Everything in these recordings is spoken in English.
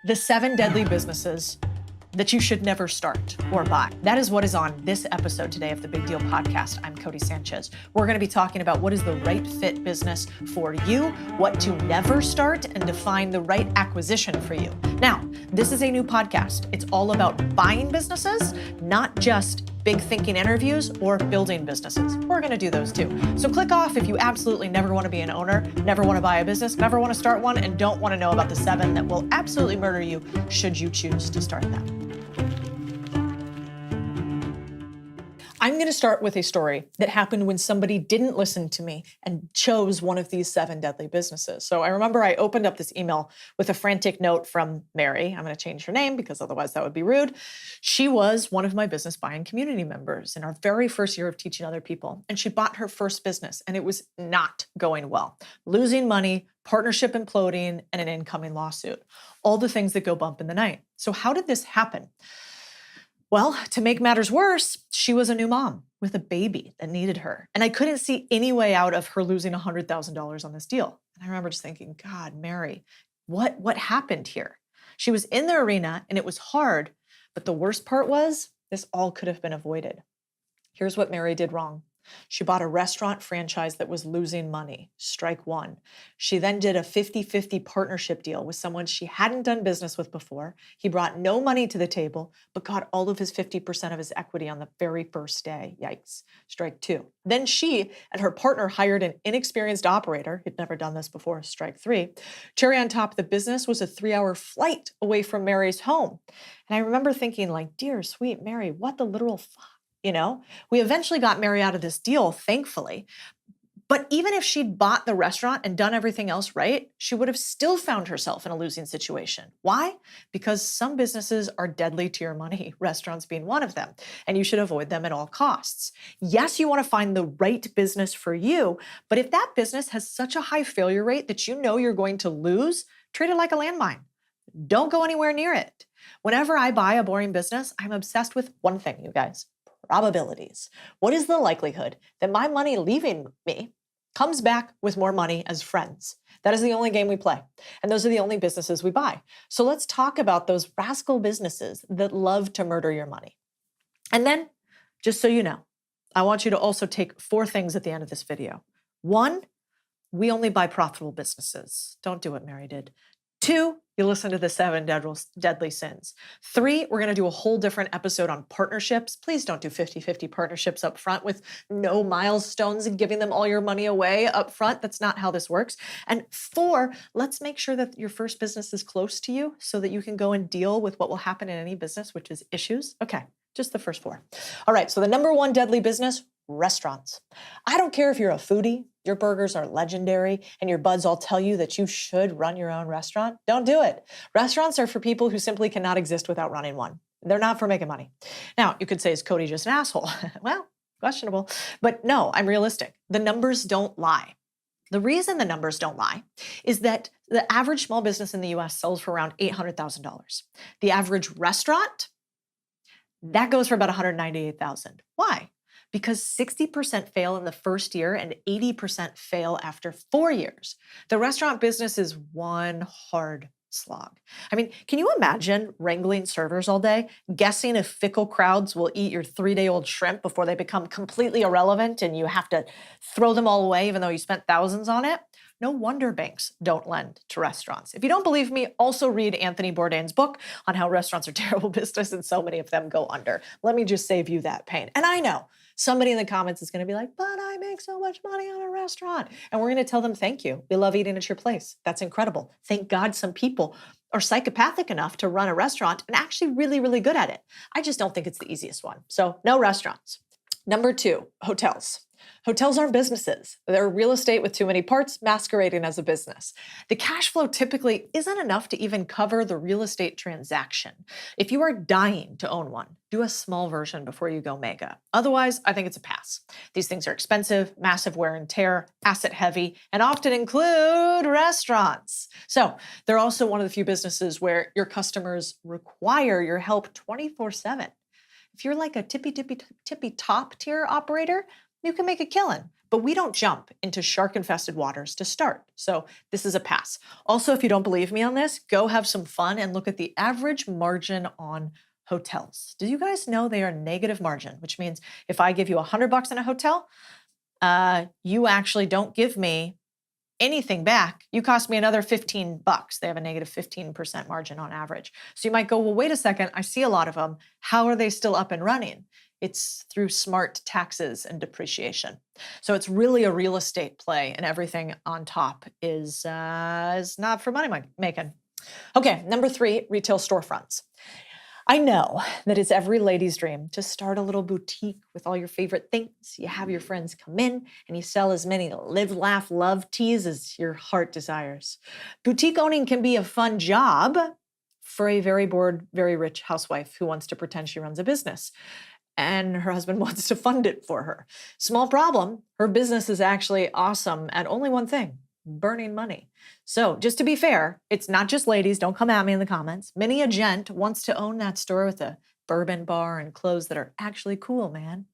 The 7 deadly businesses that you should never start or buy. That is what is on this episode today of the Big Deal podcast. I'm Codie Sanchez. We're going to be talking about what is the right fit business for you, what to never start, and define the right acquisition for you. Now, this is a new podcast. It's all about buying businesses, not just big thinking interviews or building businesses. We're going to do those too. So click off if you absolutely never want to be an owner, never want to buy a business, never want to start one, and don't want to know about the 7 that will absolutely murder you should you choose to start them. I'm going to start with a story that happened when somebody didn't listen to me and chose one of these 7 deadly businesses. So I remember I opened up this email with a frantic note from Mary. I'm going to change her name because otherwise that would be rude. She was one of my business buying community members in our very first year of teaching other people. And she bought her first business and it was not going well. Losing money, partnership imploding, and an incoming lawsuit. All the things that go bump in the night. So how did this happen? Well, to make matters worse, she was a new mom with a baby that needed her. And I couldn't see any way out of her losing $100,000 on this deal. And I remember just thinking, God, Mary, what happened here? She was in the arena and it was hard, but the worst part was this all could have been avoided. Here's what Mary did wrong. She bought a restaurant franchise that was losing money, strike 1. She then did a 50-50 partnership deal with someone she hadn't done business with before. He brought no money to the table, but got all of his 50% of his equity on the very first day. Yikes, strike 2. Then she and her partner hired an inexperienced operator, who'd never done this before, strike 3. Cherry on top, the business was a 3-hour flight away from Mary's home. And I remember thinking like, dear sweet Mary, what the literal fuck? You know, we eventually got Mary out of this deal, thankfully. But even if she'd bought the restaurant and done everything else right, she would have still found herself in a losing situation. Why? Because some businesses are deadly to your money, restaurants being one of them, and you should avoid them at all costs. Yes, you want to find the right business for you, but if that business has such a high failure rate that you know you're going to lose, treat it like a landmine. Don't go anywhere near it. Whenever I buy a boring business, I'm obsessed with one thing, you guys. Probabilities. What is the likelihood that my money leaving me comes back with more money as friends? That is the only game we play. And those are the only businesses we buy. So let's talk about those rascal businesses that love to murder your money. And then, just so you know, I want you to also take 4 things at the end of this video. 1, we only buy profitable businesses. Don't do what Mary did. 2, you listen to the 7 deadly sins. 3, we're going to do a whole different episode on partnerships. Please don't do 50-50 partnerships up front with no milestones and giving them all your money away up front. That's not how this works. And 4, let's make sure that your first business is close to you so that you can go and deal with what will happen in any business, which is issues. Okay, just the first 4. All right, so the number 1 deadly business, restaurants. I don't care if you're a foodie, your burgers are legendary, and your buds all tell you that you should run your own restaurant. Don't do it. Restaurants are for people who simply cannot exist without running one. They're not for making money. Now, you could say, is Codie just an asshole? Well, questionable. But no, I'm realistic. The numbers don't lie. The reason the numbers don't lie is that the average small business in the US sells for around $800,000. The average restaurant, that goes for about $198,000. Why? Because 60% fail in the first year and 80% fail after 4 years. The restaurant business is one hard slog. I mean, can you imagine wrangling servers all day, guessing if fickle crowds will eat your 3-day-old shrimp before they become completely irrelevant and you have to throw them all away even though you spent thousands on it? No wonder banks don't lend to restaurants. If you don't believe me, also read Anthony Bourdain's book on how restaurants are terrible business and so many of them go under. Let me just save you that pain. And I know somebody in the comments is going to be like, but I make so much money on a restaurant. And we're going to tell them, thank you. We love eating at your place. That's incredible. Thank God some people are psychopathic enough to run a restaurant and actually really, really good at it. I just don't think it's the easiest one. So no restaurants. Number 2, hotels. Hotels aren't businesses. They're real estate with too many parts masquerading as a business. The cash flow typically isn't enough to even cover the real estate transaction. If you are dying to own one, do a small version before you go mega. Otherwise, I think it's a pass. These things are expensive, massive wear and tear, asset heavy, and often include restaurants. So they're also one of the few businesses where your customers require your help 24/7. If you're like a tippy top tier operator, you can make a killing. but we don't jump into shark-infested waters to start. So this is a pass. Also, if you don't believe me on this, go have some fun and look at the average margin on hotels. Do you guys know they are negative margin, which means if I give you $100 in a hotel, you actually don't give me anything back. You cost me another $15. They have a negative 15% margin on average. So you might go, well, wait a second, I see a lot of them. How are they still up and running? It's through smart taxes and depreciation. So it's really a real estate play, and everything on top is not for money making. Okay, number 3, retail storefronts. I know that it's every lady's dream to start a little boutique with all your favorite things. You have your friends come in and you sell as many live, laugh, love teas as your heart desires. Boutique owning can be a fun job for a very bored, very rich housewife who wants to pretend she runs a business and her husband wants to fund it for her. Small problem, her business is actually awesome at only one thing: burning money. So just to be fair, it's not just ladies. Don't come at me in the comments. Many a gent wants to own that store with a bourbon bar and clothes that are actually cool, man.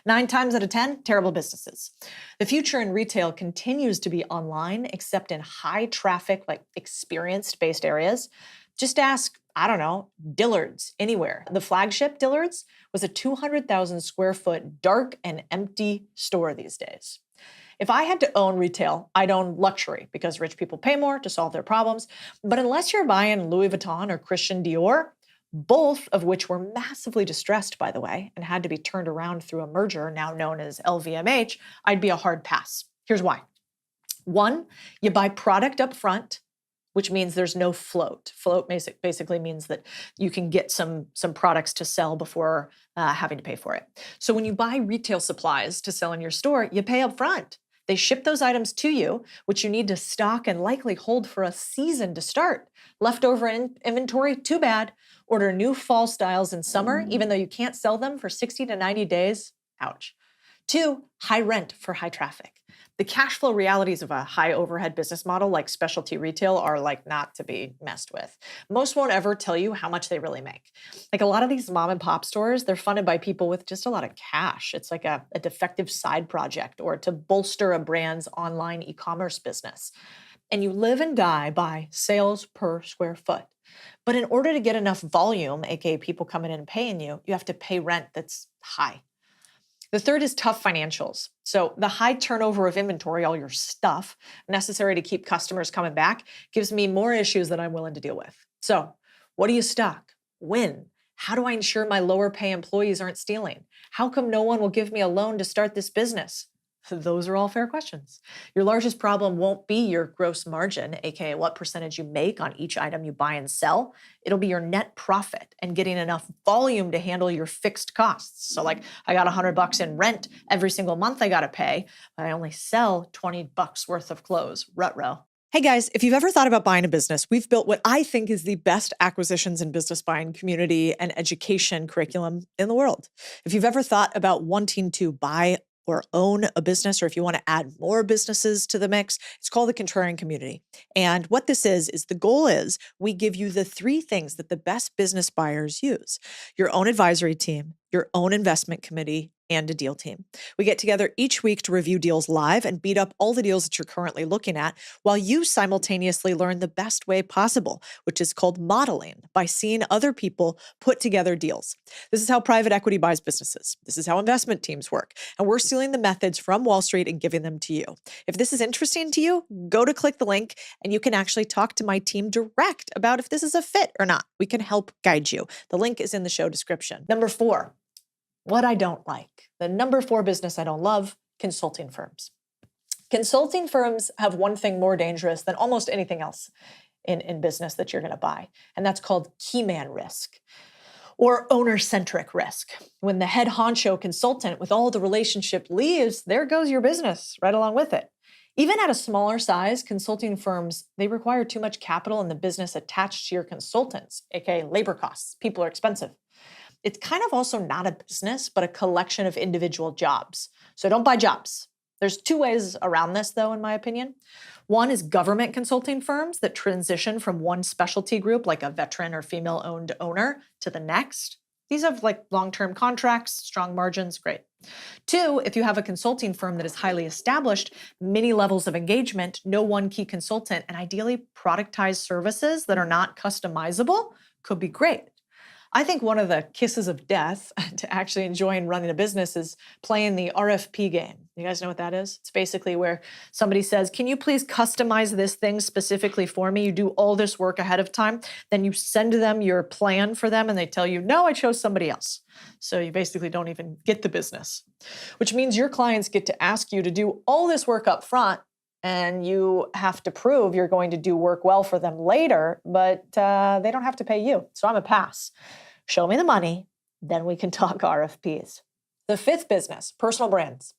9 times out of 10, terrible businesses. The future in retail continues to be online, except in high traffic, like experienced-based areas. Just ask, I don't know, Dillard's anywhere. The flagship Dillard's was a 200,000 square foot dark and empty store these days. If I had to own retail, I'd own luxury because rich people pay more to solve their problems. But unless you're buying Louis Vuitton or Christian Dior, both of which were massively distressed, by the way, and had to be turned around through a merger now known as LVMH, I'd be a hard pass. Here's why. 1, you buy product up front, which means there's no float. Float basically means that you can get some products to sell before having to pay for it. So when you buy retail supplies to sell in your store, you pay up front. They ship those items to you, which you need to stock and likely hold for a season to start. Leftover inventory, too bad. Order new fall styles in summer, even though you can't sell them for 60 to 90 days. Ouch. 2, high rent for high traffic. The cash flow realities of a high overhead business model like specialty retail are like not to be messed with. Most won't ever tell you how much they really make. Like a lot of these mom and pop stores, they're funded by people with just a lot of cash. It's like a defective side project or to bolster a brand's online e-commerce business. And you live and die by sales per square foot. But in order to get enough volume, aka people coming in and paying you, you have to pay rent that's high. The 3rd is tough financials. So the high turnover of inventory, all your stuff necessary to keep customers coming back, gives me more issues than I'm willing to deal with. So what do you stock? When? How do I ensure my lower pay employees aren't stealing? How come no one will give me a loan to start this business? Those are all fair questions. Your largest problem won't be your gross margin, aka what percentage you make on each item you buy and sell. It'll be your net profit and getting enough volume to handle your fixed costs. So like I got $100 in rent every single month I gotta pay, but I only sell $20 worth of clothes. Ruh-roh. Hey guys, if you've ever thought about buying a business, we've built what I think is the best acquisitions and business buying community and education curriculum in the world. If you've ever thought about wanting to buy or own a business, or if you want to add more businesses to the mix, it's called the Contrarian Community. And what this is the goal is we give you the 3 things that the best business buyers use: your own advisory team, your own investment committee, and a deal team. We get together each week to review deals live and beat up all the deals that you're currently looking at while you simultaneously learn the best way possible, which is called modeling, by seeing other people put together deals. This is how private equity buys businesses. This is how investment teams work. And we're stealing the methods from Wall Street and giving them to you. If this is interesting to you, go to click the link and you can actually talk to my team direct about if this is a fit or not. We can help guide you. The link is in the show description. Number 4. What I don't like. The number 4 business I don't love: consulting firms. Consulting firms have one thing more dangerous than almost anything else in business that you're going to buy, and that's called key man risk or owner-centric risk. When the head honcho consultant with all the relationship leaves, there goes your business right along with it. Even at a smaller size, consulting firms, they require too much capital in the business attached to your consultants, aka labor costs. People are expensive. It's kind of also not a business, but a collection of individual jobs. So don't buy jobs. There's 2 ways around this, though, in my opinion. One is government consulting firms that transition from one specialty group, like a veteran or female-owned owner, to the next. These have like long-term contracts, strong margins, great. 2, if you have a consulting firm that is highly established, many levels of engagement, no one key consultant, and ideally productized services that are not customizable could be great. I think one of the kisses of death to actually enjoying running a business is playing the RFP game. You guys know what that is? It's basically where somebody says, can you please customize this thing specifically for me? You do all this work ahead of time. Then you send them your plan for them and they tell you, no, I chose somebody else. So you basically don't even get the business, which means your clients get to ask you to do all this work up front. And you have to prove you're going to do work well for them later, but they don't have to pay you. So I'm a pass. Show me the money, then we can talk RFPs. The 5th business, personal brands.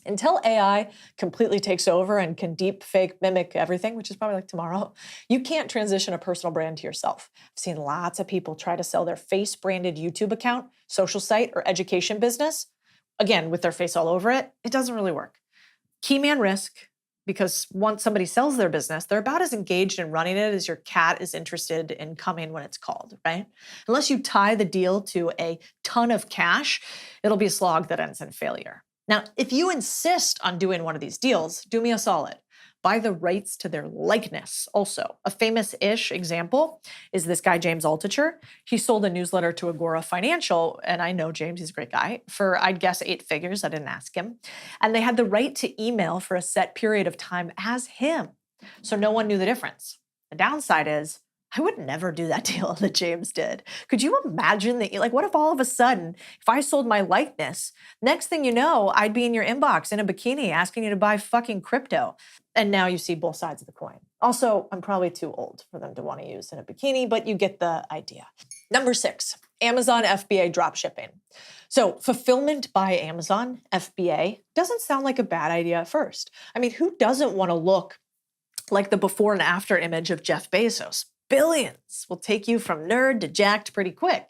Until AI completely takes over and can deep fake mimic everything, which is probably like tomorrow, you can't transition a personal brand to yourself. I've seen lots of people try to sell their face-branded YouTube account, social site, or education business. Again, with their face all over it, it doesn't really work. Key man risk. Because once somebody sells their business, they're about as engaged in running it as your cat is interested in coming when it's called, right? Unless you tie the deal to a ton of cash, it'll be a slog that ends in failure. Now, if you insist on doing one of these deals, do me a solid. Buy the rights to their likeness also. A famous-ish example is this guy, James Altucher. He sold a newsletter to Agora Financial, and I know James, he's a great guy, for, I'd guess, 8 figures. I didn't ask him. And they had the right to email for a set period of time as him. So no one knew the difference. The downside is, I would never do that deal that James did. Could you imagine like, what if all of a sudden, if I sold my likeness, next thing you know, I'd be in your inbox in a bikini asking you to buy fucking crypto. And now you see both sides of the coin. Also, I'm probably too old for them to want to use in a bikini, but you get the idea. Number 6, Amazon FBA dropshipping. So fulfillment by Amazon, FBA, doesn't sound like a bad idea at first. I mean, who doesn't want to look like the before and after image of Jeff Bezos? Billions will take you from nerd to jacked pretty quick.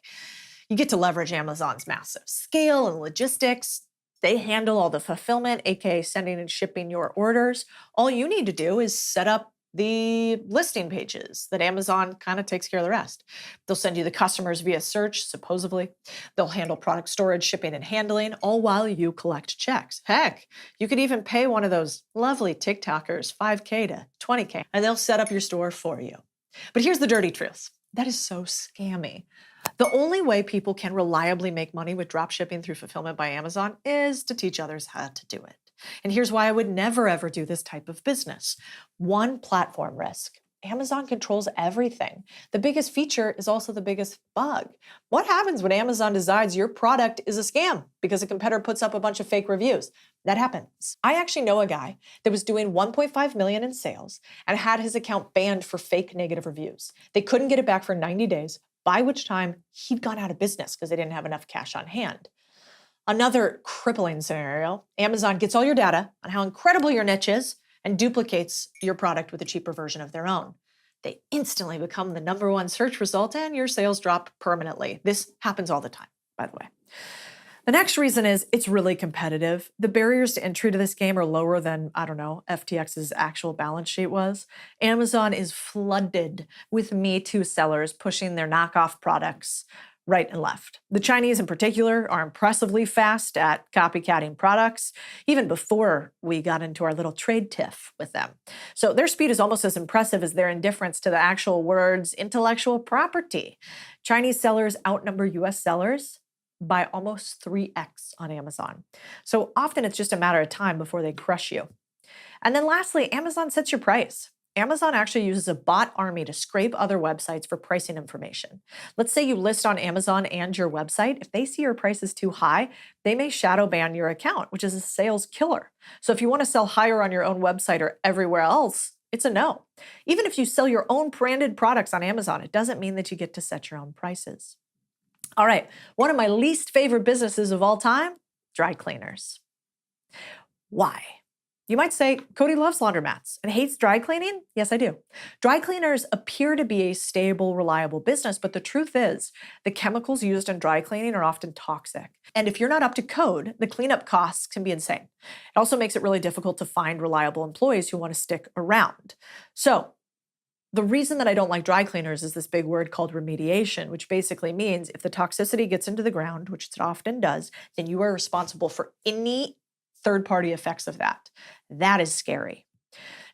You get to leverage Amazon's massive scale and logistics. They handle all the fulfillment, aka sending and shipping your orders. All you need to do is set up the listing pages that Amazon kind of takes care of the rest. They'll send you the customers via search, supposedly. They'll handle product storage, shipping, and handling, all while you collect checks. Heck, you could even pay one of those lovely TikTokers $5K to $20K, and they'll set up your store for you. But here's the dirty truth. That is so scammy. The only way people can reliably make money with dropshipping through fulfillment by Amazon is to teach others how to do it. And here's why I would never, ever do this type of business. 1, platform risk. Amazon controls everything. The biggest feature is also the biggest bug. What happens when Amazon decides your product is a scam because a competitor puts up a bunch of fake reviews? That happens. I actually know a guy that was doing 1.5 million in sales and had his account banned for fake negative reviews. They couldn't get it back for 90 days, by which time he'd gone out of business because they didn't have enough cash on hand. Another crippling scenario, Amazon gets all your data on how incredible your niche is and duplicates your product with a cheaper version of their own. They instantly become the #1 search result and your sales drop permanently. This happens all the time, by the way. The next reason is it's really competitive. The barriers to entry to this game are lower than, I don't know, FTX's actual balance sheet was. Amazon is flooded with Me Too sellers pushing their knockoff products right and left. The Chinese in particular are impressively fast at copycatting products, even before we got into our little trade tiff with them. So their speed is almost as impressive as their indifference to the actual words intellectual property. Chinese sellers outnumber US sellers by almost 3x on Amazon. So often it's just a matter of time before they crush you. And then lastly, Amazon sets your price. Amazon actually uses a bot army to scrape other websites for pricing information. Let's say you list on Amazon and your website. If they see your price is too high, they may shadow ban your account, which is a sales killer. So if you want to sell higher on your own website or everywhere else, it's a no. Even if you sell your own branded products on Amazon, it doesn't mean that you get to set your own prices. All right, one of my least favorite businesses of all time, dry cleaners. Why? You might say, Cody loves laundromats and hates dry cleaning. Yes, I do. Dry cleaners appear to be a stable, reliable business, but the truth is the chemicals used in dry cleaning are often toxic. And if you're not up to code, the cleanup costs can be insane. It also makes it really difficult to find reliable employees who want to stick around. So The reason that I don't like dry cleaners is this big word called remediation, which basically means if the toxicity gets into the ground, which it often does, then you are responsible for any third-party effects of that. That is scary.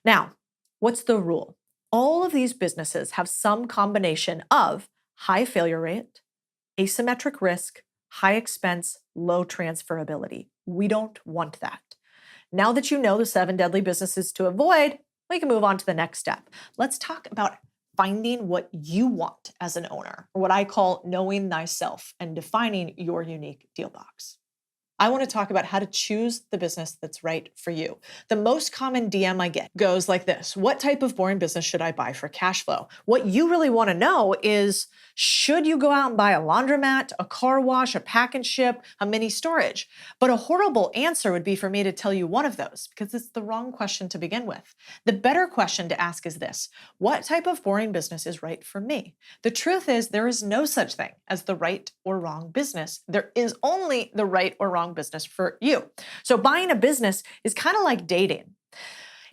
Now, what's the rule? All of these businesses have some combination of high failure rate, asymmetric risk, high expense, low transferability. We don't want that. Now that you know the 7 deadly businesses to avoid, we can move on to the next step. Let's talk about finding what you want as an owner, or what I call knowing thyself and defining your unique deal box. I want to talk about how to choose the business that's right for you. The most common DM I get goes like this: what type of boring business should I buy for cash flow? What you really want to know is, should you go out and buy a laundromat, a car wash, a pack and ship, a mini storage? But a horrible answer would be for me to tell you one of those, because it's the wrong question to begin with. The better question to ask is this: what type of boring business is right for me? The truth is, there is no such thing as the right or wrong business. There is only the right or wrong business for you. So buying a business is kind of like dating.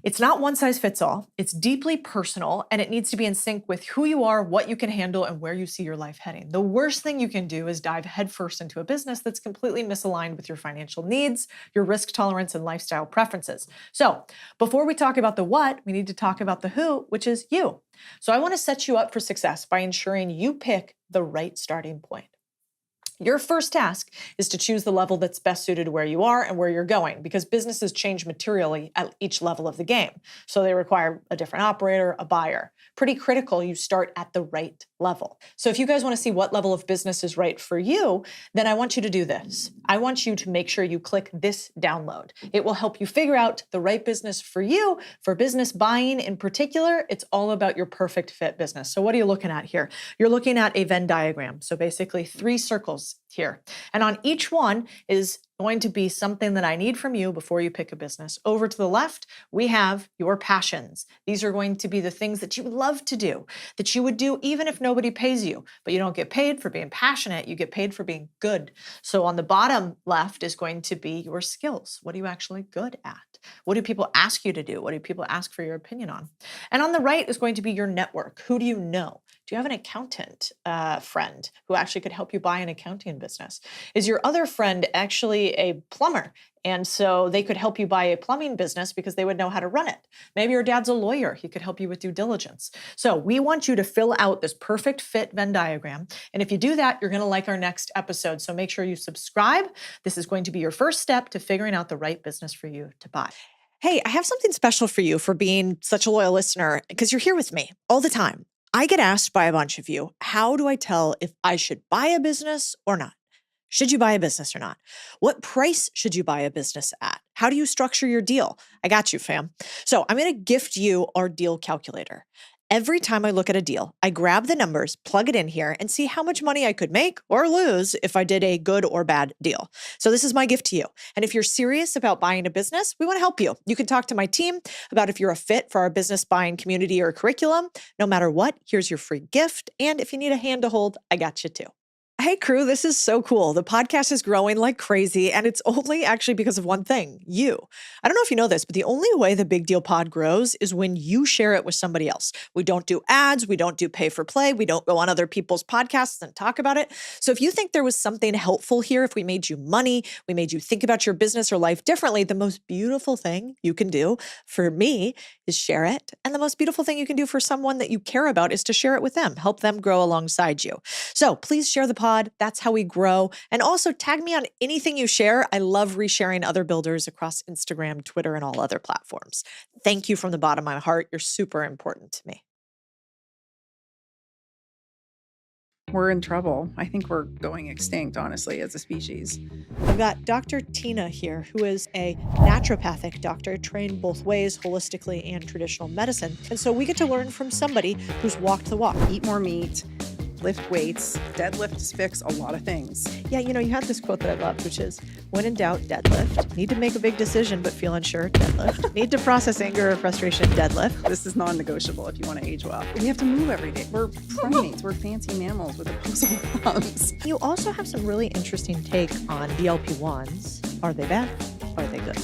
It's not one size fits all. It's deeply personal, and it needs to be in sync with who you are, what you can handle, and where you see your life heading. The worst thing you can do is dive headfirst into a business that's completely misaligned with your financial needs, your risk tolerance, and lifestyle preferences. So before we talk about the what, we need to talk about the who, which is you. So I want to set you up for success by ensuring you pick the right starting point. Your first task is to choose the level that's best suited to where you are and where you're going, because businesses change materially at each level of the game. So they require a different operator, a buyer. Pretty critical you start at the right level. So if you guys want to see what level of business is right for you, then I want you to do this. I want you to make sure you click this download. It will help you figure out the right business for you. For business buying in particular, it's all about your perfect fit business. So what are you looking at here? You're looking at a Venn diagram. So basically 3 circles here. And on each one is going to be something that I need from you before you pick a business. Over to the left, we have your passions. These are going to be the things that you love to do, that you would do even if nobody pays you, but you don't get paid for being passionate, you get paid for being good. So on the bottom left is going to be your skills. What are you actually good at? What do people ask you to do? What do people ask for your opinion on? And on the right is going to be your network. Who do you know? Do you have an accountant friend who actually could help you buy an accounting business? Is your other friend actually a plumber? And so they could help you buy a plumbing business because they would know how to run it. Maybe your dad's a lawyer. He could help you with due diligence. So we want you to fill out this perfect fit Venn diagram. And if you do that, you're going to like our next episode. So make sure you subscribe. This is going to be your first step to figuring out the right business for you to buy. Hey, I have something special for you for being such a loyal listener, because you're here with me all the time. I get asked by a bunch of you, how do I tell if I should buy a business or not? Should you buy a business or not? What price should you buy a business at? How do you structure your deal? I got you, fam. So I'm going to gift you our deal calculator. Every time I look at a deal, I grab the numbers, plug it in here, and see how much money I could make or lose if I did a good or bad deal. So this is my gift to you. And if you're serious about buying a business, we want to help you. You can talk to my team about if you're a fit for our business buying community or curriculum. No matter what, here's your free gift. And if you need a hand to hold, I got you too. Hey crew, this is so cool. The podcast is growing like crazy, and it's only actually because of one thing, you. I don't know if you know this, but the only way the Big Deal Pod grows is when you share it with somebody else. We don't do ads. We don't do pay for play. We don't go on other people's podcasts and talk about it. So if you think there was something helpful here, if we made you money, we made you think about your business or life differently, the most beautiful thing you can do for me is share it. And the most beautiful thing you can do for someone that you care about is to share it with them, help them grow alongside you. So please share the pod. That's how we grow. And also tag me on anything you share. I love resharing other builders across Instagram, Twitter, and all other platforms. Thank you from the bottom of my heart. You're super important to me. We're in trouble. I think we're going extinct, honestly, as a species. I've got Dr. Tina here, who is a naturopathic doctor trained both ways, holistically and traditional medicine. And so we get to learn from somebody who's walked the walk. Eat more meat, lift weights, deadlifts fix a lot of things. Yeah, you know, you had this quote that I loved, which is, when in doubt, deadlift. Need to make a big decision, but feel unsure, deadlift. Need to process anger or frustration, deadlift. This is non-negotiable if you want to age well. We have to move every day. We're primates. We're fancy mammals with opposable thumbs. You also have some really interesting take on DLP-1s. Are they bad? Are they good?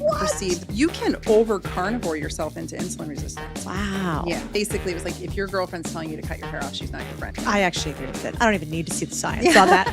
perceived. You can over carnivore yourself into insulin resistance. Wow. Yeah. Basically, it was like if your girlfriend's telling you to cut your hair off, she's not your friend. I actually agree with it. I don't even need to see the science on that.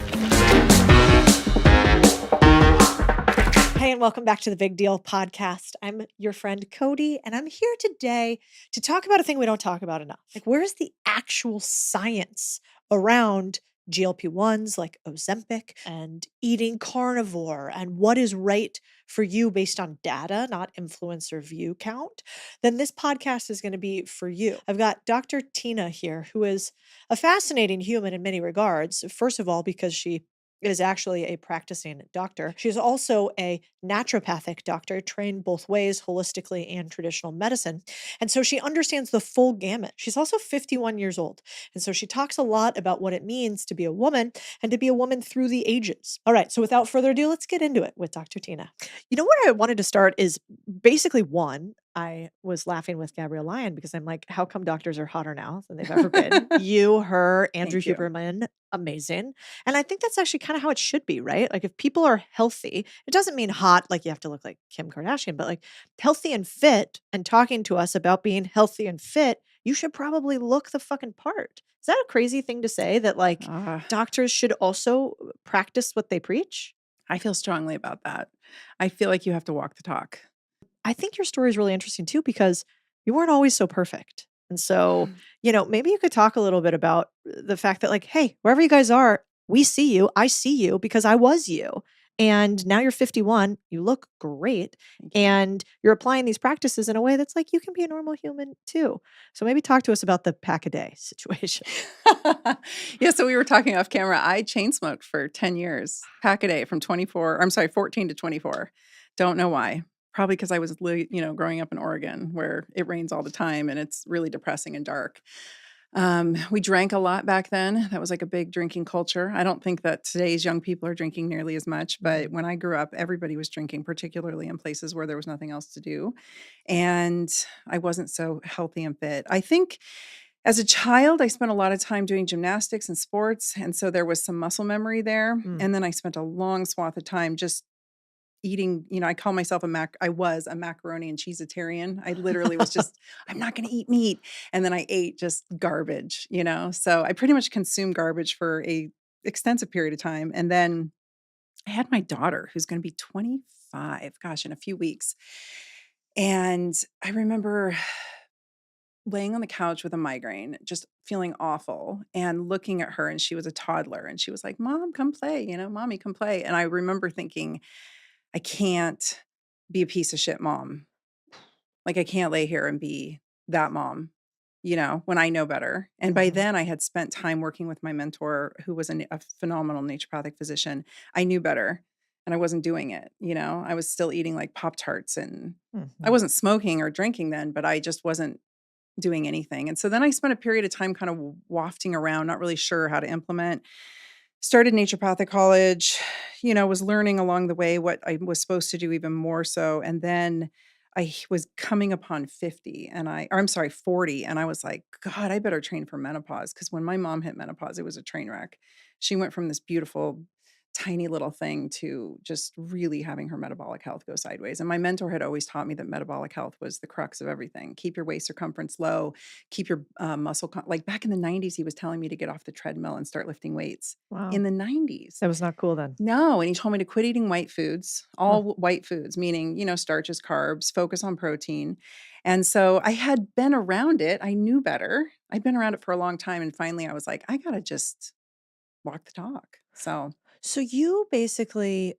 Hey, and welcome back to the Big Deal podcast. I'm your friend Cody, and I'm here today to talk about a thing we don't talk about enough. Like, where's the actual science around GLP-1s like Ozempic and eating carnivore and what is right for you based on data, not influencer view count? Then this podcast is going to be for you. I've got Dr. Tina here, who is a fascinating human in many regards. First of all, because she is actually a practicing doctor. She's also a naturopathic doctor, trained both ways, holistically and traditional medicine. And so she understands the full gamut. She's also 51 years old. And so she talks a lot about what it means to be a woman and to be a woman through the ages. All right. So without further ado, let's get into it with Dr. Tina. You know where I wanted to start is basically one. I was laughing with Gabrielle Lyon because I'm like, how come doctors are hotter now than they've ever been? You, her, Andrew Thank you. Huberman, amazing. And I think that's actually kind of how it should be, right? Like if people are healthy, it doesn't mean hot, like you have to look like Kim Kardashian, but like healthy and fit and talking to us about being healthy and fit, you should probably look the fucking part. Is that a crazy thing to say that like doctors should also practice what they preach? I feel strongly about that. I feel like you have to walk the talk. I think your story is really interesting too, because you weren't always so perfect. And so, maybe you could talk a little bit about the fact that like, hey, wherever you guys are, we see you. I see you because I was you. And now you're 51. You look great. And you're applying these practices in a way that's like, you can be a normal human too. So maybe talk to us about the pack-a-day situation. Yeah, so we were talking off camera. I chain smoked for 10 years, pack a day from 14 to 24. Don't know why. Probably because I was, growing up in Oregon where it rains all the time and it's really depressing and dark. We drank a lot back then. That was like a big drinking culture. I don't think that today's young people are drinking nearly as much, but when I grew up, everybody was drinking, particularly in places where there was nothing else to do. And I wasn't so healthy and fit. I think as a child, I spent a lot of time doing gymnastics and sports. And so there was some muscle memory there. And then I spent a long swath of time just eating, I call myself I was a macaroni and cheeseitarian. I literally was just, I'm not going to eat meat. And then I ate just garbage, so I pretty much consumed garbage for a extensive period of time. And then I had my daughter who's going to be 25, gosh, in a few weeks. And I remember laying on the couch with a migraine, just feeling awful and looking at her, and she was a toddler and she was like, Mom, come play, Mommy, come play. And I remember thinking, I can't be a piece of shit mom. Like I can't lay here and be that mom, when I know better. And by then I had spent time working with my mentor who was a phenomenal naturopathic physician. I knew better and I wasn't doing it. I was still eating like Pop-Tarts and I wasn't smoking or drinking then, but I just wasn't doing anything. And so then I spent a period of time kind of wafting around, not really sure how to implement. Started naturopathic college, was learning along the way what I was supposed to do even more so. And then I was coming upon 40. And I was like, God, I better train for menopause. Because when my mom hit menopause, it was a train wreck. She went from this beautiful, tiny little thing to just really having her metabolic health go sideways. And my mentor had always taught me that metabolic health was the crux of everything. Keep your waist circumference low, keep your muscle, like back in the 90s, he was telling me to get off the treadmill and start lifting weights. Wow. In the 90s. That was not cool then. No. And he told me to quit eating white foods, all white foods, meaning, starches, carbs, focus on protein. And so I had been around it. I knew better. I'd been around it for a long time. And finally I was like, I got to just walk the talk. So you basically,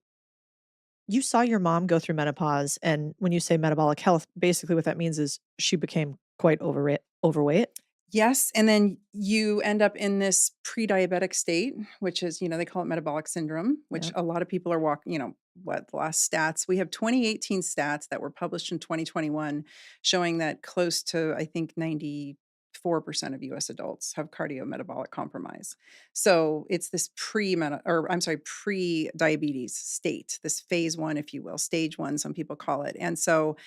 you saw your mom go through menopause, and when you say metabolic health, basically what that means is she became quite overweight. Yes. And then you end up in this pre-diabetic state, which is, they call it metabolic syndrome, which a lot of people are walking, the last stats. We have 2018 stats that were published in 2021 showing that close to, I think, 94% of US adults have cardiometabolic compromise. So it's this pre-diabetes state, this phase 1, if you will, stage 1, some people call it. And so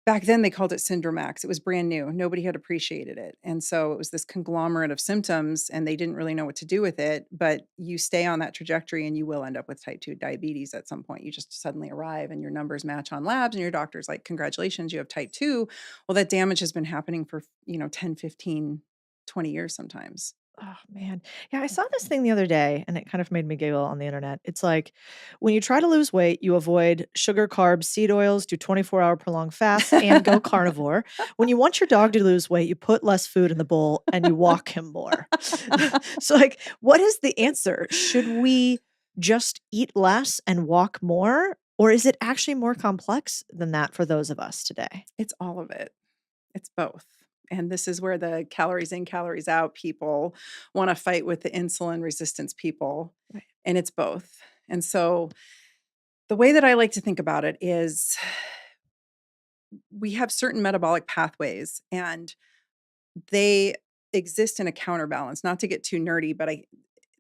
back then they called it Syndromax. It was brand new. Nobody had appreciated it. And so it was this conglomerate of symptoms and they didn't really know what to do with it. But you stay on that trajectory and you will end up with type 2 diabetes at some point. You just suddenly arrive and your numbers match on labs and your doctor's like, congratulations, you have type 2. Well, that damage has been happening for, 10, 15, 20 years sometimes. Oh man. Yeah, I saw this thing the other day and it kind of made me giggle on the internet. It's like when you try to lose weight, you avoid sugar, carbs, seed oils, do 24-hour prolonged fasts, and go carnivore. When you want your dog to lose weight, you put less food in the bowl and you walk him more. So, like, what is the answer? Should we just eat less and walk more? Or is it actually more complex than that for those of us today? It's all of it. It's both. And this is where the calories in, calories out people want to fight with the insulin resistance people. Right. And it's both. And so the way that I like to think about it is we have certain metabolic pathways and they exist in a counterbalance. Not to get too nerdy, but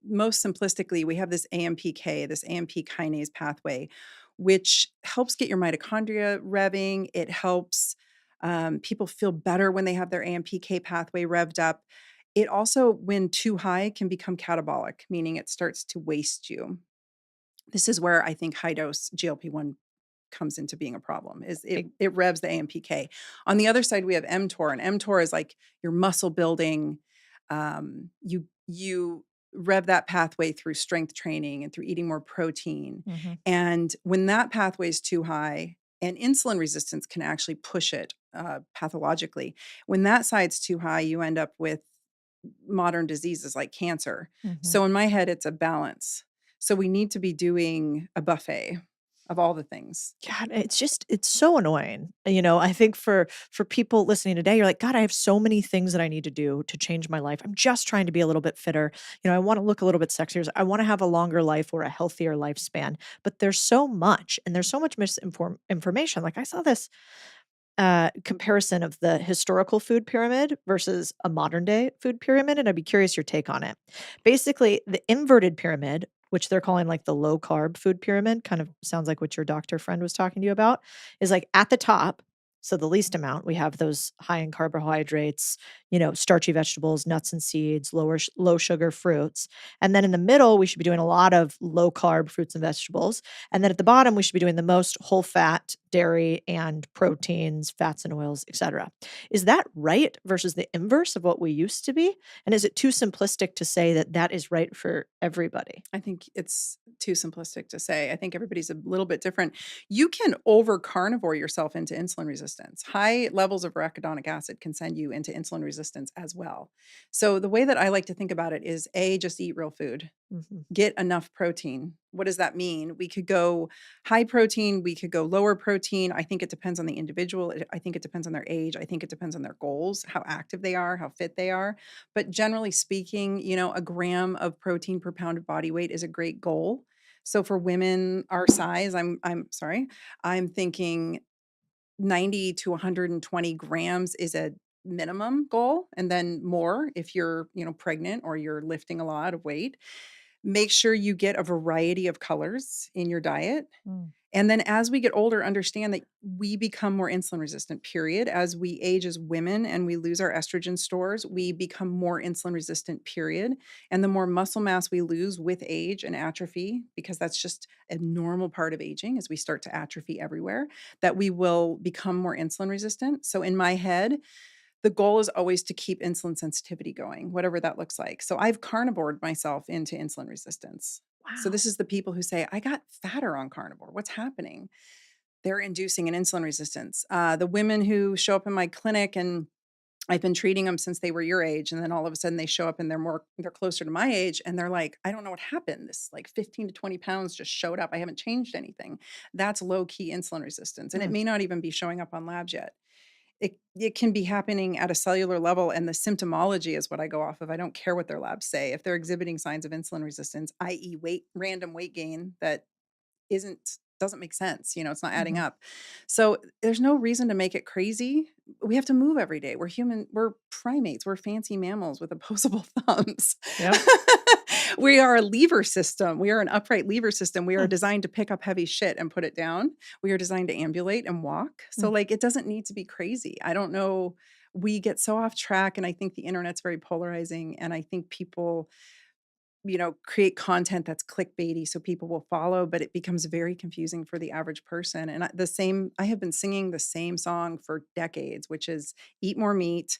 most simplistically, we have this AMPK, this AMP kinase pathway, which helps get your mitochondria revving. It helps people feel better when they have their AMPK pathway revved up. It also, when too high, can become catabolic, meaning it starts to waste you. This is where I think high dose GLP-1 comes into being a problem, is it revs the AMPK. On the other side, we have mTOR, and mTOR is like your muscle building. You rev that pathway through strength training and through eating more protein. Mhm. And when that pathway is too high, and insulin resistance can actually push it pathologically. When that side's too high, you end up with modern diseases like cancer. Mhm. So in my head, it's a balance. So we need to be doing a buffet of all the things. God, it's so annoying. I think for people listening today, you're like, God, I have so many things that I need to do to change my life. I'm just trying to be a little bit fitter. I want to look a little bit sexier. I want to have a longer life or a healthier lifespan. But there's so much, and there's so much information. Like I saw this comparison of the historical food pyramid versus a modern day food pyramid, and I'd be curious your take on it. Basically, the inverted pyramid, which they're calling like the low carb food pyramid, kind of sounds like what your doctor friend was talking to you about, is like at the top. So the least amount, we have those high in carbohydrates, starchy vegetables, nuts and seeds, low sugar fruits. And then in the middle, we should be doing a lot of low carb fruits and vegetables. And then at the bottom, we should be doing the most whole fat, dairy, and proteins, fats and oils, etc. Is that right versus the inverse of what we used to be? And is it too simplistic to say that that is right for everybody? I think it's too simplistic to say. I think everybody's a little bit different. You can over carnivore yourself into insulin resistance. High levels of arachidonic acid can send you into insulin resistance as well. So the way that I like to think about it is just eat real food. Mhm. Get enough protein. What does that mean? We could go high protein, we could go lower protein. I think it depends on the individual. I think it depends on their age. I think it depends on their goals, how active they are, how fit they are. But generally speaking, a gram of protein per pound of body weight is a great goal. So for women our size, I'm thinking 90 to 120 grams is a minimum goal, and then more if you're, pregnant or you're lifting a lot of weight. Make sure you get a variety of colors in your diet. Mm. And then as we get older, understand that we become more insulin resistant, period. As we age as women and we lose our estrogen stores, we become more insulin resistant, period. And the more muscle mass we lose with age and atrophy, because that's just a normal part of aging as we start to atrophy everywhere, that we will become more insulin resistant. So in my head, the goal is always to keep insulin sensitivity going, whatever that looks like. So I've carnivored myself into insulin resistance. So Wow. this is the people who say, I got fatter on carnivore. What's happening? They're inducing an insulin resistance. The women who show up in my clinic and I've been treating them since they were your age. And then all of a sudden they show up and they're closer to my age. And they're like, I don't know what happened. This like 15 to 20 pounds just showed up. I haven't changed anything. That's low key insulin resistance. And it Mm. may not even be showing up on labs yet. It can be happening at a cellular level, and the symptomology is what I go off of. I don't care what their labs say. If they're exhibiting signs of insulin resistance, i.e. random weight gain that isn't doesn't make sense. It's not adding Mhm. up. So there's no reason to make it crazy. We have to move every day. We're human. We're primates. We're fancy mammals with opposable thumbs. Yep. We are a lever system. We are an upright lever system. We are Hmm. designed to pick up heavy shit and put it down. We are designed to ambulate and walk. So Mm. like it doesn't need to be crazy. I don't know. We get so off track, and I think the internet's very polarizing, and I think people create content that's clickbaity so people will follow, but it becomes very confusing for the average person. And I have been singing the same song for decades, which is eat more meat,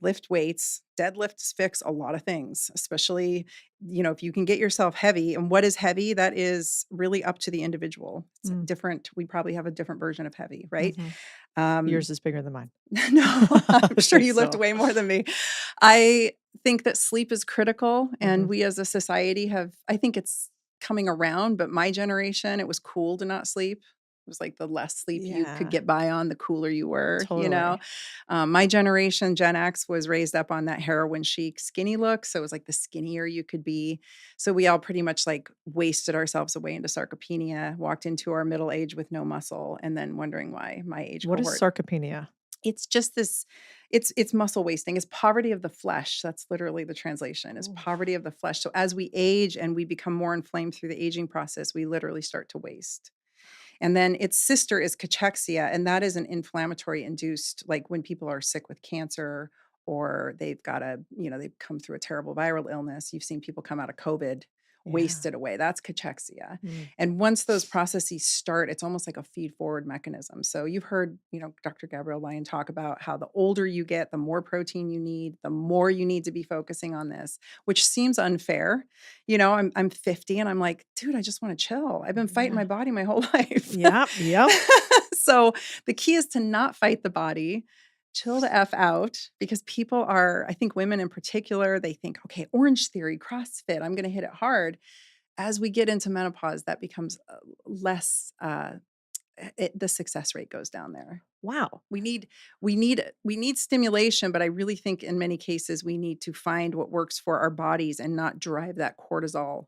lift weights, deadlifts fix a lot of things, especially, if you can get yourself heavy. And what is heavy? That is really up to the individual. It's Mm. different. We probably have a different version of heavy, right? Mhm. Um, Yours is bigger than mine. no, I I'm sure think you lift so. way more than me. I think that sleep is critical, and Mhm. we as a society I think it's coming around, but my generation, it was cool to not sleep. It was like the less sleep you could Yeah, get by on, the cooler you were. totally. My generation, Gen X, was raised up on that heroin chic skinny look. So it was like the skinnier you could be. So we all pretty much like wasted ourselves away into sarcopenia, walked into our middle age with no muscle, and then wondering why my age What is cohort. sarcopenia? It's just this, it's muscle wasting. It's poverty of the flesh. That's literally the translation, is Oof. poverty of the flesh. So as we age and we become more inflamed through the aging process, we literally start to waste. And then its sister is cachexia, and that is an inflammatory induced, like when people are sick with cancer, or they've come through a terrible viral illness. You've seen people come out of COVID Yeah. wasted away. That's cachexia. Mm. And once those processes start, it's almost like a feed forward mechanism. So you've heard, Dr. Gabrielle Lyon talk about how the older you get, the more protein you need, the more you need to be focusing on this, which seems unfair. I'm 50 and I'm like, dude, I just want to chill. I've been fighting my Yeah. body my whole life. Yep. Yep. So the key is to not fight the body, chill the F out, because I think women in particular, they think, okay, Orange Theory, CrossFit, I'm going to hit it hard. As we get into menopause, that becomes less, the success rate goes down there. Wow. We need stimulation, but I really think in many cases we need to find what works for our bodies and not drive that cortisol.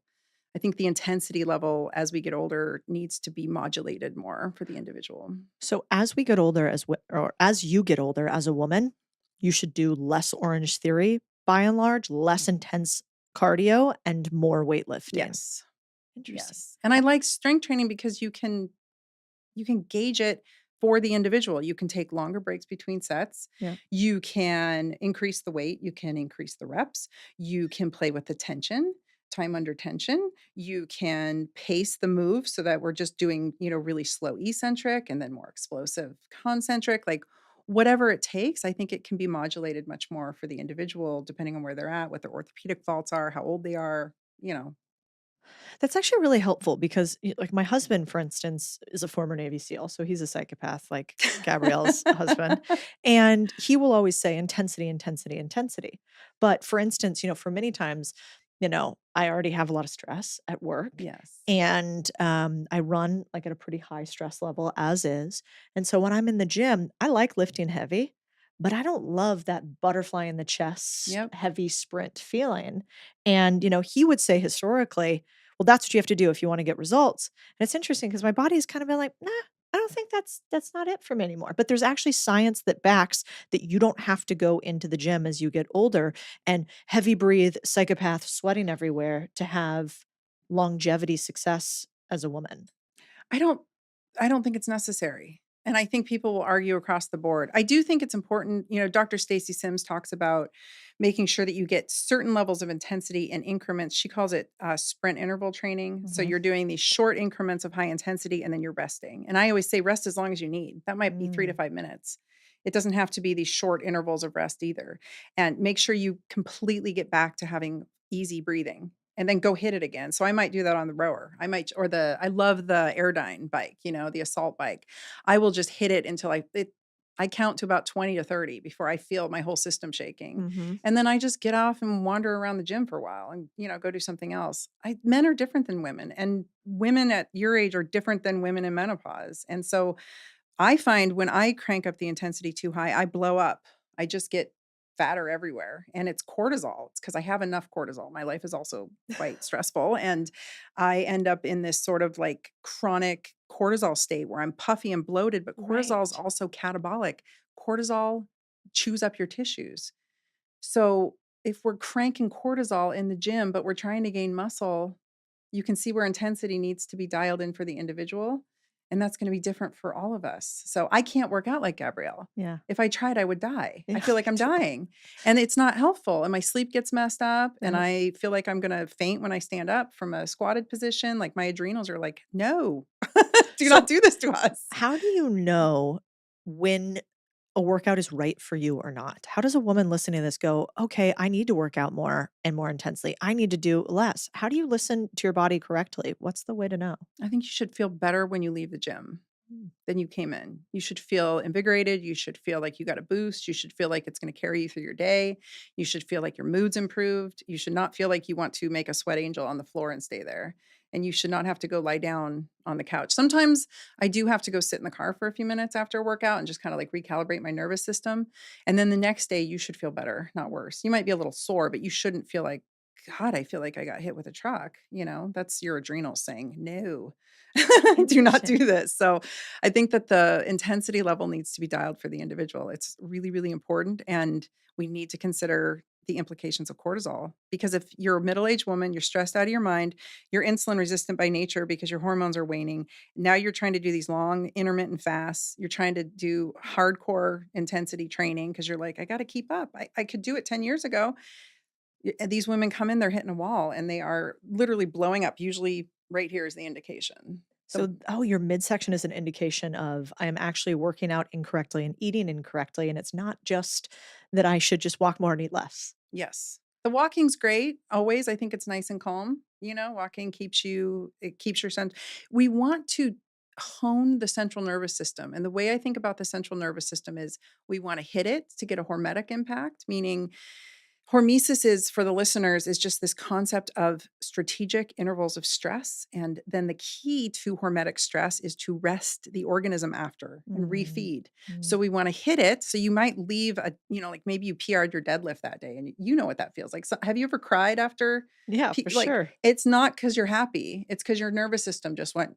I think the intensity level as we get older needs to be modulated more for the individual. So as we get older, or as you get older as a woman, you should do less Orange Theory, by and large, less intense cardio, and more weightlifting. Yes. Interesting. Yes. And I like strength training because you can gauge it for the individual. You can take longer breaks between sets. Yeah. You can increase the weight. You can increase the reps. You can play with the tension, time under tension. You can pace the move so that we're just doing, really slow eccentric and then more explosive concentric. Like whatever it takes, I think it can be modulated much more for the individual, depending on where they're at, what their orthopedic faults are, how old they are. That's actually really helpful because, like, my husband, for instance, is a former Navy SEAL. So he's a psychopath, like Gabrielle's husband. And he will always say intensity, intensity, intensity. But for instance, for many times, I already have a lot of stress at work. Yes. And I run like at a pretty high stress level as is. And so when I'm in the gym, I like lifting heavy, but I don't love that butterfly in the chest, Yep. heavy sprint feeling. And, he would say historically, well, that's what you have to do if you want to get results. And it's interesting because my body's kind of been like, nah, I don't think that's not it for me anymore. But there's actually science that backs that you don't have to go into the gym as you get older and heavy breathe, psychopath, sweating everywhere to have longevity success as a woman. I don't I don't think it's necessary. And I think people will argue across the board. I do think it's important, Dr. Stacy Sims talks about making sure that you get certain levels of intensity in increments. She calls it sprint interval training. So Mhm. you're doing these short increments of high intensity and then you're resting. And I always say rest as long as you need. That might be 3 to Mm. 5 minutes. It doesn't have to be these short intervals of rest either. And make sure you completely get back to having easy breathing and then go hit it again. So I might do that on the rower. I love the Airdyne bike, the assault bike. I will just hit it until I count to about 20 to 30 before I feel my whole system shaking. Mhm. And then I just get off and wander around the gym for a while and, go do something else. Men are different than women, and women at your age are different than women in menopause. And so I find when I crank up the intensity too high, I blow up. I just get fatter everywhere. And it's cortisol. It's because I have enough cortisol. My life is also quite stressful. And I end up in this sort of like chronic cortisol state where I'm puffy and bloated, but cortisol is Right. also catabolic. Cortisol chews up your tissues. So if we're cranking cortisol in the gym, but we're trying to gain muscle, you can see where intensity needs to be dialed in for the individual. And that's going to be different for all of us. So I can't work out like Gabrielle. Yeah. If I tried, I would die. I Yeah, feel like me I'm too. dying and it's not helpful. And my sleep gets messed up and Yeah. I feel like I'm going to faint when I stand up from a squatted position. Like my adrenals are like, no, do not So do this to us. how do you know when a workout is right for you or not? How does a woman listening to this go, okay, I need to work out more and more intensely. I need to do less. How do you listen to your body correctly? What's the way to know? I think you should feel better when you leave the gym Mm. than you came in. You should feel invigorated. You should feel like you got a boost. You should feel like it's going to carry you through your day. You should feel like your mood's improved. You should not feel like you want to make a sweat angel on the floor and stay there. And you should not have to go lie down on the couch. Sometimes I do have to go sit in the car for a few minutes after a workout and just kind of like recalibrate my nervous system. And then the next day you should feel better, not worse. You might be a little sore, but you shouldn't feel like, God, I feel like I got hit with a truck. That's your adrenals saying, no, do not Interesting. do this. So I think that the intensity level needs to be dialed for the individual. It's really, really important. And we need to consider the implications of cortisol because if you're a middle-aged woman, you're stressed out of your mind, you're insulin resistant by nature because your hormones are waning. Now you're trying to do these long intermittent fasts. You're trying to do hardcore intensity training because you're like, I got to keep up. I could do it 10 years ago. And these women come in, they're hitting a wall and they are literally blowing up. Usually right here is the indication. So, your midsection is an indication of I am actually working out incorrectly and eating incorrectly. And it's not just that I should just walk more and eat less. Yes. The walking's great. Always. I think it's nice and calm. Walking it keeps your sense. We want to hone the central nervous system. And the way I think about the central nervous system is we want to hit it to get a hormetic impact, meaning hormesis is, for the listeners, is just this concept of strategic intervals of stress. And then the key to hormetic stress is to rest the organism after and Mm, refeed. mm. So we want to hit it. So you might leave like maybe you PR'd your deadlift that day and you know what that feels like. So have you ever cried after? Yeah, for Like sure. it's not because you're happy. It's because your nervous system just went,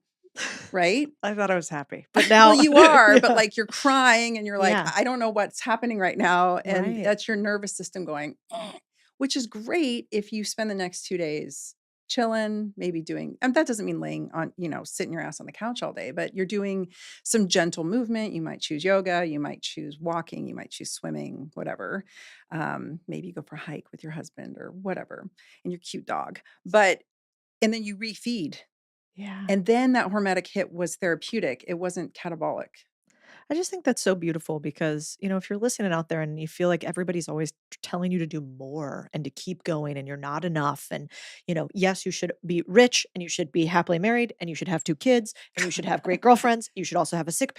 right? I thought I was happy, but Well, now, you are, but yeah, like you're crying and you're like, yeah, I don't know what's happening right now. And right. that's your nervous system going, which is great if you spend the next 2 days chilling, maybe doing, and that doesn't mean laying on, sitting your ass on the couch all day, but you're doing some gentle movement. You might choose yoga, you might choose walking, you might choose swimming, whatever. Maybe you go for a hike with your husband or whatever, and your cute dog. And then you refeed. Yeah. And then that hormetic hit was therapeutic. It wasn't catabolic. I just think that's so beautiful because, if you're listening out there and you feel like everybody's always telling you to do more and to keep going and you're not enough. And, yes, you should be rich and you should be happily married and you should have 2 kids and you should have great girlfriends. You should also have a six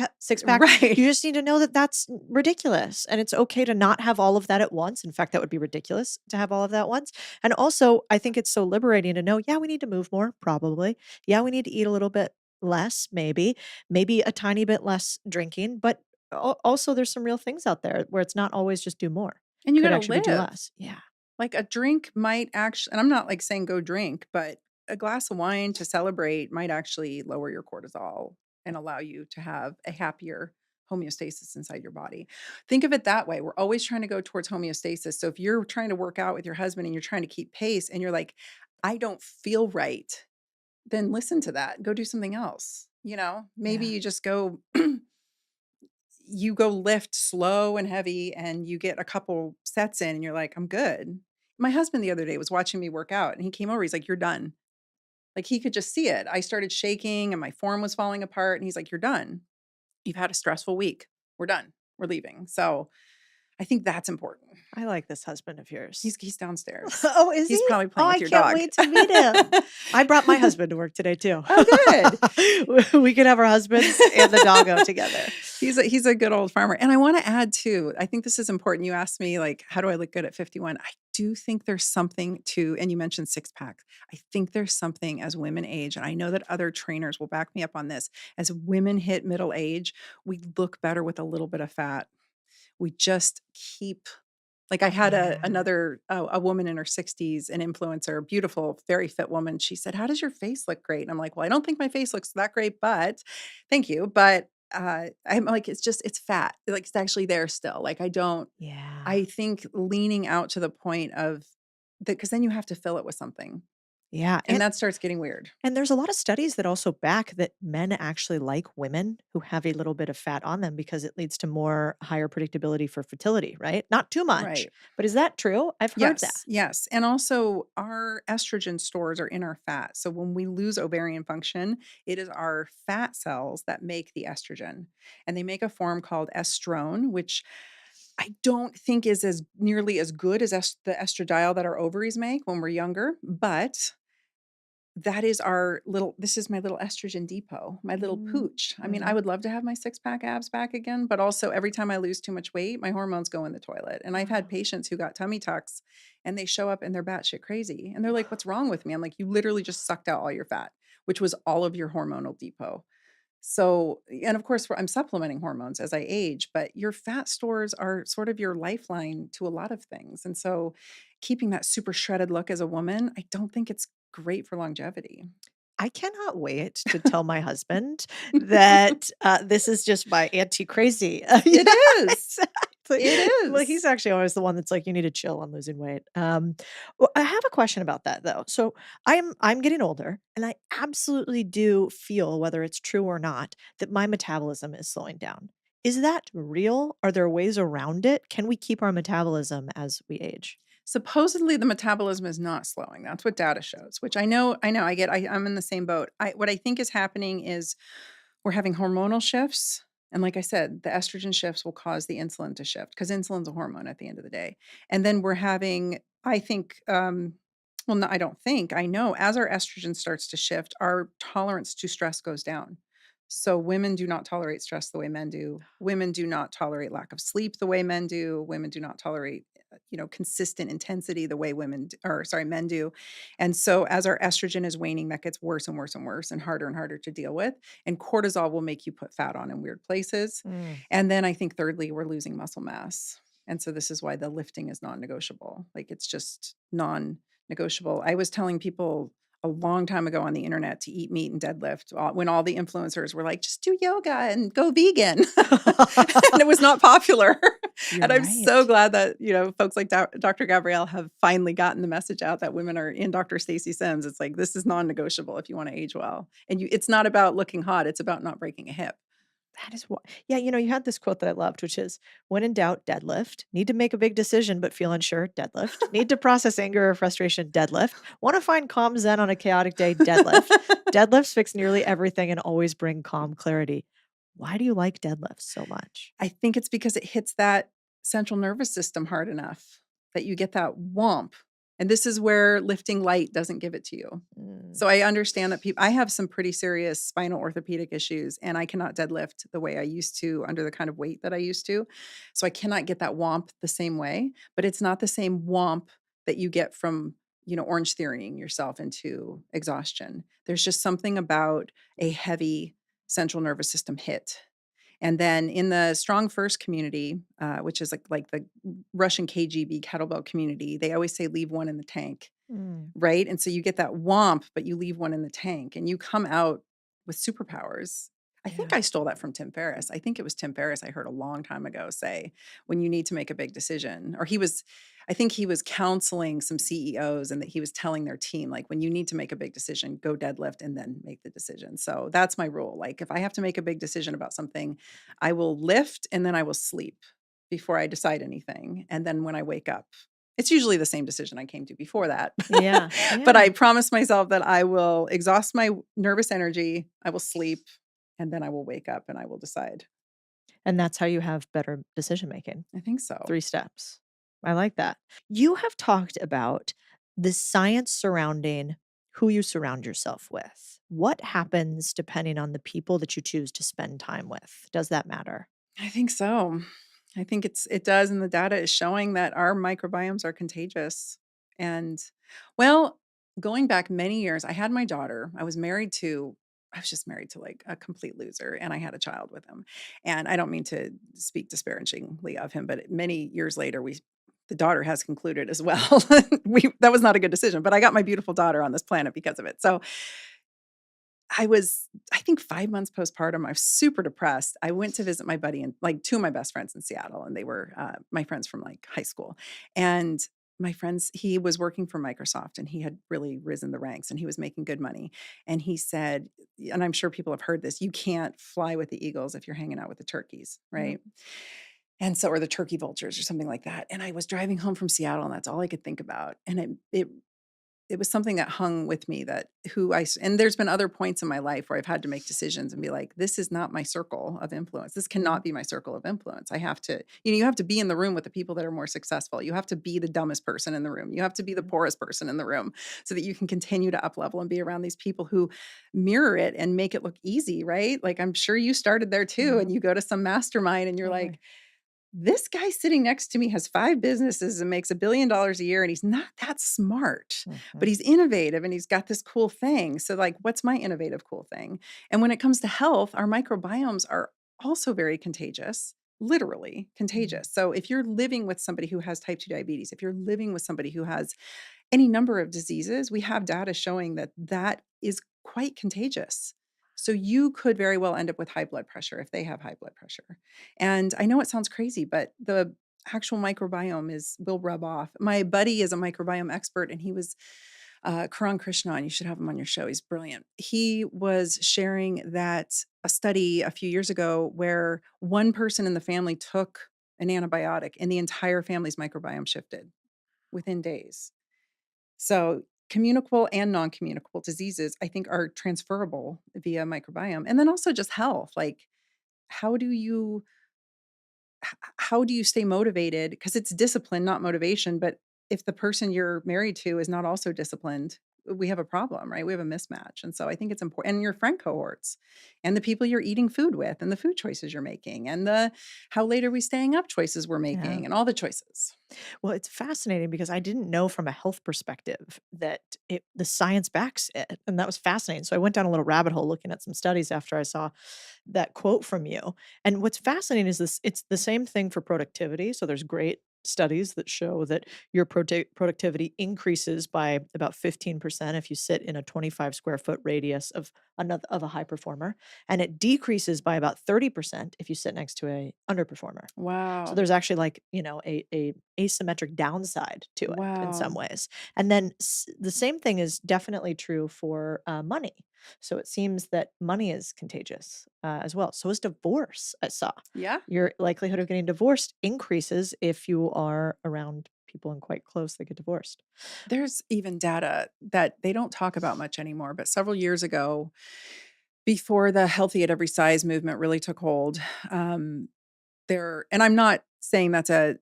pack. Right. You just need to know that that's ridiculous. And it's okay to not have all of that at once. In fact, that would be ridiculous to have all of that at once. And also, I think it's so liberating to know, yeah, we need to move more, probably. Yeah, we need to eat a little bit less, maybe a tiny bit less drinking, but also there's some real things out there where it's not always just do more. And you got Could to actually be do live. less. Yeah. Like a drink might actually, and I'm not like saying go drink, but a glass of wine to celebrate might actually lower your cortisol and allow you to have a happier homeostasis inside your body. Think of it that way. We're always trying to go towards homeostasis. So if you're trying to work out with your husband and you're trying to keep pace and you're like, I don't feel right, then listen to that. Go do something else. Maybe Yeah. you just go you go lift slow and heavy and you get a couple sets in and you're like, I'm good. My husband the other day was watching me work out and he came over. He's like, you're done. Like he could just see it. I started shaking and my form was falling apart. And he's like, you're done. You've had a stressful week. We're done. We're leaving. So I think that's important. I like this husband of yours. He's downstairs. Oh, is He's he? probably Oh, playing I with your can't dog. wait to meet him. I brought my husband to work today too. Oh, good. We could have our husbands and the doggo together. He's a good old farmer. And I want to add too, I think this is important. You asked me like, how do I look good at 51? I do think there's something to, and you mentioned 6-pack. I think there's something as women age, and I know that other trainers will back me up on this. As women hit middle age, we look better with a little bit of fat. We just keep Like I had Yeah. a woman in her 60s, an influencer, beautiful, very fit woman. She said, "How does your face look great?" And I'm like, "Well, I don't think my face looks that great, but thank you." But I'm like, it's fat. Like it's actually there still. Like Yeah. I think leaning out to the point of that, because then you have to fill it with something. Yeah. And that starts getting weird. And there's a lot of studies that also back that men actually like women who have a little bit of fat on them because it leads to more higher predictability for fertility, right? Not too much. Right. But is that true? I've heard that. Yes, yes. And also, our estrogen stores are in our fat. So when we lose ovarian function, it is our fat cells that make the estrogen. And they make a form called estrone, which I don't think is as nearly as good as the estradiol that our ovaries make when we're younger, but that is this is my little estrogen depot, my little pooch. I mean, I Mhm. would love to have my six-pack abs back again, but also every time I lose too much weight, my hormones go in the toilet. And I've had Wow. patients who got tummy tucks and they show up and they're batshit crazy. And they're like, "What's wrong with me?" I'm like, "You literally just sucked out all your fat, which was all of your hormonal depot." So, and of course, I'm supplementing hormones as I age, but your fat stores are sort of your lifeline to a lot of things. And so, keeping that super shredded look as a woman, I don't think it's great for longevity. I cannot wait to tell my husband that this is just my anti crazy. It Yeah, is. exactly. It Well, he's is. actually always the one that's like, you need to chill on losing weight. Well, I have a question about that though. So I'm getting older, and I absolutely do feel, whether it's true or not, that my metabolism is slowing down. Is that real? Are there ways around it? Can we keep our metabolism as we age? Supposedly the metabolism is not slowing. That's what data shows, which I'm in the same boat. What I think is happening is we're having hormonal shifts. And like I said, the estrogen shifts will cause the insulin to shift because insulin's a hormone at the end of the day. And then we're having, I think, well, no, I don't think, I know as our estrogen starts to shift, our tolerance to stress goes down. So women do not tolerate stress the way men do. Women do not tolerate lack of sleep the way men do. Women do not tolerate consistent intensity the way men do. And so as our estrogen is waning, that gets worse and worse and worse and harder to deal with. And cortisol will make you put fat on in weird places. Mm. And then I think thirdly, we're losing muscle mass. And so this is why the lifting is non-negotiable. Like it's just non-negotiable. I was telling people a long time ago on the internet to eat meat and deadlift when all the influencers were like, just do yoga and go vegan. And it was not popular. You're And I'm so right. glad that, folks like Dr. Gabrielle have finally gotten the message out that women are in Dr. Stacy Sims. It's like, this is non-negotiable if you want to age well. And it's not about looking hot. It's about not breaking a hip. That is what, yeah, you had this quote that I loved, which is, when in doubt, deadlift. Need to make a big decision, but feel unsure, deadlift. Need to process anger or frustration, deadlift. Want to find calm zen on a chaotic day, deadlift. Deadlifts fix nearly everything and always bring calm clarity. Why do you like deadlifts so much? I think it's because it hits that central nervous system hard enough that you get that whomp. And this is where lifting light doesn't give it to you. Mm. So I understand that I have some pretty serious spinal orthopedic issues, and I cannot deadlift the way I used to under the kind of weight that I used to. So I cannot get that whomp the same way, but it's not the same whomp that you get from, orange theorying yourself into exhaustion. There's just something about a heavy central nervous system hit. And then in the Strong First community, which is like the Russian KGB kettlebell community, they always say leave one in the tank. Mm. Right? And so you get that womp, but you leave one in the tank and you come out with superpowers. I think Yeah. I stole that from Tim Ferriss. I think it was Tim Ferriss I heard a long time ago say, when you need to make a big decision, I think he was counseling some CEOs and that he was telling their team, like, when you need to make a big decision, go deadlift and then make the decision. So that's my rule. Like, if I have to make a big decision about something, I will lift and then I will sleep before I decide anything. And then when I wake up, it's usually the same decision I came to before that. Yeah. But Yeah. I promise myself that I will exhaust my nervous energy, I will sleep, and then I will wake up and I will decide. And that's how you have better decision making. I think so. 3 steps. I like that. You have talked about the science surrounding who you surround yourself with. What happens depending on the people that you choose to spend time with? Does that matter? I think so. I think it does, and the data is showing that our microbiomes are contagious. And well, going back many years, I had my daughter. I was just married to like a complete loser, and I had a child with him. And I don't mean to speak disparagingly of him, but many years later, the daughter has concluded as well. That was not a good decision, but I got my beautiful daughter on this planet because of it. So I think 5 months postpartum, I was super depressed. I went to visit my buddy and like two of my best friends in Seattle, and they were my friends from like high school. And my friends, he was working for Microsoft and he had really risen the ranks and he was making good money. And he said, and I'm sure people have heard this, you can't fly with the eagles if you're hanging out with the turkeys, right? And so, or the turkey vultures or something like that. And I was driving home from Seattle and that's all I could think about. And it was something that hung with me, that and there's been other points in my life where I've had to make decisions and be like, this is not my circle of influence. This cannot be my circle of influence. I have to, you have to be in the room with the people that are more successful. You have to be the dumbest person in the room. You have to be the poorest person in the room so that you can continue to up level and be around these people who mirror it and make it look easy, right? Like, I'm sure you started there too, and you go to some mastermind and you're like, this guy sitting next to me has 5 businesses and makes $1 billion a year, and he's not that smart, but he's innovative and he's got this cool thing. So like, what's my innovative cool thing? And when it comes to health, our microbiomes are also very contagious, literally contagious. So if you're living with somebody who has type 2 diabetes, if you're living with somebody who has any number of diseases, we have data showing that that is quite contagious. So you could very well end up with high blood pressure if they have high blood pressure. And I know it sounds crazy, but the actual microbiome will rub off. My buddy is a microbiome expert, and he was Karan Krishna, and you should have him on your show. He's brilliant. He was sharing that a study a few years ago where one person in the family took an antibiotic and the entire family's microbiome shifted within days. So communicable and non-communicable diseases, I think, are transferable via microbiome. And then also just health. Like, how do you stay motivated? Because it's discipline, not motivation. But if the person you're married to is not also disciplined, we have a problem, right? We have a mismatch. And so I think it's important. And your friend cohorts and the people you're eating food with and the food choices you're making and the how late are we staying up choices we're making and all the choices. Well, it's fascinating because I didn't know from a health perspective that the science backs it. And that was fascinating. So I went down a little rabbit hole looking at some studies after I saw that quote from you. And what's fascinating is it's the same thing for productivity. So there's great studies that show that your productivity increases by about 15% if you sit in a 25 square foot radius of a high performer, and it decreases by about 30% if you sit next to a underperformer. So Wow. there's actually like, a asymmetric downside to it in some Wow. ways. And then the same thing is definitely true for money. So it seems that money is contagious as well. So is divorce, I saw. Yeah. Your likelihood of getting divorced increases if you are around people and quite close that get divorced. There's even data that they don't talk about much anymore, but several years ago, before the healthy at every size movement really took hold, and I'm not saying that's a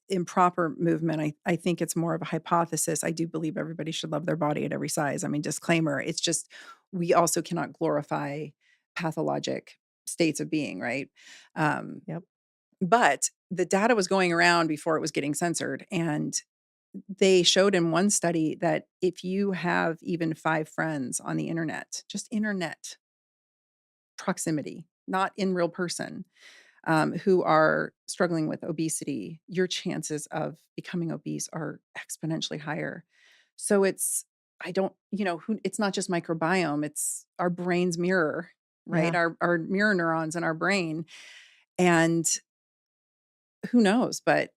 improper movement. I think it's more of a hypothesis. I do believe everybody should love their body at every size. I mean, disclaimer, it's just we also cannot glorify pathologic states of being, right? Yep. But the data was going around before it was getting censored, and they showed in one study that if you have even 5 friends on the internet, just internet proximity, not in real person, who are struggling with obesity, your chances of becoming obese are exponentially higher. So I don't, it's not just microbiome, it's our brain's mirror, right? Yeah. Our mirror neurons in our brain. And who knows, but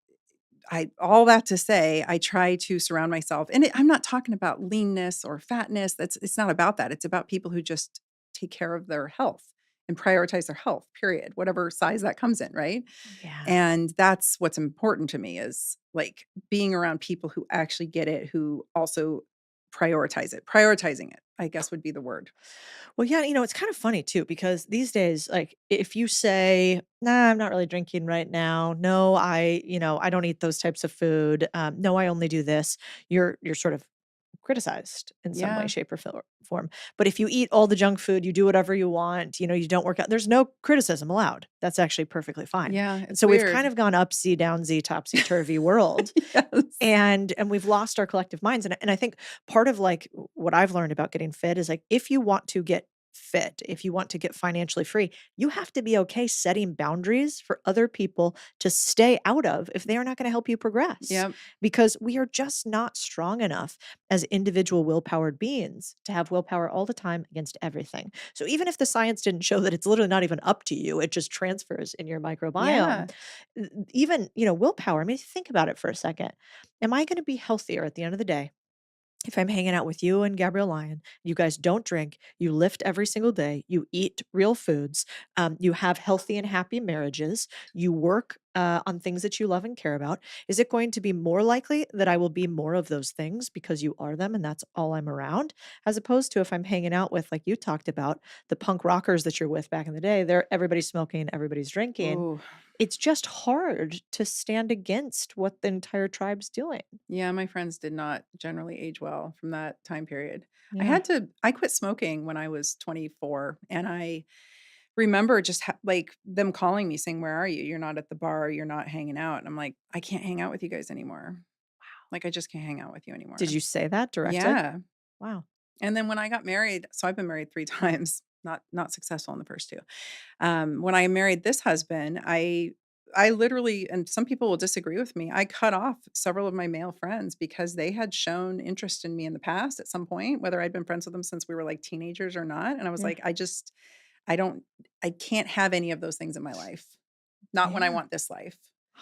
all that to say, I try to surround myself, and I'm not talking about leanness or fatness. It's not about that. It's about people who just take care of their health and prioritize their health, period, whatever size that comes in, right? Yeah. And that's what's important to me is like being around people who actually get it, who also prioritize it. Prioritizing it, I guess would be the word. Well, yeah, it's kind of funny too, because these days, like if you say, nah, I'm not really drinking right now. No, I don't eat those types of food. No, I only do this. You're sort of criticized in some way, Yeah. shape, or form. But if you eat all the junk food, you do whatever you want, you don't work out, there's no criticism allowed. That's actually perfectly fine. Yeah. And It's so we've weird. kind of gone upsy, downsy, topsy turvy world. Yes. And we've lost our collective minds. And I think part of like what I've learned about getting fit is like, if you want to get fit, if you want to get financially free, you have to be okay setting boundaries for other people to stay out of if they are not going to help you progress. Yep. Because we are just not strong enough as individual willpowered beings to have willpower all the time against everything. So even if the science didn't show that it's literally not even up to you, it just transfers in your Yeah. microbiome. Even, willpower, I mean, think about it for a second. Am I going to be healthier at the end of the day if I'm hanging out with you and Gabrielle Lyon? You guys don't drink, you lift every single day, you eat real foods, you have healthy and happy marriages, you work on things that you love and care about. Is it going to be more likely that I will be more of those things because you are them and that's all I'm around? As opposed to if I'm hanging out with, like you talked about, the punk rockers that you're with back in the day, everybody's smoking, everybody's drinking. Ooh. It's just hard to stand against what the entire tribe's doing. Yeah, my friends did not generally age well from that time period. Yeah. I quit smoking when I was 24, and I remember just like them calling me saying, "Where are you? You're not at the bar, you're not hanging out." And I'm like, "I can't hang out with you guys anymore. Like I just can't hang out with you anymore." Did you say that directly? Yeah. Wow. And then when I got married, so I've been married 3 times, not successful in the first 2. When I married this husband, I literally, and some people will disagree with me, I cut off several of my male friends because they had shown interest in me in the past at some point, whether I'd been friends with them since we were like teenagers or not. And I was Yeah. like, I don't, I can't have any of those things in my life. Not when I Yeah. want this life.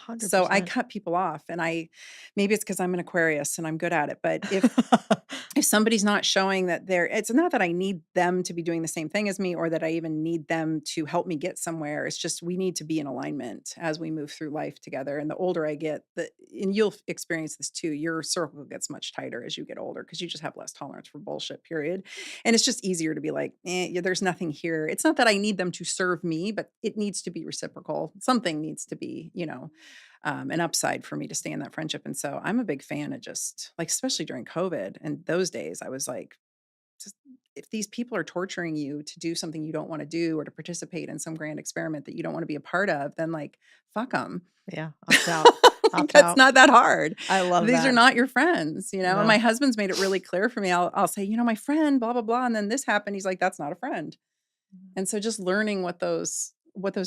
100%. So I cut people off, and maybe it's because I'm an Aquarius and I'm good at it. But if somebody's not showing that it's not that I need them to be doing the same thing as me or that I even need them to help me get somewhere. It's just we need to be in alignment as we move through life together. And the older I get, and you'll experience this too, your circle gets much tighter as you get older because you just have less tolerance for bullshit, period. And it's just easier to be like, yeah, there's nothing here. It's not that I need them to serve me, but it needs to be reciprocal. Something needs to be, an upside for me to stay in that friendship. And so I'm a big fan of just like, especially during COVID and those days, I was like, just if these people are torturing you to do something you don't want to do or to participate in some grand experiment that you don't want to be a part of, then like, fuck them. Yeah. Opt out. Opt That's out. not that hard. I love These that. are not your friends, And No. my husband's made it really clear for me. I'll say, my friend, blah, blah, blah. And then this happened. He's like, that's not a friend. And so just learning what those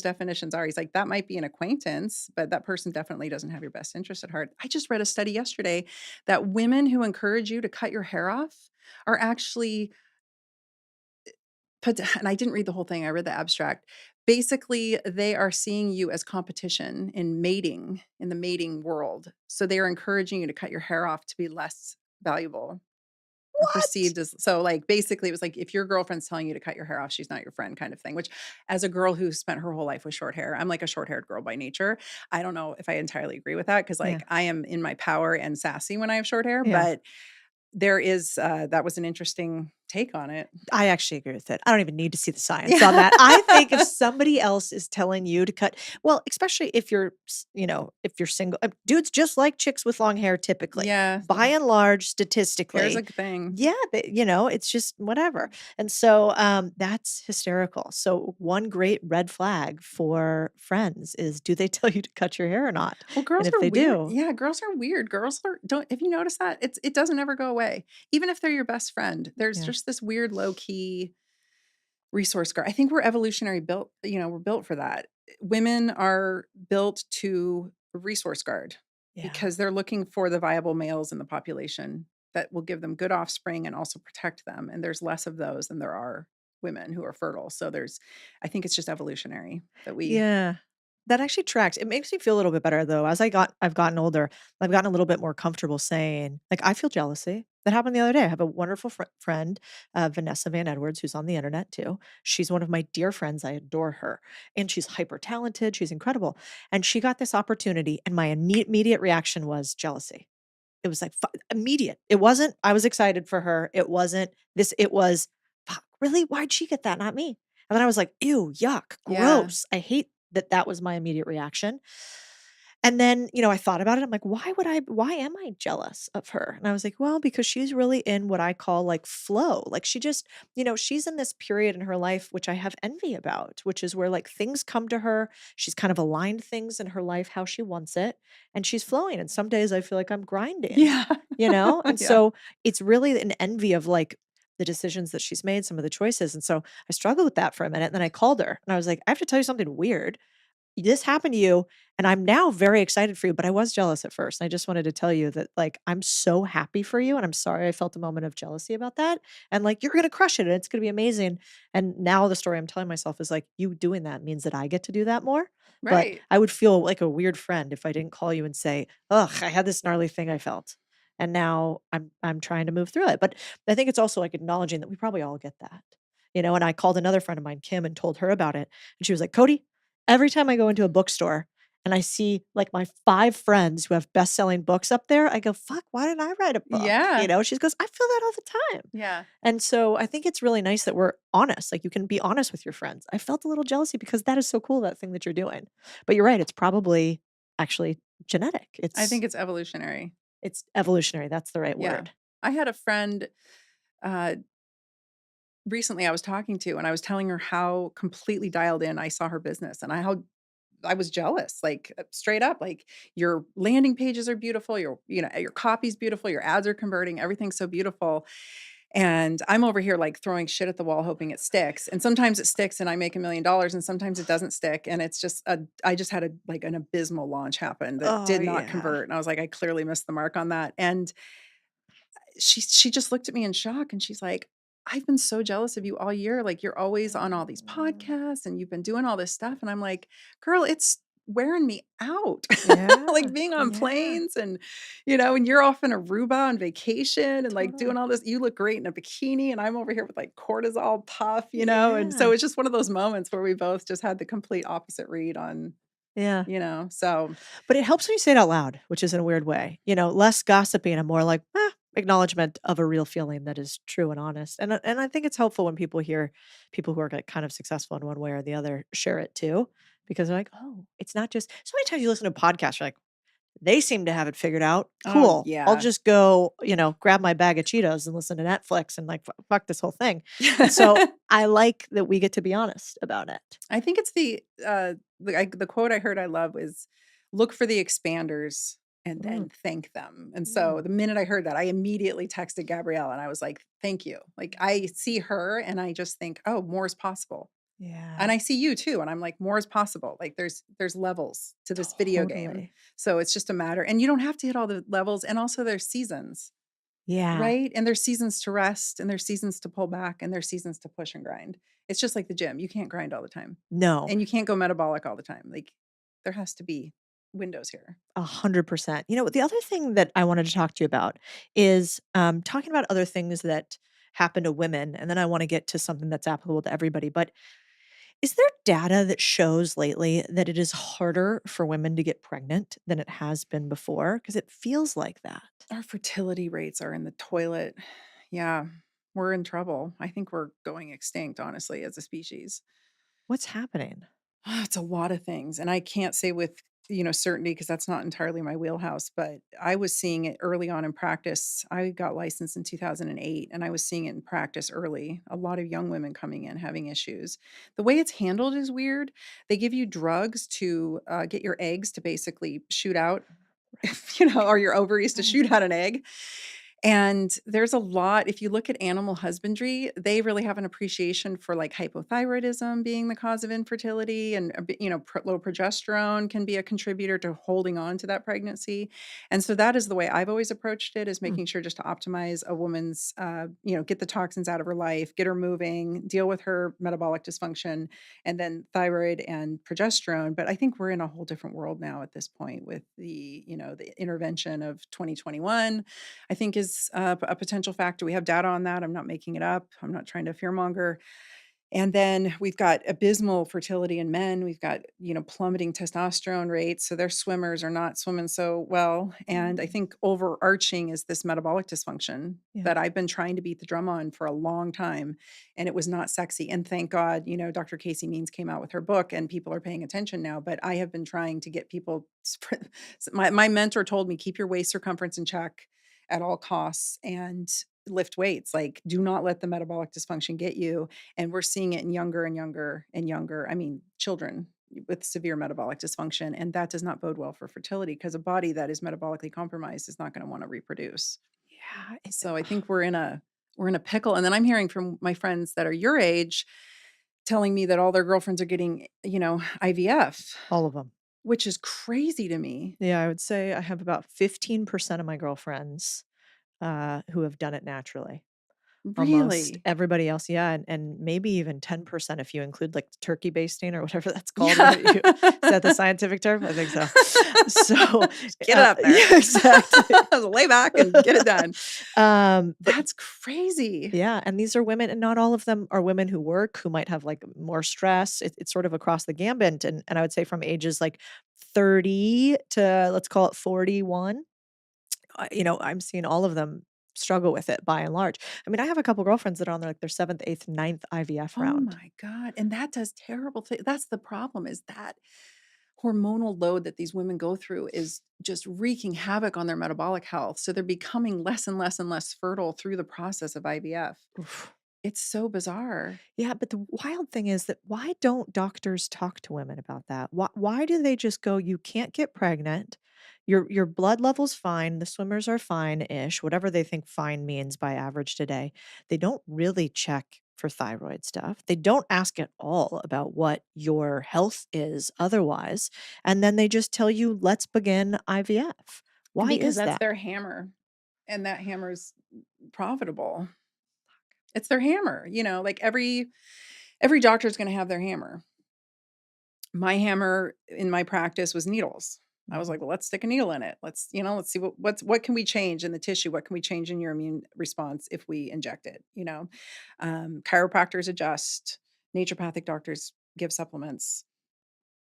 definitions are. He's like, that might be an acquaintance, but that person definitely doesn't have your best interest at heart. I just read a study yesterday that women who encourage you to cut your hair off are actually and I didn't read the whole thing. I read the abstract. Basically, they are seeing you as competition in the mating world. So they are encouraging you to cut your hair off to be less valuable. What? Perceived as, so like basically it was like if your girlfriend's telling you to cut your hair off, she's not your friend kind of thing, which as a girl who spent her whole life with short hair, I'm like a short-haired girl by nature. I don't know if I entirely agree with that because like I am in my power and sassy when I have short hair, Yeah. but there is that was an interesting take on it. I actually agree with it. I don't even need to see the science on that. I think if somebody else is telling you to cut, well, especially if you're, if you're single, dudes just like chicks with long hair typically. Yeah. By and large, statistically. Hair's a thing. Yeah, it's just whatever. And so that's hysterical. So one great red flag for friends is, do they tell you to cut your hair or not? Well, girls if are they weird. do- Yeah, girls are weird. Girls don't, have you noticed that? It doesn't ever go away. Even if they're your best friend, there's Yeah. just this weird low key resource guard. I think we're evolutionary built, we're built for that. Women are built to resource guard Yeah. because they're looking for the viable males in the population that will give them good offspring and also protect them. And there's less of those than there are women who are fertile. So I think it's just evolutionary that we. Yeah. That actually tracks. It makes me feel a little bit better though. I've gotten older, I've gotten a little bit more comfortable saying, like, I feel jealousy. That happened the other day. I have a wonderful friend, Vanessa Van Edwards, who's on the internet too. She's one of my dear friends. I adore her. And she's hyper talented. She's incredible. And she got this opportunity. And my immediate reaction was jealousy. It was like immediate. It wasn't, I was excited for her. It wasn't this, it was, fuck, really? Why'd she get that? Not me. And then I was like, ew, yuck, Yeah. gross. I hate that was my immediate reaction. And then, I thought about it. I'm like, why am I jealous of her? And I was like, well, because she's really in what I call like flow. Like she just, she's in this period in her life, which I have envy about, which is where like things come to her. She's kind of aligned things in her life, how she wants it. And she's flowing. And some days I feel like I'm grinding, Yeah. And Yeah. so it's really an envy of like, the decisions that she's made, some of the choices. And so I struggled with that for a minute. And then I called her and I was like, I have to tell you something weird. This happened to you, and I'm now very excited for you, but I was jealous at first. I just wanted to tell you that, like, I'm so happy for you, and I'm sorry I felt a moment of jealousy about that. And like, you're gonna crush it, and it's gonna be amazing. And now the story I'm telling myself is like, you doing that means that I get to do that more. But Right. I would feel like a weird friend if I didn't call you and say, "Ugh, I had this gnarly thing I felt." And now I'm trying to move through it. But I think it's also like acknowledging that we probably all get that. And I called another friend of mine, Kim, and told her about it. And she was like, Cody, every time I go into a bookstore and I see like my 5 friends who have best-selling books up there, I go, "Fuck, why didn't I write a book?" Yeah. She goes, "I feel that all the time." Yeah. And so I think it's really nice that we're honest. Like, you can be honest with your friends. I felt a little jealousy because that is so cool, that thing that you're doing. But you're right, it's probably actually genetic. I It's think it's evolutionary. it's evolutionary. That's the right Yeah. word. I had a friend uh, recently I was talking to, and I was telling her how completely dialed in I saw her business and how I was jealous, like straight up, like your landing pages are beautiful, your copy's beautiful, your ads are converting, everything's so beautiful. And I'm over here like throwing shit at the wall, hoping it sticks. And sometimes it sticks and I make $1 million and sometimes it doesn't stick. And it's just I just had like an abysmal launch happen that Oh, did not yeah. convert. And I was like, I clearly missed the mark on that. And she just looked at me in shock and she's like, I've been so jealous of you all year. Like you're always on all these Mm. podcasts and you've been doing all this stuff. And I'm like, girl, it's wearing me out. Yeah. Like being on Yeah. planes and you're off in Aruba on vacation and like doing Totally. all this. You look great in a bikini and I'm over here with like cortisol puff. And so Yeah. it's just one of those moments where we both just had the complete opposite read Yeah. so But it helps when you say it out loud, which is in a weird way. Less gossiping and more like, acknowledgement of a real feeling that is true and honest. And I think it's helpful when people hear people who are like kind of successful in one way or the other share it too, because they're like, oh, it's not just so many times you listen to podcasts, you're like, they seem to have it figured out. oh Cool. I'll yeah. just go, grab my bag of Cheetos and listen to Netflix and like fuck this whole thing. And so I like that we get to be honest about it. I think it's the quote I heard I love is look for the expanders and Mm, then thank them. And so mm, the minute I heard that, I immediately texted Gabrielle and I was like, thank you. Like I see her and I just think, oh, more is possible. yeah, And I see you too. And I'm like, more is possible. Like there's levels to this video game. totally. So it's just a matter. And you don't have to hit all the levels. And also there's seasons. Yeah. Right? And there's seasons to rest and there's seasons to pull back and there's seasons to push and grind. It's just like the gym. You can't grind all the time. No. And you can't go metabolic all the time. Like there has to be windows here. 100%. The other thing that I wanted to talk to you about is talking about other things that happen to women. And then I want to get to something that's applicable to everybody. But is there data that shows lately that it is harder for women to get pregnant than it has been before? Because it feels like that. Our fertility rates are in the toilet. Yeah, we're in trouble. I think we're going extinct, honestly, as a species. What's happening? It's a lot of things, and I can't say with, certainty because that's not entirely my wheelhouse, but I was seeing it early on in practice. I got licensed in 2008, and I was seeing it in practice early. A lot of young women coming in having issues. The way it's handled is weird. They give you drugs to get your eggs to basically shoot out, or your ovaries to Right. shoot out an egg. And there's a lot, if you look at animal husbandry, they really have an appreciation for like hypothyroidism being the cause of infertility and, low progesterone can be a contributor to holding on to that pregnancy. And so that is the way I've always approached it is Mm, making sure just to optimize a woman's, get the toxins out of her life, get her moving, deal with her metabolic dysfunction, and then thyroid and progesterone. But I think we're in a whole different world now at this point with the intervention of 2021. I think is a potential factor. We have data on that. I'm not making it up. I'm not trying to fearmonger. And then we've got abysmal fertility in men. We've got, plummeting testosterone rates. So their swimmers are not swimming so well. And I mm, think overarching is this metabolic dysfunction yeah. that I've been trying to beat the drum on for a long time. And it was not sexy. And thank God, Dr. Casey Means came out with her book and people are paying attention now. But I have been trying to get people. My mentor told me, keep your waist circumference in check at all costs and lift weights. Like, do not let the metabolic dysfunction get you. And we're seeing it in younger and younger and younger. I mean, children with severe metabolic dysfunction. And that does not bode well for fertility because a body that is metabolically compromised is not going to want to reproduce. Yeah. So I think we're in a we're in a pickle. And then I'm hearing from my friends that are your age telling me that all their girlfriends are getting, IVF, All of them. which is crazy to me. Yeah, I would say I have about 15% of my girlfriends who have done it naturally. Almost Really? everybody else, yeah, and maybe even 10% if you include, like, turkey basting or whatever that's called. Yeah. Is that the scientific term? I think so. So, Just get it up there. yeah, exactly. Lay back and get it done. But That's crazy. yeah, and these are women, and not all of them are women who work, who might have, like, more stress. It's sort of across the gambit, and I would say from ages, like, 30 to, let's call it 41. I'm seeing all of them struggle with it by and large. I mean, I have a couple girlfriends that are on their, like, their 7th, 8th, ninth IVF Oh round. my God. And that does terrible things. That's the problem, is that hormonal load that these women go through is just wreaking havoc on their metabolic health. So they're becoming less and less and less fertile through the process of IVF. Oof. It's so bizarre. Yeah, but the wild thing is that why don't doctors talk to women about that? Why do they just go, you can't get pregnant? Your blood level's fine, the swimmers are fine-ish, whatever they think fine means by average today. They don't really check for thyroid stuff. They don't ask at all about what your health is otherwise. And then they just tell you, let's begin IVF. Why Because is that's that? their hammer. And that hammer's profitable. It's their hammer. Like every doctor is going to have their hammer. My hammer in my practice was needles. I was like, well, let's stick a needle in it. Let's see what can we change in the tissue? What can we change in your immune response if we inject it? Chiropractors adjust, naturopathic doctors give supplements,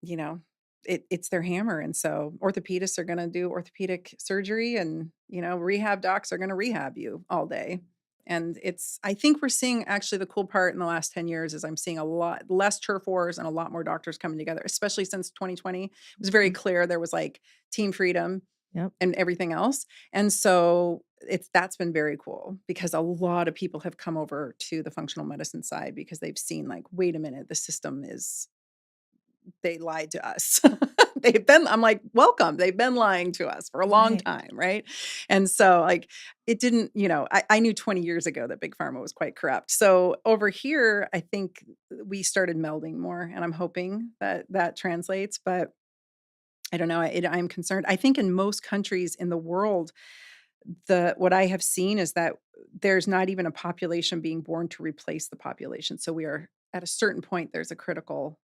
you know, it's their hammer. And so orthopedists are going to do orthopedic surgery, and, rehab docs are going to rehab you all day. And I think we're seeing, actually, the cool part in the last 10 years is I'm seeing a lot less turf wars and a lot more doctors coming together, especially since 2020. It was very clear there was like team freedom Yep. and everything else. And so that's been very cool, because a lot of people have come over to the functional medicine side because they've seen, like, wait a minute, the system they lied to us. I'm like, welcome. They've been lying to us for a long Right. time. Right. And so, like, it didn't, I knew 20 years ago that Big Pharma was quite corrupt. So over here, I think we started melding more, and I'm hoping that translates, but I don't know. I'm concerned. I think in most countries in the world, what I have seen is that there's not even a population being born to replace the population. So we are at a certain point, there's a critical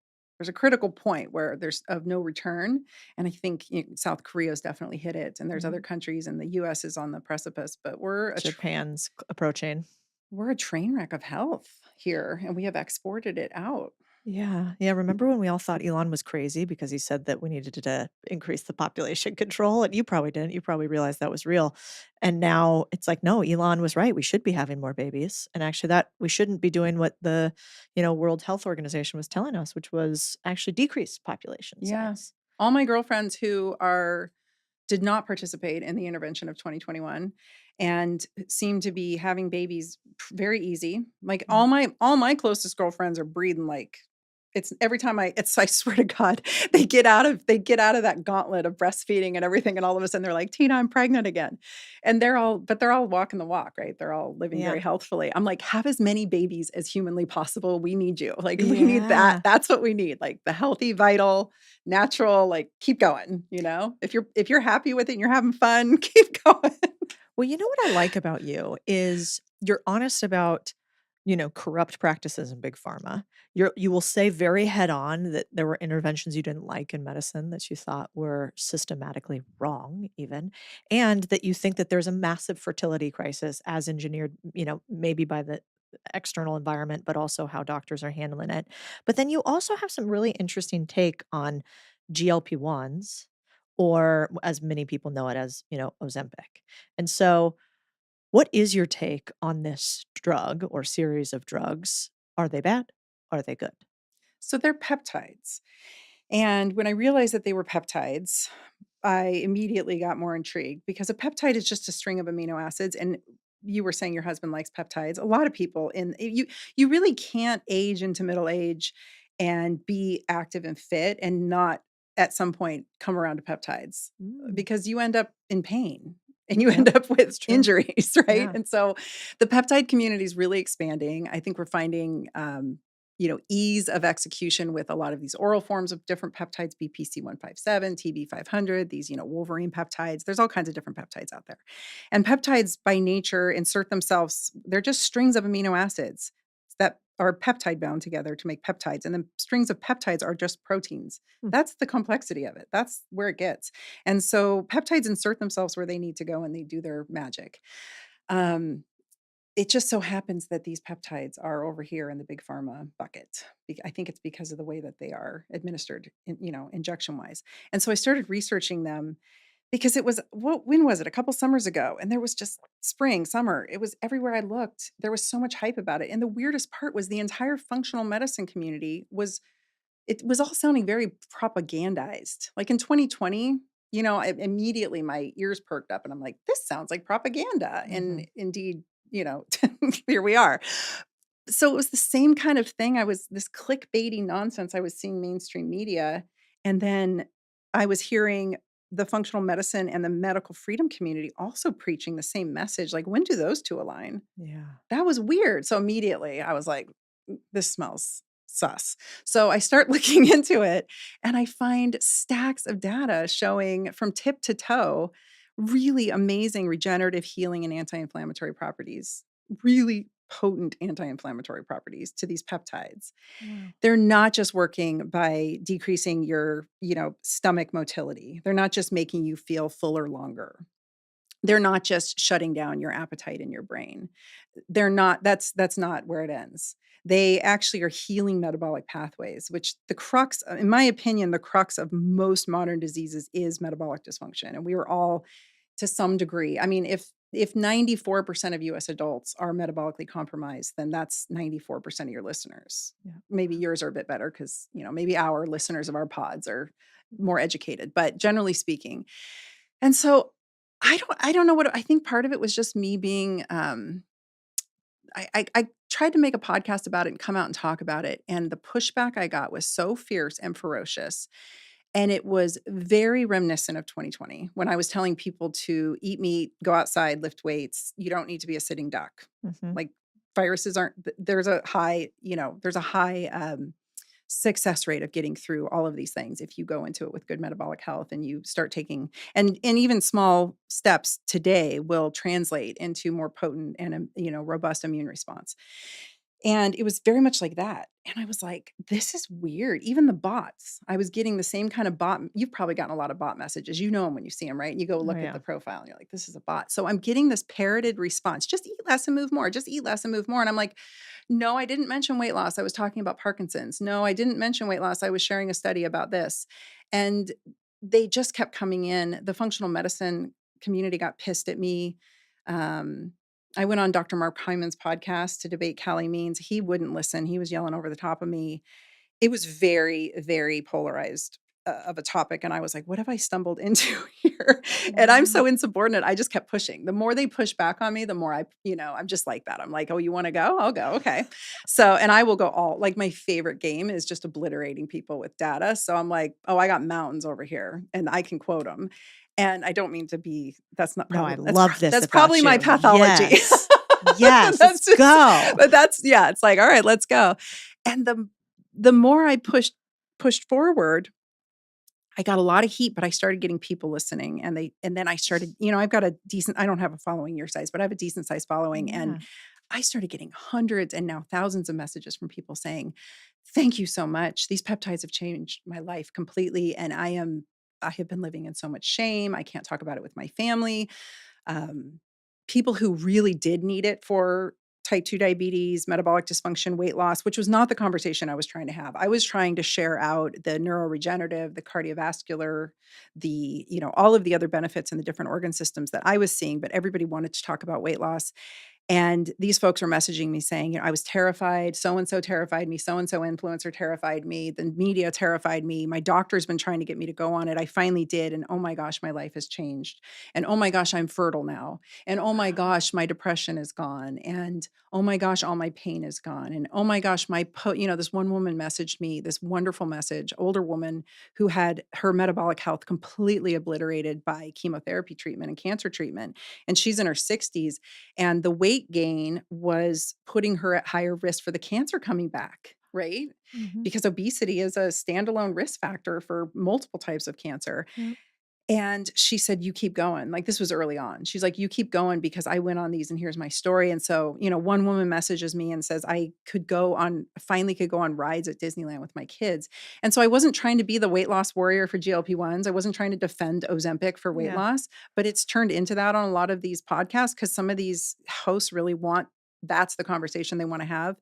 point where there's of no return. And I think South Korea has definitely hit it. And there's other countries, and the US is on the precipice, but Japan's approaching. we're a train wreck of health here, and we have exported it out. Yeah. Yeah. Remember when we all thought Elon was crazy because he said that we needed to increase the population control? And you probably didn't. You probably realized that was real. And now it's like, no, Elon was right. We should be having more babies. And actually, that we shouldn't be doing what the, World Health Organization was telling us, which was actually decrease population Yeah. size. All my girlfriends who did not participate in the intervention of 2021 and seem to be having babies very easy. Like, all my closest girlfriends are breathing like, it's every time I swear to God, they get out of that gauntlet of breastfeeding and everything, and all of a sudden they're like, Tina, I'm pregnant again. And they're all walking the walk, right? They're all living very Yeah. healthfully. I'm like, have as many babies as humanly possible. We need you. Like, we need Yeah. that. That's what we need. Like, the healthy, vital, natural, like, keep going, If you're happy with it and you're having fun, keep going. Well, you know what I like about you is you're honest about, corrupt practices in big pharma. You will say very head on that there were interventions you didn't like in medicine that you thought were systematically wrong, even, and that you think that there's a massive fertility crisis as engineered, maybe by the external environment, but also how doctors are handling it. But then you also have some really interesting take on GLP-1s, or as many people know it as, Ozempic. And so what is your take on this drug or series of drugs? Are they bad? Are they good? So they're peptides. And when I realized that they were peptides, I immediately got more intrigued, because a peptide is just a string of amino acids. And you were saying your husband likes peptides. A lot of people you really can't age into middle age and be active and fit and not at some point come around to peptides, Mm. because you end up in pain. and you end up with true. injuries, right? Yeah. And so the peptide community is really expanding. I think we're finding, ease of execution with a lot of these oral forms of different peptides, BPC 157, TB 500, these, Wolverine peptides. There's all kinds of different peptides out there. And peptides by nature insert themselves, they're just strings of amino acids that are peptide bound together to make peptides. And then strings of peptides are just proteins. Hmm. That's the complexity of it. That's where it gets. And so peptides insert themselves where they need to go and they do their magic. It just so happens that these peptides are over here in the big pharma bucket. I think it's because of the way that they are administered, injection wise. And so I started researching them because it was, when was it? A couple summers ago. And there was just spring, summer. It was everywhere I looked. There was so much hype about it. And the weirdest part was the entire functional medicine community it was all sounding very propagandized. Like in 2020, immediately my ears perked up and I'm like, this sounds like propaganda. And indeed, here we are. So it was the same kind of thing. This clickbaity nonsense I was seeing mainstream media. And then I was hearing the functional medicine and the medical freedom community also preaching the same message. Like, when do those two align? Yeah. That was weird. So immediately I was like, this smells sus. So I start looking into it and I find stacks of data showing from tip to toe really amazing regenerative healing and anti-inflammatory properties, really potent anti-inflammatory properties to these peptides. Wow. They're not just working by decreasing your, stomach motility. They're not just making you feel fuller longer. They're not just shutting down your appetite in your brain. They're not, that's not where it ends. They actually are healing metabolic pathways, which in my opinion, the crux of most modern diseases is metabolic dysfunction. And we are all, to some degree, I mean, if 94% of US adults are metabolically compromised, then that's 94% of your listeners. Yeah. Maybe yours are a bit better because, maybe our listeners of our pods are more educated, but generally speaking. And so I don't know what, I think part of it was just me being, I tried to make a podcast about it and come out and talk about it. And the pushback I got was so fierce and ferocious. And it was very reminiscent of 2020 when I was telling people to eat meat, go outside, lift weights. You don't need to be a sitting duck. Like, viruses aren't, there's a high success rate of getting through all of these things if you go into it with good metabolic health and you start taking, and even small steps today will translate into more potent and robust immune response. And it was very much like that. And I was like, this is weird. Even the bots, I was getting the same kind of bot. You've probably gotten a lot of bot messages. You know them when you see them, right? And you go look at the profile and you're like, this is a bot. So I'm getting this parroted response. Just eat less and move more. Just eat less and move more. And I'm like, no, I didn't mention weight loss. I was talking about Parkinson's. No, I didn't mention weight loss. I was sharing a study about this. And they just kept coming in. The functional medicine community got pissed at me. I went on Dr. Mark Hyman's podcast to debate Callie Means. He wouldn't listen. He was yelling over the top of me. It was very, very polarized of a topic. And I was like, what have I stumbled into here? And I'm so insubordinate. I just kept pushing. The more they push back on me, the more I'm just like that. I'm like, oh, you want to go? I'll go. Okay. So, and I will go my favorite game is just obliterating people with data. So I'm like, oh, I got mountains over here and I can quote them. And I don't mean to be, that's not No, probably, I love this. That's about probably my you. pathology. Yes. Yes. That's Let's go. But it's like, all right, let's go. And the more I pushed forward, I got a lot of heat, but I started getting people listening and then I started, I've got I don't have a following your size, but I have a decent size following. Yeah. And I started getting hundreds and now thousands of messages from people saying, thank you so much. These peptides have changed my life completely. And I have been living in so much shame. I can't talk about it with my family. People who really did need it for type 2 diabetes, metabolic dysfunction, weight loss, which was not the conversation I was trying to have. I was trying to share out the neuroregenerative, the cardiovascular, all of the other benefits in the different organ systems that I was seeing, but everybody wanted to talk about weight loss. And these folks were messaging me saying, I was terrified. So-and-so terrified me. So-and-so influencer terrified me. The media terrified me. My doctor's been trying to get me to go on it. I finally did. And oh my gosh, my life has changed. And oh my gosh, I'm fertile now. And oh my gosh, my depression is gone. And oh my gosh, all my pain is gone. And oh my gosh, this one woman messaged me this wonderful message, older woman who had her metabolic health completely obliterated by chemotherapy treatment and cancer treatment. And she's in her 60s. And the weight gain was putting her at higher risk for the cancer coming back, right? Mhm. Because obesity is a standalone risk factor for multiple types of cancer. Yep. And she said, you keep going. Like, this was early on. She's like, you keep going because I went on these and here's my story. And so, one woman messages me and says, finally could go on rides at Disneyland with my kids. And so I wasn't trying to be the weight loss warrior for GLP-1s. I wasn't trying to defend Ozempic for weight Yeah. loss, but it's turned into that on a lot of these podcasts because some of these hosts really that's the conversation they want to have.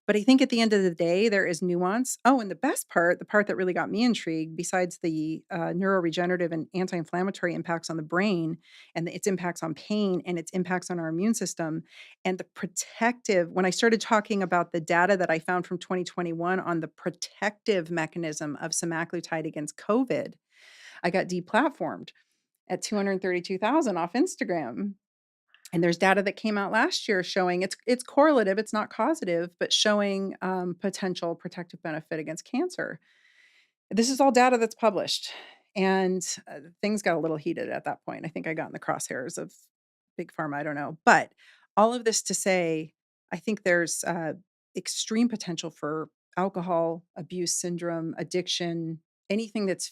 But I think at the end of the day, there is nuance. Oh, and the best part, the part that really got me intrigued, besides the neuroregenerative and anti-inflammatory impacts on the brain and its impacts on pain and its impacts on our immune system, and the protective, when I started talking about the data that I found from 2021 on the protective mechanism of semaglutide against COVID, I got deplatformed at 232,000 off Instagram. And there's data that came out last year showing it's correlative, it's not causative, but showing potential protective benefit against cancer. This is all data that's published. And things got a little heated at that point. I think I got in the crosshairs of big pharma. I don't know. But all of this to say, I think there's extreme potential for alcohol abuse syndrome, addiction, anything that's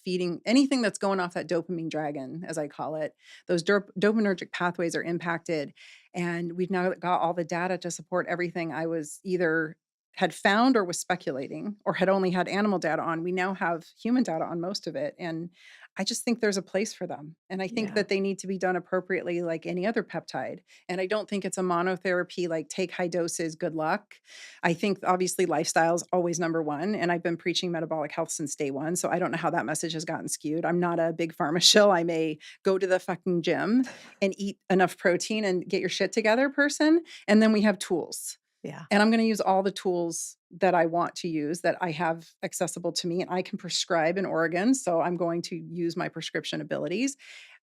going off that dopamine dragon, as I call it. Those dopaminergic pathways are impacted. And we've now got all the data to support everything I was either had found or was speculating or had only had animal data on. We now have human data on most of it. And I just think there's a place for them. And I think Yeah. that they need to be done appropriately like any other peptide. And I don't think it's a monotherapy, like take high doses, good luck. I think obviously lifestyle is always number one. And I've been preaching metabolic health since day one. So I don't know how that message has gotten skewed. I'm not a big pharma shill. I may go to the fucking gym and eat enough protein and get your shit together person. And then we have tools. Yeah. And I'm going to use all the tools that I want to use that I have accessible to me. And I can prescribe in Oregon. So I'm going to use my prescription abilities.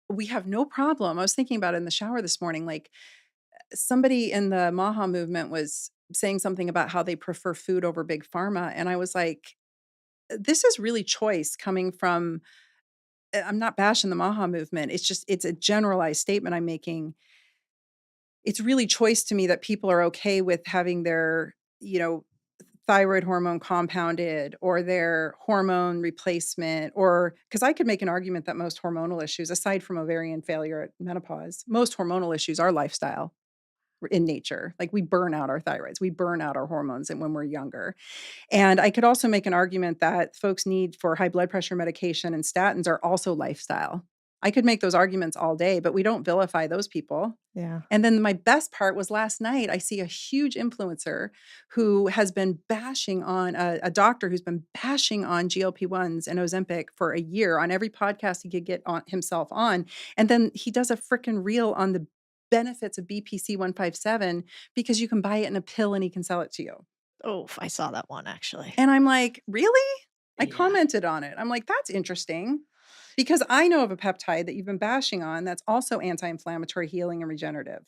We have no problem. I was thinking about it in the shower this morning. Like somebody in the Maha movement was saying something about how they prefer food over big pharma. And I was like, this is really choice coming from, I'm not bashing the Maha movement. It's a generalized statement I'm making. It's really choice to me that people are okay with having their, thyroid hormone compounded or their hormone replacement, or because I could make an argument that most hormonal issues, aside from ovarian failure at menopause, most hormonal issues are lifestyle in nature. Like we burn out our thyroids, we burn out our hormones and when we're younger. And I could also make an argument that folks need for high blood pressure medication and statins are also lifestyle. I could make those arguments all day, but we don't vilify those people. Yeah. And then my best part was last night, I see a huge influencer who has been bashing on a doctor who's been bashing on GLP-1s and Ozempic for a year on every podcast he could get on himself on. And then he does a freaking reel on the benefits of BPC 157 because you can buy it in a pill and he can sell it to you. Oh, I saw that one actually. And I'm like, really? I Yeah. commented on it. I'm like, that's interesting. Because I know of a peptide that you've been bashing on that's also anti-inflammatory, healing, and regenerative.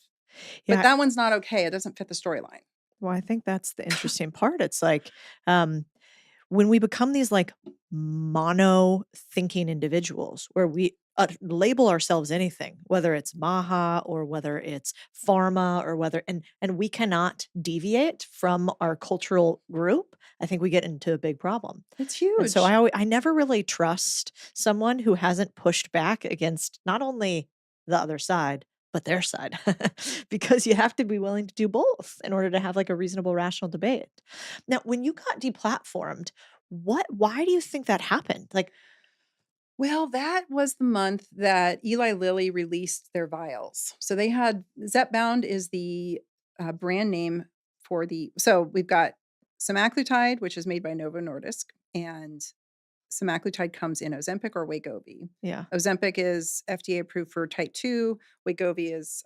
But Yeah. that one's not okay. It doesn't fit the storyline. Well, I think that's the interesting part. It's like when we become these like mono thinking individuals where we label ourselves anything, whether it's Maha or whether it's pharma or and we cannot deviate from our cultural group, I think we get into a big problem. It's And huge. so I never really trust someone who hasn't pushed back against not only the other side, but their side, because you have to be willing to do both in order to have like a reasonable, rational debate. Now, when you got deplatformed, why do you think that happened? Like, Well, that was the month that Eli Lilly released their vials. So they had Zepbound is the brand name for so we've got semaglutide, which is made by Novo Nordisk, and semaglutide comes in Ozempic or Wegovy. yeah, Ozempic is FDA approved for type 2. Wegovy is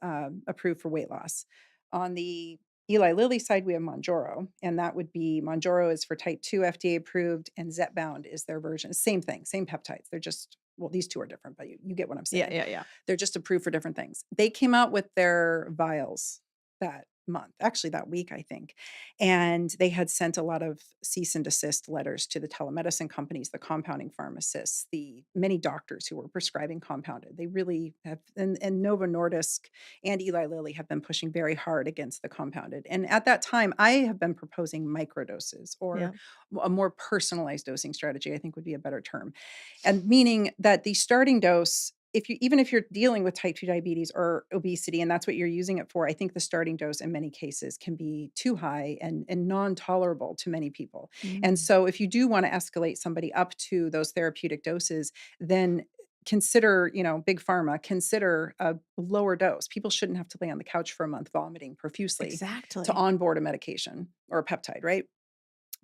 approved for weight loss. On the Eli Lilly side, we have Mounjaro, and that would be Mounjaro is for type 2 FDA approved, and Zepbound is their version. Same thing, same peptides. They're just, well, these two are different, but you get what I'm saying. Yeah. They're just approved for different things. They came out with their vials that month, actually that week, I think. And they had sent a lot of cease and desist letters to the telemedicine companies, the compounding pharmacists, the many doctors who were prescribing compounded. They really have, and Novo Nordisk and Eli Lilly have been pushing very hard against the compounded. And at that time, I have been proposing microdoses or Yeah. a more personalized dosing strategy, I think would be a better term. And meaning that the starting dose, even if you're dealing with type 2 diabetes or obesity, and that's what you're using it for, I think the starting dose in many cases can be too high and non-tolerable to many people. And Mm. so if you do want to escalate somebody up to those therapeutic doses, then consider, big pharma, consider a lower dose. People shouldn't have to lay on the couch for a month vomiting profusely Exactly. to onboard a medication or a peptide, right?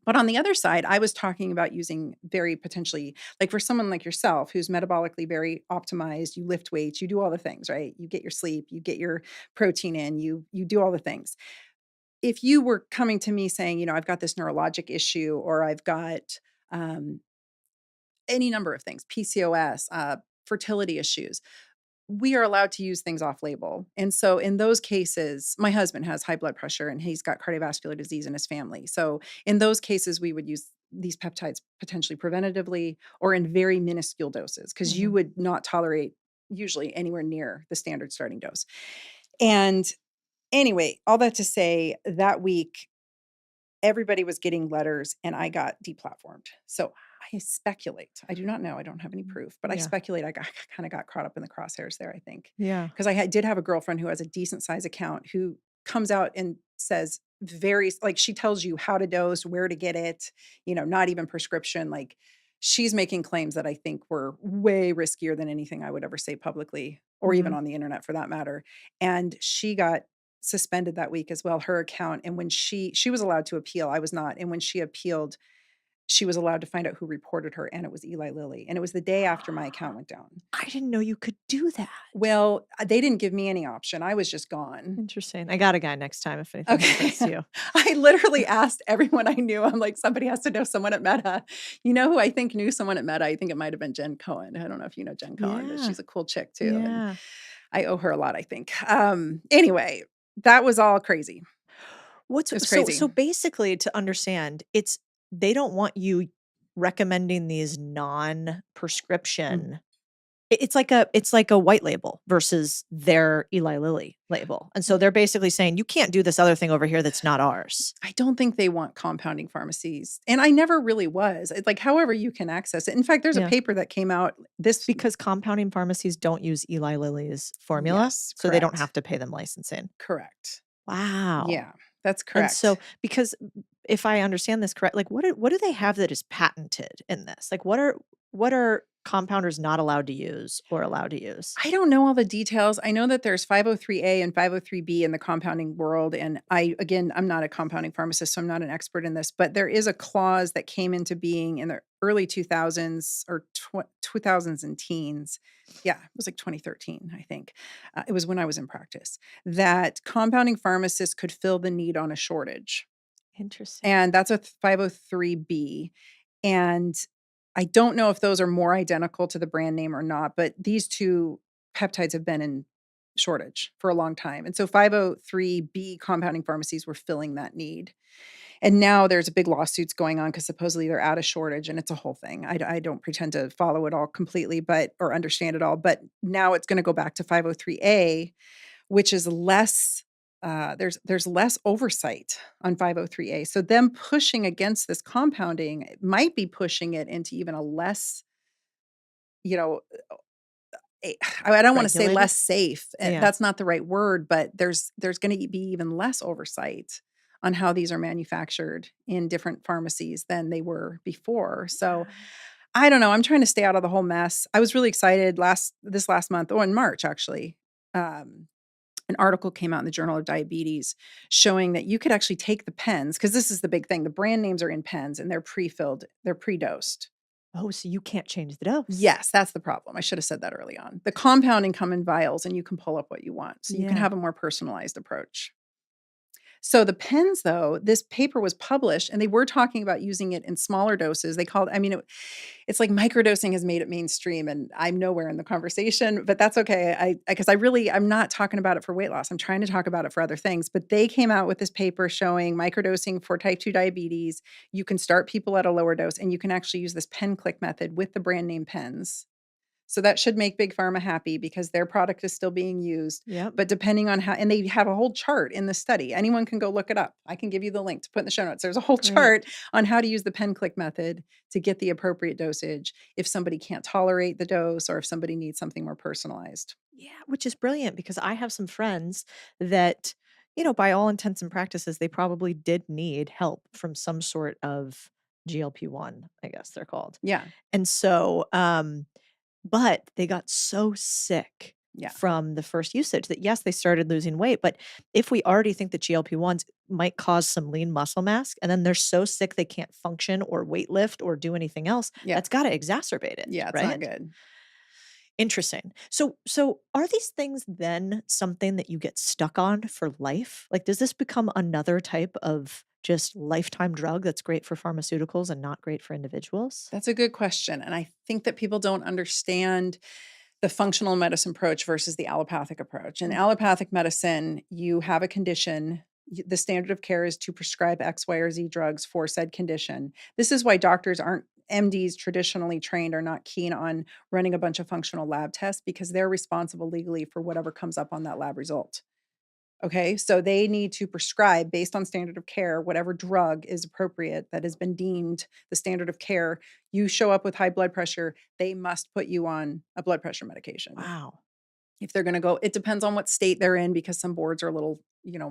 But on the other side, I was talking about using very potentially, like for someone like yourself, who's metabolically very optimized, you lift weights, you do all the things, right? You get your sleep, you get your protein in, you do all the things. If you were coming to me saying, I've got this neurologic issue, or I've got any number of things, PCOS, fertility issues, we are allowed to use things off label. And so in those cases, my husband has high blood pressure and he's got cardiovascular disease in his family. So in those cases, we would use these peptides potentially preventatively or in very minuscule doses because you Mhm. would not tolerate usually anywhere near the standard starting dose. And anyway, all that to say, that week, everybody was getting letters and I got deplatformed. So I speculate. I do not know. I don't have any proof, but I Yeah. speculate I kind of got caught up in the crosshairs there, I think. Yeah. Because I did have a girlfriend who has a decent size account who comes out and says like she tells you how to dose, where to get it, not even prescription. Like she's making claims that I think were way riskier than anything I would ever say publicly or even Mhm. on the internet for that matter. And she got suspended that week as well, her account. And when she was allowed to appeal, I was not. And when she appealed, she was allowed to find out who reported her, and it was Eli Lilly. And it was the day after my account went down. I didn't know you could do that. Well, they didn't give me any option. I was just gone. Interesting. I got a guy next time if anything happens to Okay. you. I literally asked everyone I knew. I'm like, somebody has to know someone at Meta. You know who I think knew someone at Meta? I think it might have been Jen Cohen. I don't know if you know Jen Cohen, but Yeah. she's a cool chick too. And Yeah. I owe her a lot, I think. Anyway, that was all crazy. What's It's so crazy. so basically to understand, they don't want you recommending these non-prescription. It's like a white label versus their Eli Lilly label. And so they're basically saying you can't do this other thing over here that's not ours. I don't think they want compounding pharmacies. And I never really was. It's like, however you can access it. In fact, there's Yeah. a paper that came out this Because compounding pharmacies don't use Eli Lilly's formula, Yes, so they don't correct. have to pay them licensing. Correct. Wow. Yeah, that's And correct. so because if I understand this correct, like what do they have that is patented in this? Like what are compounders not allowed to use or allowed to use? I don't know all the details. I know that there's 503A and 503B in the compounding world. And I'm not a compounding pharmacist, so I'm not an expert in this, but there is a clause that came into being in the early 2000s or 2000s and teens. Yeah, it was like 2013, I think. It was when I was in practice that compounding pharmacists could fill the need on a shortage. Interesting. And that's a 503B. And I don't know if those are more identical to the brand name or not, but these two peptides have been in shortage for a long time. And so 503B compounding pharmacies were filling that need. And now there's a big lawsuits going on because supposedly they're out of shortage and it's a whole thing. I don't pretend to follow it all completely, or understand it all, but now it's going to go back to 503A, which is less there's less oversight on 503A. So them pushing against this compounding might be pushing it into even a less, you know, I don't want to say Regulated? less safe. Yeah. That's not the right word, but there's going to be even less oversight on how these are manufactured in different pharmacies than they were before. So I don't know. I'm trying to stay out of the whole mess. I was really excited this last month, or in March actually. An article came out in the Journal of Diabetes showing that you could actually take the pens, because this is the big thing. The brand names are in pens and they're pre-filled, they're pre-dosed. Oh, so you can't change the dose. Yes, that's the problem. I should have said that early on. The compounding come in vials and you can pull up what you want. So you can Yeah. have a more personalized approach. So the pens, though, this paper was published and they were talking about using it in smaller doses. They called, it's like microdosing has made it mainstream and I'm nowhere in the conversation, but that's okay. Because I'm not talking about it for weight loss. I'm trying to talk about it for other things, but they came out with this paper showing microdosing for type 2 diabetes. You can start people at a lower dose and you can actually use this pen click method with the brand name pens. So that should make Big Pharma happy because their product is still being used. Yep. But depending on how, and they have a whole chart in the study. Anyone can go look it up. I can give you the link to put in the show notes. There's a whole Great. chart on how to use the pen click method to get the appropriate dosage if somebody can't tolerate the dose or if somebody needs something more personalized. Yeah, which is brilliant because I have some friends that, by all intents and practices, they probably did need help from some sort of GLP-1, I guess they're called. Yeah. And so, but they got so sick Yeah. from the first usage that yes, they started losing weight. But if we already think that GLP-1s might cause some lean muscle mass, and then they're so sick they can't function or weight lift or do anything else, Yeah. that's got to exacerbate it. Yeah. It's right? not good. Interesting. So are these things then something that you get stuck on for life? Like, does this become another type of just lifetime drug that's great for pharmaceuticals and not great for individuals? That's a good question. And I think that people don't understand the functional medicine approach versus the allopathic approach. In allopathic medicine, you have a condition. The standard of care is to prescribe X, Y, or Z drugs for said condition. This is why doctors aren't MDs traditionally trained are not keen on running a bunch of functional lab tests because they're responsible legally for whatever comes up on that lab result. Okay, so they need to prescribe based on standard of care, whatever drug is appropriate that has been deemed the standard of care. You show up with high blood pressure, they must put you on a blood pressure medication. Wow. If they're going to go, it depends on what state they're in because some boards are a little,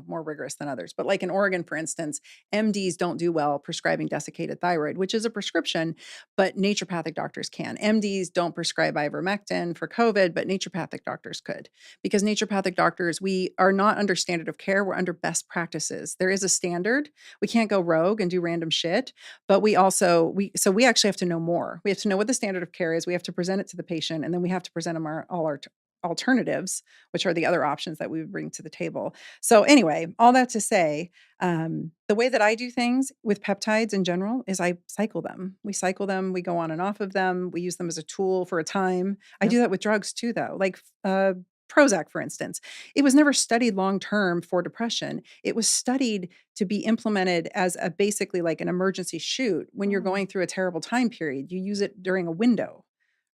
more rigorous than others. But like in Oregon, for instance, MDs don't do well prescribing desiccated thyroid, which is a prescription, but naturopathic doctors can. MDs don't prescribe ivermectin for COVID, but naturopathic doctors could because naturopathic doctors, we are not under standard of care. We're under best practices. There is a standard. We can't go rogue and do random shit, but we actually have to know more. We have to know what the standard of care is. We have to present it to the patient, and then we have to present them all our alternatives, which are the other options that we would bring to the table. So anyway, all that to say, the way that I do things with peptides in general is I cycle them. We cycle them. We go on and off of them. We use them as a tool for a time. I do that with drugs too, though, like Prozac, for instance. It was never studied long-term for depression. It was studied to be implemented as basically like an emergency shoot when you're going through a terrible time period. You use it during a window.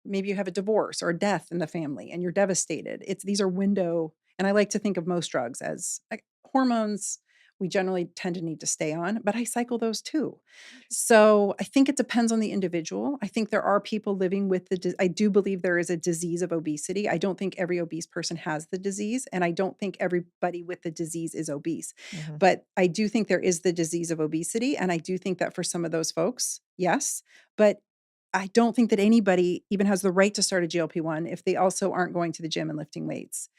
Maybe you have a divorce or a death in the family and you're devastated. These are window, and I like to think of most drugs as like hormones we generally tend to need to stay on, but I cycle those too. So I think it depends on the individual. I think there are people living with I do believe there is a disease of obesity. I don't think every obese person has the disease, and I don't think everybody with the disease is obese. But I do think there is the disease of obesity, and I do think that for some of those folks, yes. But I don't think that anybody even has the right to start a GLP-1 if they also aren't going to the gym and lifting weights.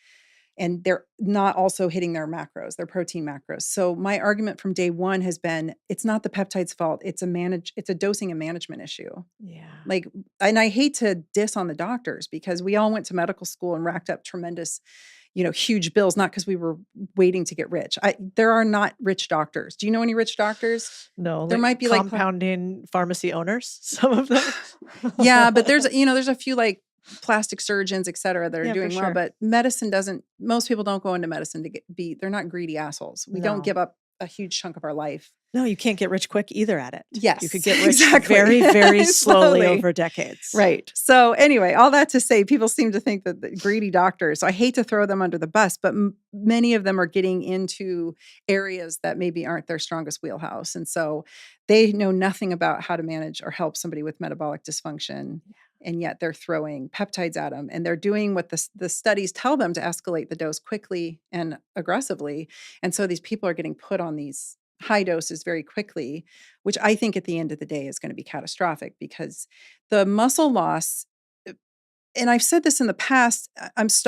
And they're not also hitting their macros, their protein macros. So my argument from day one has been, it's not the peptide's fault. It's a dosing and management issue. Yeah. And I hate to diss on the doctors because we all went to medical school and racked up tremendous, huge bills, not because we were waiting to get rich. There are not rich doctors. Do you know any rich doctors? No, There might be compounding pharmacy owners, some of them. Yeah, but there's a few like plastic surgeons, et cetera, that are Yeah, for doing well, sure. but most people don't go into medicine to they're not greedy assholes. We don't No. give up a huge chunk of our life. No, you can't get rich quick either at it. Yes, You could get rich exactly. very, very slowly Slowly. over decades. Right. So anyway, all that to say, people seem to think that the greedy doctors, so I hate to throw them under the bus, but many of them are getting into areas that maybe aren't their strongest wheelhouse. And so they know nothing about how to manage or help somebody with metabolic dysfunction. And yet they're throwing peptides at them, and they're doing what the studies tell them to escalate the dose quickly and aggressively. And so these people are getting put on these high doses very quickly, which I think at the end of the day is going to be catastrophic because the muscle loss, and I've said this in the past,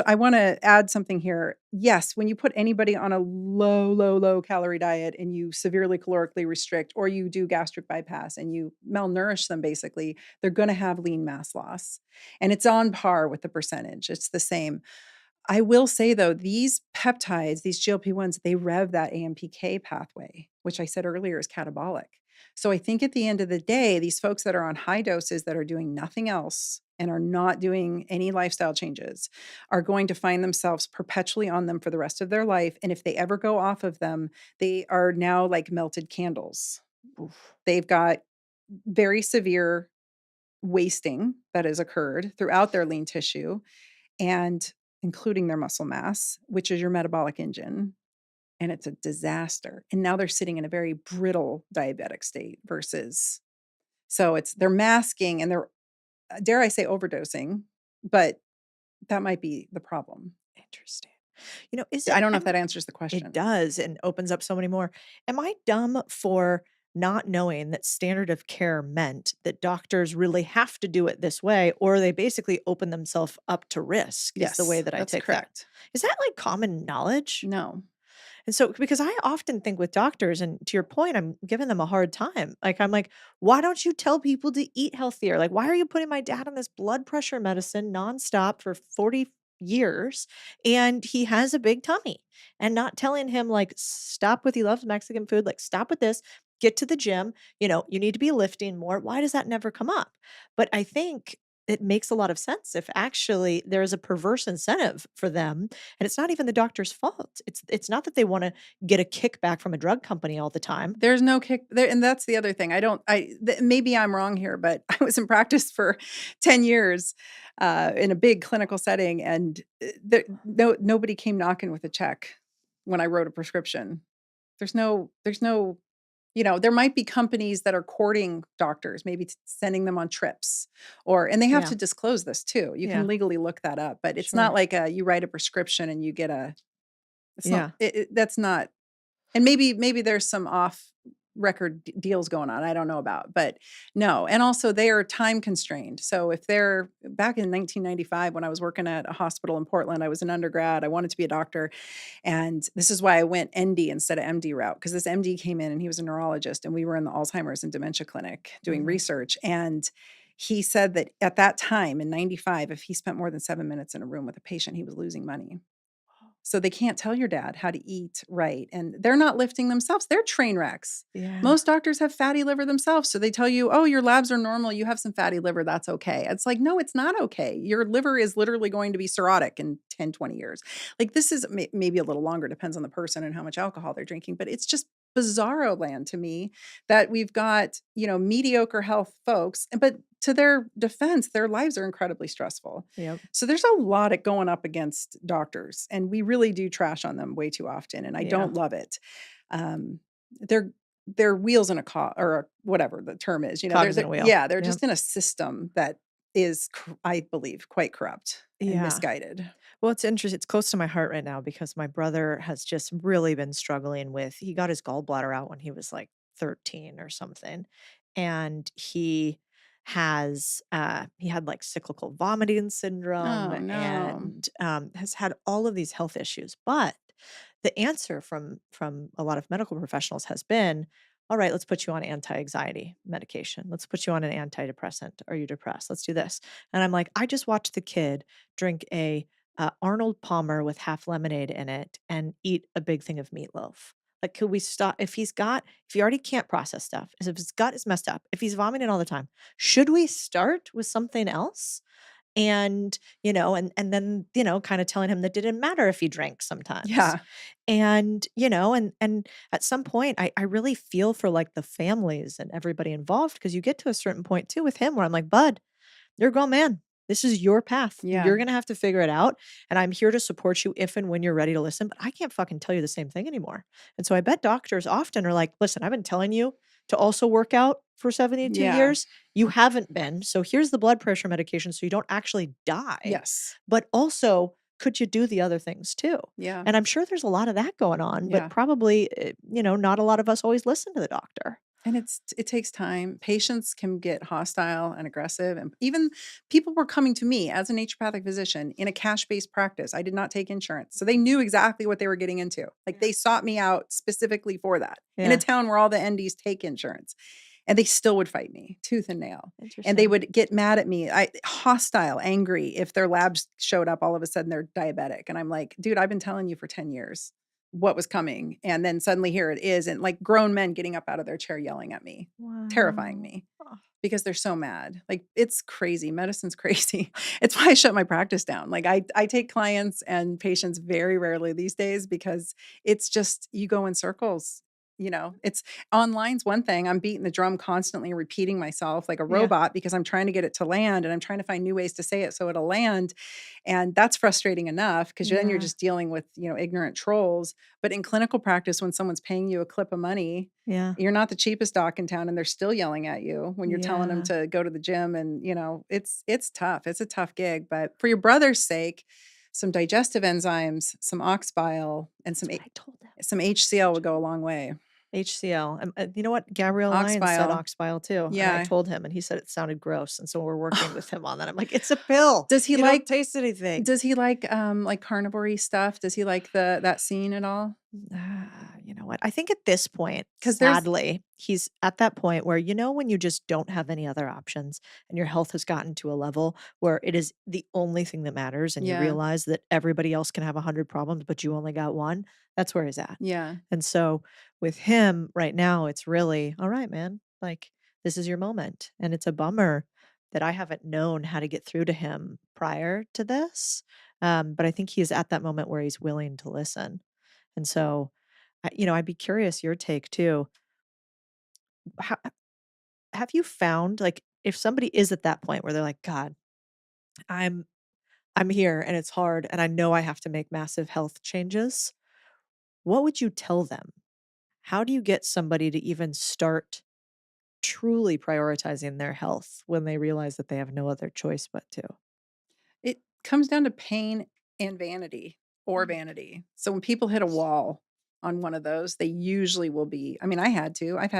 I want to add something here. Yes, when you put anybody on a low calorie diet and you severely calorically restrict, or you do gastric bypass and you malnourish them, basically, they're going to have lean mass loss. And it's on par with the percentage. It's the same. I will say though, these peptides, these GLP-1s, they rev that AMPK pathway, which I said earlier is catabolic. So I think at the end of the day, these folks that are on high doses that are doing nothing else and are not doing any lifestyle changes are going to find themselves perpetually on them for the rest of their life. And if they ever go off of them, they are now like melted candles. Oof. They've got very severe wasting that has occurred throughout their lean tissue and including their muscle mass, which is your metabolic engine. And it's a disaster. And now they're sitting in a very brittle diabetic state versus, so they're masking and they're, dare I say, overdosing, but that might be the problem. Interesting. Is I it, don't know if that answers the question. it does and opens up so many more. Am I dumb for not knowing that standard of care meant that doctors really have to do it this way, or they basically open themselves up to risk? Is the way Yes, that I that's take that. correct. Is that like common knowledge? No. And so, because I often think with doctors, and to your point, I'm giving them a hard time. Like, I'm like, why don't you tell people to eat healthier? Like, why are you putting my dad on this blood pressure medicine nonstop for 40 years and he has a big tummy and not telling him, like, stop with, he loves Mexican food, like, stop with this, get to the gym, you need to be lifting more. Why does that never come up? But I think it makes a lot of sense if actually there's a perverse incentive for them and it's not even the doctor's fault. It's not that they want to get a kickback from a drug company all the time. There's no kick there. And that's the other thing. Maybe I'm wrong here, but I was in practice for 10 years in a big clinical setting. And nobody came knocking with a check when I wrote a prescription. There's no, there might be companies that are courting doctors, maybe sending them on trips and they have Yeah. to disclose this too. You Yeah. can legally look that up, but it's Sure. not like you write a prescription and you get it's Yeah. not, that's not, and maybe there's some off record deals going on I don't know about, but no. And also they are time constrained. So if they're back in 1995 when I was working at a hospital in Portland, I was an undergrad, I wanted to be a doctor. And this is why I went ND instead of MD route, because this MD came in and he was a neurologist and we were in the Alzheimer's and dementia clinic doing research. And he said that at that time in 95, if he spent more than 7 minutes in a room with a patient, he was losing money. So they can't tell your dad how to eat right. And they're not lifting themselves. They're train wrecks. Yeah. Most doctors have fatty liver themselves. So they tell you, oh, your labs are normal. You have some fatty liver. That's okay. It's like, no, it's not okay. Your liver is literally going to be cirrhotic in 10, 20 years. Like this is maybe a little longer, depends on the person and how much alcohol they're drinking. But it's just bizarro land to me that we've got, mediocre health folks. But to their defense, their lives are incredibly stressful. Yep. So there's a lot of going up against doctors, and we really do trash on them way too often, and I don't love it. They're wheels in a car, or whatever the term is. Cogs in a wheel. Yeah, they're Yep. just in a system that is, I believe, quite corrupt and Yeah. misguided. Well, it's interesting. It's close to my heart right now because my brother has just really been struggling he got his gallbladder out when he was like 13 or something. And he had like cyclical vomiting syndrome Oh, no. and has had all of these health issues. But the answer from a lot of medical professionals has been, all right, let's put you on anti-anxiety medication. Let's put you on an antidepressant. Are you depressed? Let's do this. And I'm like, I just watched the kid drink a Arnold Palmer with half lemonade in it and eat a big thing of meatloaf. Like, could we stop? If he already can't process stuff, if his gut is messed up, if he's vomiting all the time, should we start with something else? And, and then, kind of telling him that didn't matter if he drank sometimes. Yeah. And, and at some point I really feel for like the families and everybody involved, because you get to a certain point too with him where I'm like, bud, you're a grown man. This is your path. Yeah. You're going to have to figure it out. And I'm here to support you if and when you're ready to listen, but I can't fucking tell you the same thing anymore. And so I bet doctors often are like, listen, I've been telling you to also work out for 72 Yeah. years. You haven't been. So here's the blood pressure medication so you don't actually die. Yes. But also, could you do the other things too? Yeah. And I'm sure there's a lot of that going on, Yeah. but probably, not a lot of us always listen to the doctor. And it takes time. Patients can get hostile and aggressive. And even people were coming to me as a naturopathic physician in a cash-based practice. I did not take insurance. So they knew exactly what they were getting into. Like they sought me out specifically for that in Yeah. a town where all the NDs take insurance. and they still would fight me tooth and nail. Interesting. And they would get mad at me, hostile, angry if their labs showed up all of a sudden they're diabetic. And I'm like, dude, I've been telling you for 10 years what was coming. And then suddenly here it is. And like grown men getting up out of their chair yelling at me, terrifying me Oh, because they're so mad. Like it's crazy. Medicine's crazy. It's why I shut my practice down. Like I take clients and patients very rarely these days because it's just, you go in circles. It's online's one thing. I'm beating the drum constantly, repeating myself like a yeah. robot because I'm trying to get it to land and I'm trying to find new ways to say it so it'll land. And that's frustrating enough because then you're Yeah. just dealing with, ignorant trolls. But in clinical practice, when someone's paying you a clip of money, Yeah. you're not the cheapest doc in town and they're still yelling at you when you're telling them Yeah. to go to the gym. And, it's tough. It's a tough gig. But for your brother's sake, some digestive enzymes, some ox bile, and That's what I told him. some HCl would go a long way. HCl. You know what? Gabrielle Ox Lyons said bile. ox bile too. And I Yeah. told him, and he said it sounded gross. And so we're working with him on that. I'm like, it's a pill. Does he You like- don't taste anything? Does he like carnivore-y stuff? Does he like that scene at all? You know what? I think at this point, 'Cause there's- sadly, he's at that point where, when you just don't have any other options and your health has gotten to a level where it is the only thing that matters and you Yeah. realize that everybody else can have 100 problems, but you only got one. That's where he's at. Yeah. And so with him right now, it's really, all right, man, like this is your moment. And it's a bummer that I haven't known how to get through to him prior to this. But I think he is at that moment where he's willing to listen. And so, I'd be curious your take too. How, have you found, like, if somebody is at that point where they're like, God, I'm I'm here and it's hard and I know I have to make massive health changes, what would you tell them? How do you get somebody to even start truly prioritizing their health when they realize that they have no other choice but to? It comes down to pain and vanity or vanity. So when people hit a wall on one of those, they usually will be, I've had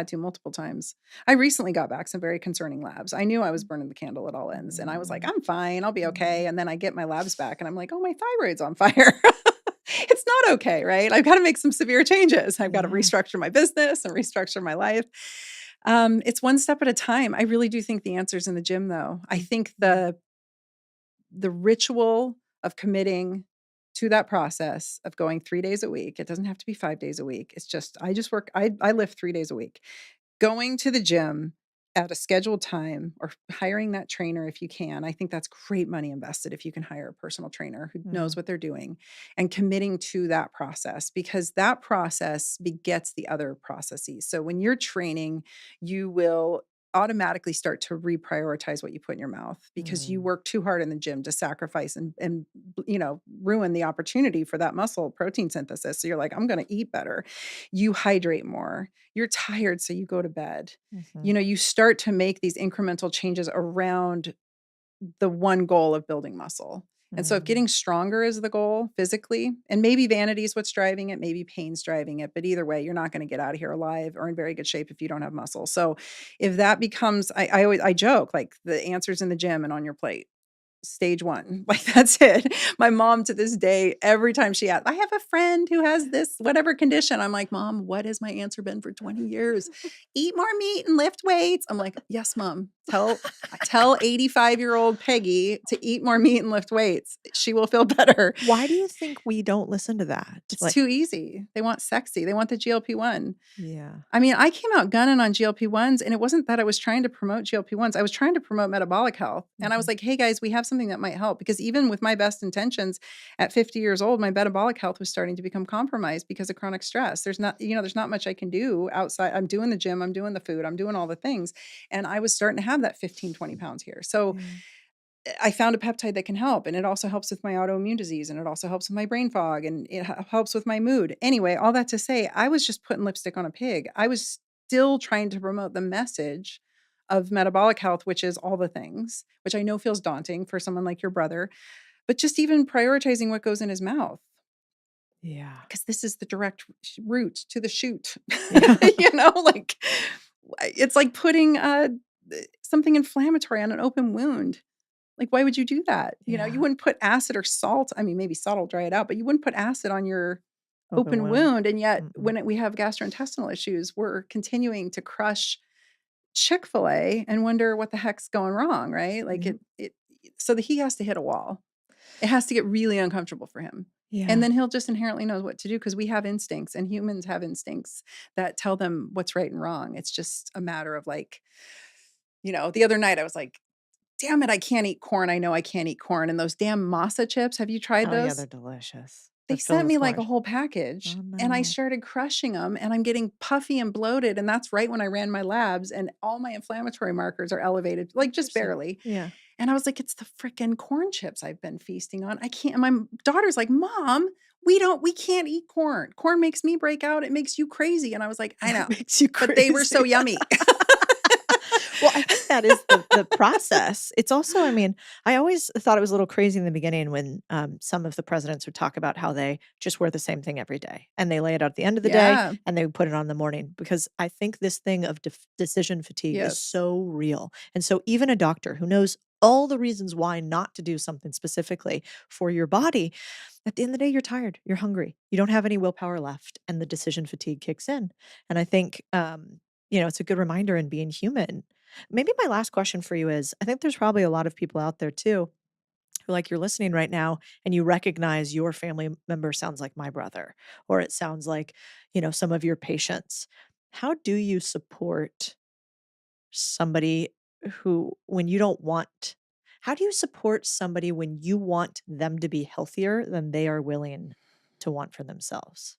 to multiple times. I recently got back some very concerning labs. I knew I was burning the candle at all ends and I was like, I'm fine, I'll be okay. And then I get my labs back and I'm like, oh, my thyroid's on fire. It's not okay, right? I've got to make some severe changes. I've got to Yeah. restructure my business and restructure my life. It's one step at a time. I really do think the answer's in the gym, though. I think the ritual of committing to that process of going 3 days a week, it doesn't have to be 5 days a week. It's just, I lift 3 days a week. Going to the gym at a scheduled time or hiring that trainer if you can. I think that's great money invested if you can hire a personal trainer who knows what they're doing and committing to that process because that process begets the other processes. So when you're training, you will automatically start to reprioritize what you put in your mouth because you work too hard in the gym to sacrifice and ruin the opportunity for that muscle protein synthesis. So you're like, I'm going to eat better. You hydrate more. You're tired, so you go to bed. You start to make these incremental changes around the one goal of building muscle. And so if getting stronger is the goal physically, and maybe vanity is what's driving it, maybe pain's driving it, but either way, you're not going to get out of here alive or in very good shape if you don't have muscle. So if that becomes, I joke, like the answer's in the gym and on your plate. Stage one, like that's it. My mom to this day, every time she asks, I have a friend who has this whatever condition. I'm like, Mom, what has my answer been for 20 years? Eat more meat and lift weights. I'm like, yes, Mom. Tell 85-year-old Peggy to eat more meat and lift weights. She will feel better. Why do you think we don't listen to that? It's too easy. They want sexy. They want the GLP-1. Yeah. I came out gunning on GLP-1s, and it wasn't that I was trying to promote GLP-1s. I was trying to promote metabolic health. And I was like, hey, guys, we have something that might help. Because even with my best intentions at 50 years old, my metabolic health was starting to become compromised because of chronic stress. There's not much I can do outside. I'm doing the gym. I'm doing the food. I'm doing all the things. And I was starting to have that 15, 20 pounds here. So I found a peptide that can help. And it also helps with my autoimmune disease. And it also helps with my brain fog. And it helps with my mood. Anyway, all that to say, I was just putting lipstick on a pig. I was still trying to promote the message of metabolic health, which is all the things, which I know feels daunting for someone like your brother, but just even prioritizing what goes in his mouth. Yeah. Because this is the direct route to the shoot. Yeah. Like it's like putting something inflammatory on an open wound. Like, why would you do that? Yeah. You wouldn't put acid or salt. Maybe salt will dry it out, but you wouldn't put acid on your open wound. And yet when we have gastrointestinal issues, we're continuing to crush Chick-fil-A and wonder what the heck's going wrong, right? Like so that he has to hit a wall. It has to get really uncomfortable for him. Yeah. And then he'll just inherently know what to do because we have instincts and humans have instincts that tell them what's right and wrong. It's just a matter of like, the other night I was like, damn it, I can't eat corn. I know I can't eat corn. And those damn masa chips, have you tried Oh yeah, they're those? delicious. They They're filled sent with me like a corn. whole package Oh and I no. started crushing them and I'm getting puffy and bloated. And that's right when I ran my labs and all my inflammatory markers are elevated, like just Interesting. barely. Yeah. And I was like, it's the freaking corn chips I've been feasting on. I can't. And my daughter's like, Mom, we can't eat corn. Corn makes me break out. It makes you crazy. And I was like, I know, It makes you crazy. but they were so yummy. Well, I think that is the process. It's also, I mean, I always thought it was a little crazy in the beginning when some of the presidents would talk about how they just wear the same thing every day and they lay it out at the end of the day Yeah. and they would put it on in the morning because I think this thing of decision fatigue is Yes. so real. And so even a doctor who knows all the reasons why not to do something specifically for your body, at the end of the day, you're tired, you're hungry, you don't have any willpower left, and the decision fatigue kicks in. And I think, it's a good reminder in being human. Maybe my last question for you is I think there's probably a lot of people out there too who, like, you're listening right now and you recognize your family member sounds like my brother, or it sounds like, some of your patients. How do you support somebody when you don't want, how do you support somebody when you want them to be healthier than they are willing to want for themselves?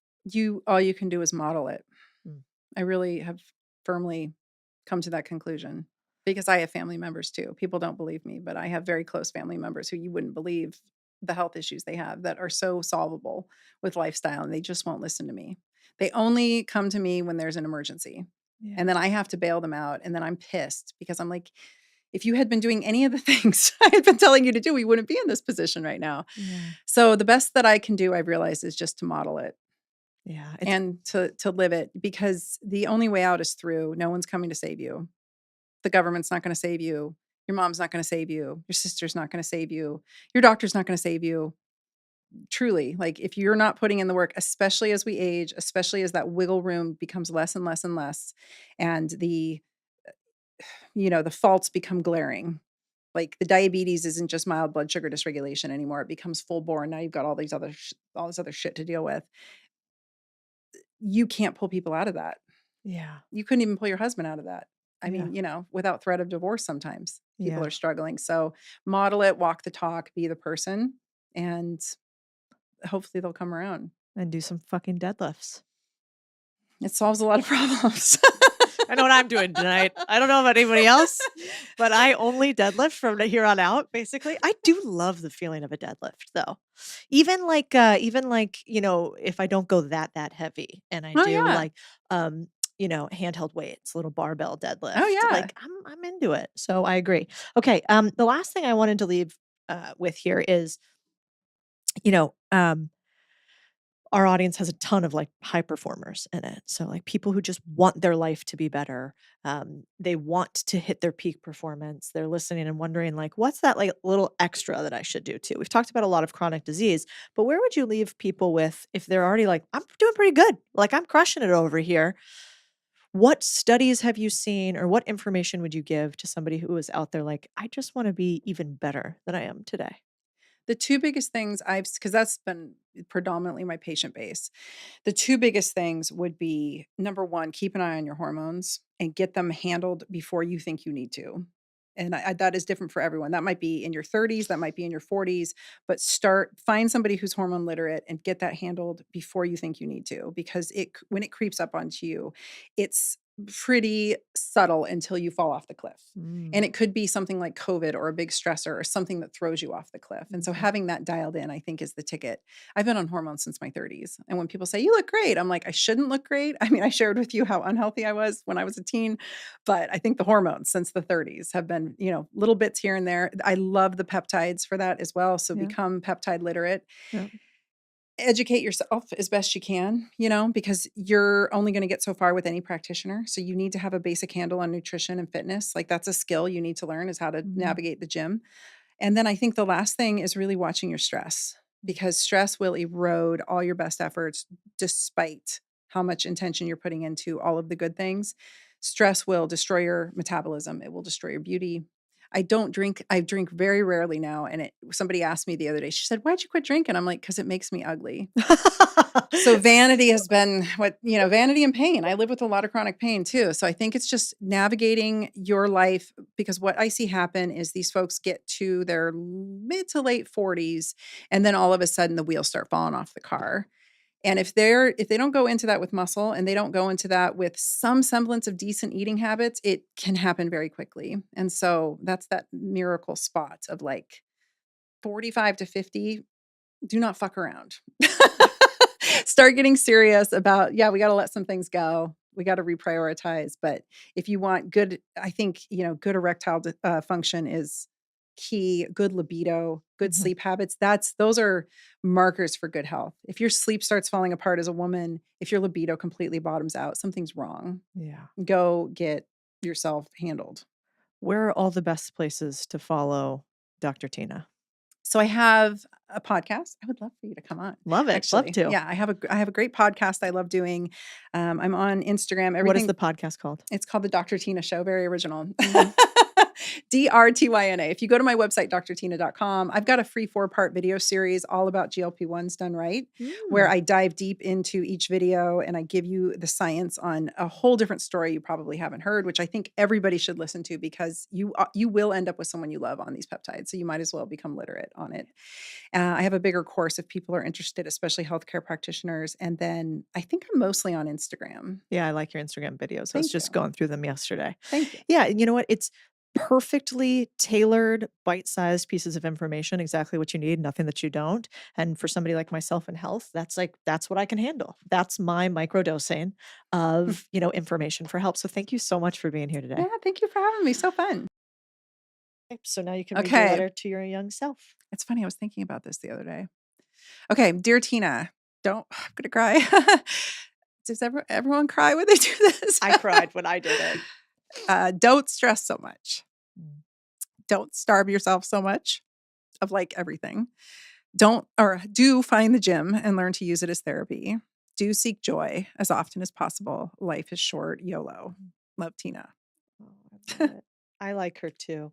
All you can do is model it. Mm. I really have firmly come to that conclusion because I have family members too. People don't believe me, but I have very close family members who you wouldn't believe the health issues they have that are so solvable with lifestyle and they just won't listen to me. They only come to me when there's an emergency. Yeah. And then I have to bail them out and then I'm pissed because I'm like, if you had been doing any of the things I had been telling you to do, we wouldn't be in this position right now. Yeah. So the best that I can do, I've realized, is just to model it Yeah. and to live it because the only way out is through. No one's coming to save you. The government's not going to save you. Your mom's not going to save you. Your sister's not going to save you. Your doctor's not going to save you. Truly, like if you're not putting in the work, especially as we age, especially as that wiggle room becomes less and less and less, and the faults become glaring. Like the diabetes isn't just mild blood sugar dysregulation anymore. It becomes full bore. Now you've got all this other shit to deal with. You can't pull people out of that. Yeah. You couldn't even pull your husband out of that. I Yeah. mean, without threat of divorce, sometimes people Yeah. are struggling. So model it, walk the talk, be the person, and hopefully they'll come around. And do some fucking deadlifts. It solves a lot of problems. I know what I'm doing tonight. I don't know about anybody else, but I only deadlift from here on out, basically. I do love the feeling of a deadlift though. Even like if I don't go that heavy and I Oh, do yeah. like handheld weights, little barbell deadlift. Oh, yeah. Like I'm into it. So I agree. Okay. The last thing I wanted to leave with here is, our audience has a ton of like high performers in it. So like people who just want their life to be better. They want to hit their peak performance. They're listening and wondering like, what's that like little extra that I should do too? We've talked about a lot of chronic disease, but where would you leave people with if they're already like, I'm doing pretty good. Like I'm crushing it over here. What studies have you seen or what information would you give to somebody who is out there like, I just want to be even better than I am today? The two biggest things because that's been predominantly my patient base. The two biggest things would be number one, keep an eye on your hormones and get them handled before you think you need to. And that is different for everyone. That might be in your 30s, that might be in your 40s, but find somebody who's hormone literate and get that handled before you think you need to, because when it creeps up onto you, it's pretty subtle until you fall off the cliff. And it could be something like COVID or a big stressor or something that throws you off the cliff. And so having that dialed in, I think, is the ticket. I've been on hormones since my 30s. And when people say, you look great, I'm like, I shouldn't look great. I mean, I shared with you how unhealthy I was when I was a teen, but I think the hormones since the 30s have been, little bits here and there. I love the peptides for that as well. So become peptide literate. Yeah. Educate yourself as best you can, because you're only going to get so far with any practitioner. So you need to have a basic handle on nutrition and fitness. Like that's a skill you need to learn, is how to navigate the gym. And then I think the last thing is really watching your stress, because stress will erode all your best efforts despite how much intention you're putting into all of the good things. Stress will destroy your metabolism. It will destroy your beauty. I don't drink. I drink very rarely now. And somebody asked me the other day, she said, why'd you quit drinking? I'm like, because it makes me ugly. So vanity has been vanity and pain. I live with a lot of chronic pain too. So I think it's just navigating your life, because what I see happen is these folks get to their mid to late 40s and then all of a sudden the wheels start falling off the car. And if they don't go into that with muscle and they don't go into that with some semblance of decent eating habits, it can happen very quickly. And so that's that miracle spot of like 45 to 50, do not fuck around. Start getting serious about, we got to let some things go. We got to reprioritize. But if you want good, I think, good erectile function is key. Good libido, good sleep habits. Those are markers for good health. If your sleep starts falling apart as a woman, if your libido completely bottoms out, something's wrong. Yeah. Go get yourself handled. Where are all the best places to follow Dr. Tina? So I have a podcast. I would love for you to come on. Love it. Actually. Love to. Yeah, I have a great podcast I love doing. I'm on Instagram. What is the podcast called? It's called The Dr. Tina Show. Very original. DRTYNA. If you go to my website, drtina.com, I've got a free 4-part video series all about GLP-1s done right, where I dive deep into each video and I give you the science on a whole different story you probably haven't heard, which I think everybody should listen to, because you will end up with someone you love on these peptides. So you might as well become literate on it. I have a bigger course if people are interested, especially healthcare practitioners. And then I think I'm mostly on Instagram. Yeah, I like your Instagram videos. I was just going through them yesterday. Thank you. Yeah, you know what? It's perfectly tailored, bite-sized pieces of information, exactly what you need, nothing that you don't. And for somebody like myself in health, that's what I can handle. That's my microdosing of, information for help. So thank you so much for being here today. Yeah, thank you for having me. So fun. So now you can read your letter to your young self. It's funny. I was thinking about this the other day. Okay. Dear Tina, I'm going to cry. Does everyone cry when they do this? I cried when I did it. Don't stress so much. Don't starve yourself so much of like everything. Do find the gym and learn to use it as therapy. Do seek joy as often as possible. Life is short. YOLO. Love, Tina. Oh, I love it. I like her too.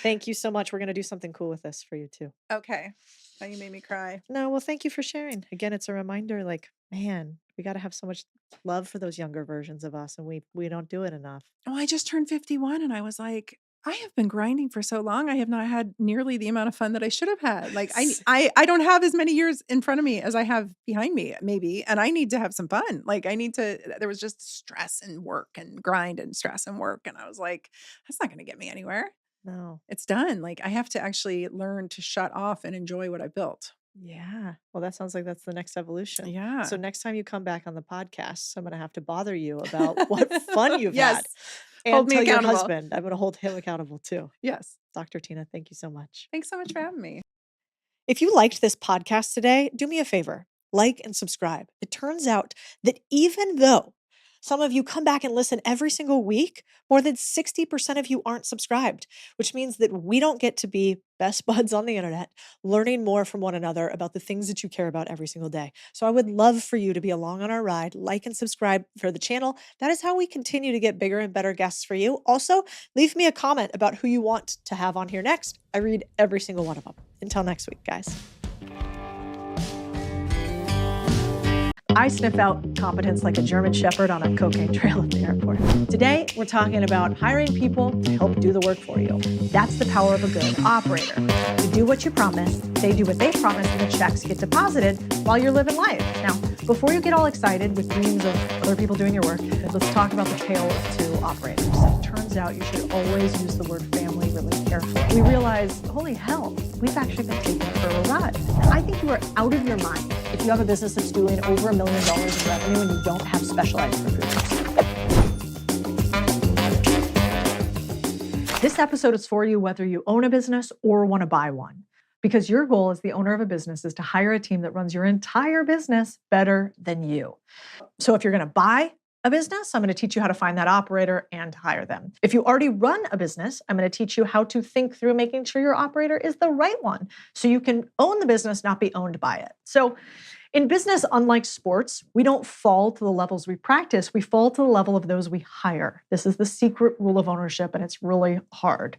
Thank you so much. We're going to do something cool with this for you too. Okay. Now you made me cry. No, well, thank you for sharing. Again, it's a reminder, like, man, we got to have so much love for those younger versions of us, and we don't do it enough. Oh, I just turned 51 and I was like, I have been grinding for so long. I have not had nearly the amount of fun that I should have had. Like I don't have as many years in front of me as I have behind me, maybe. And I need to have some fun. Like there was just stress and work and grind and stress and work. And I was like, that's not going to get me anywhere. No. It's done. Like I have to actually learn to shut off and enjoy what I built. Yeah. Well, that sounds like that's the next evolution. Yeah. So next time you come back on the podcast, I'm going to have to bother you about what fun you've had. And hold me tell your accountable. husband, I'm going to hold him accountable too. Yes. Dr. Tina, thank you so much. Thanks so much for having me. If you liked this podcast today, do me a favor, like and subscribe. It turns out that even though some of you come back and listen every single week, more than 60% of you aren't subscribed, which means that we don't get to be best buds on the internet, learning more from one another about the things that you care about every single day. So I would love for you to be along on our ride, like and subscribe for the channel. That is how we continue to get bigger and better guests for you. Also, leave me a comment about who you want to have on here next. I read every single one of them. Until next week, guys. I sniff out competence like a German shepherd on a cocaine trail at the airport. Today, we're talking about hiring people to help do the work for you. That's the power of a good operator. You do what you promise, they do what they promise, and the checks get deposited while you're living life. Now, before you get all excited with dreams of other people doing your work, let's talk about the tale of two operators. It turns out you should always use the word family really carefully. We realize, holy hell, we've actually been taken for a ride. I think you are out of your mind if you have a business that's doing over $1 million in revenue and you don't have specialized recruiters. This episode is for you whether you own a business or want to buy one, because your goal as the owner of a business is to hire a team that runs your entire business better than you. So if you're going to buy a business, I'm going to teach you how to find that operator and hire them. If you already run a business, I'm going to teach you how to think through making sure your operator is the right one so you can own the business, not be owned by it. So In business, unlike sports, we don't fall to the levels we practice. We fall to the level of those we hire. This is the secret rule of ownership, and it's really hard.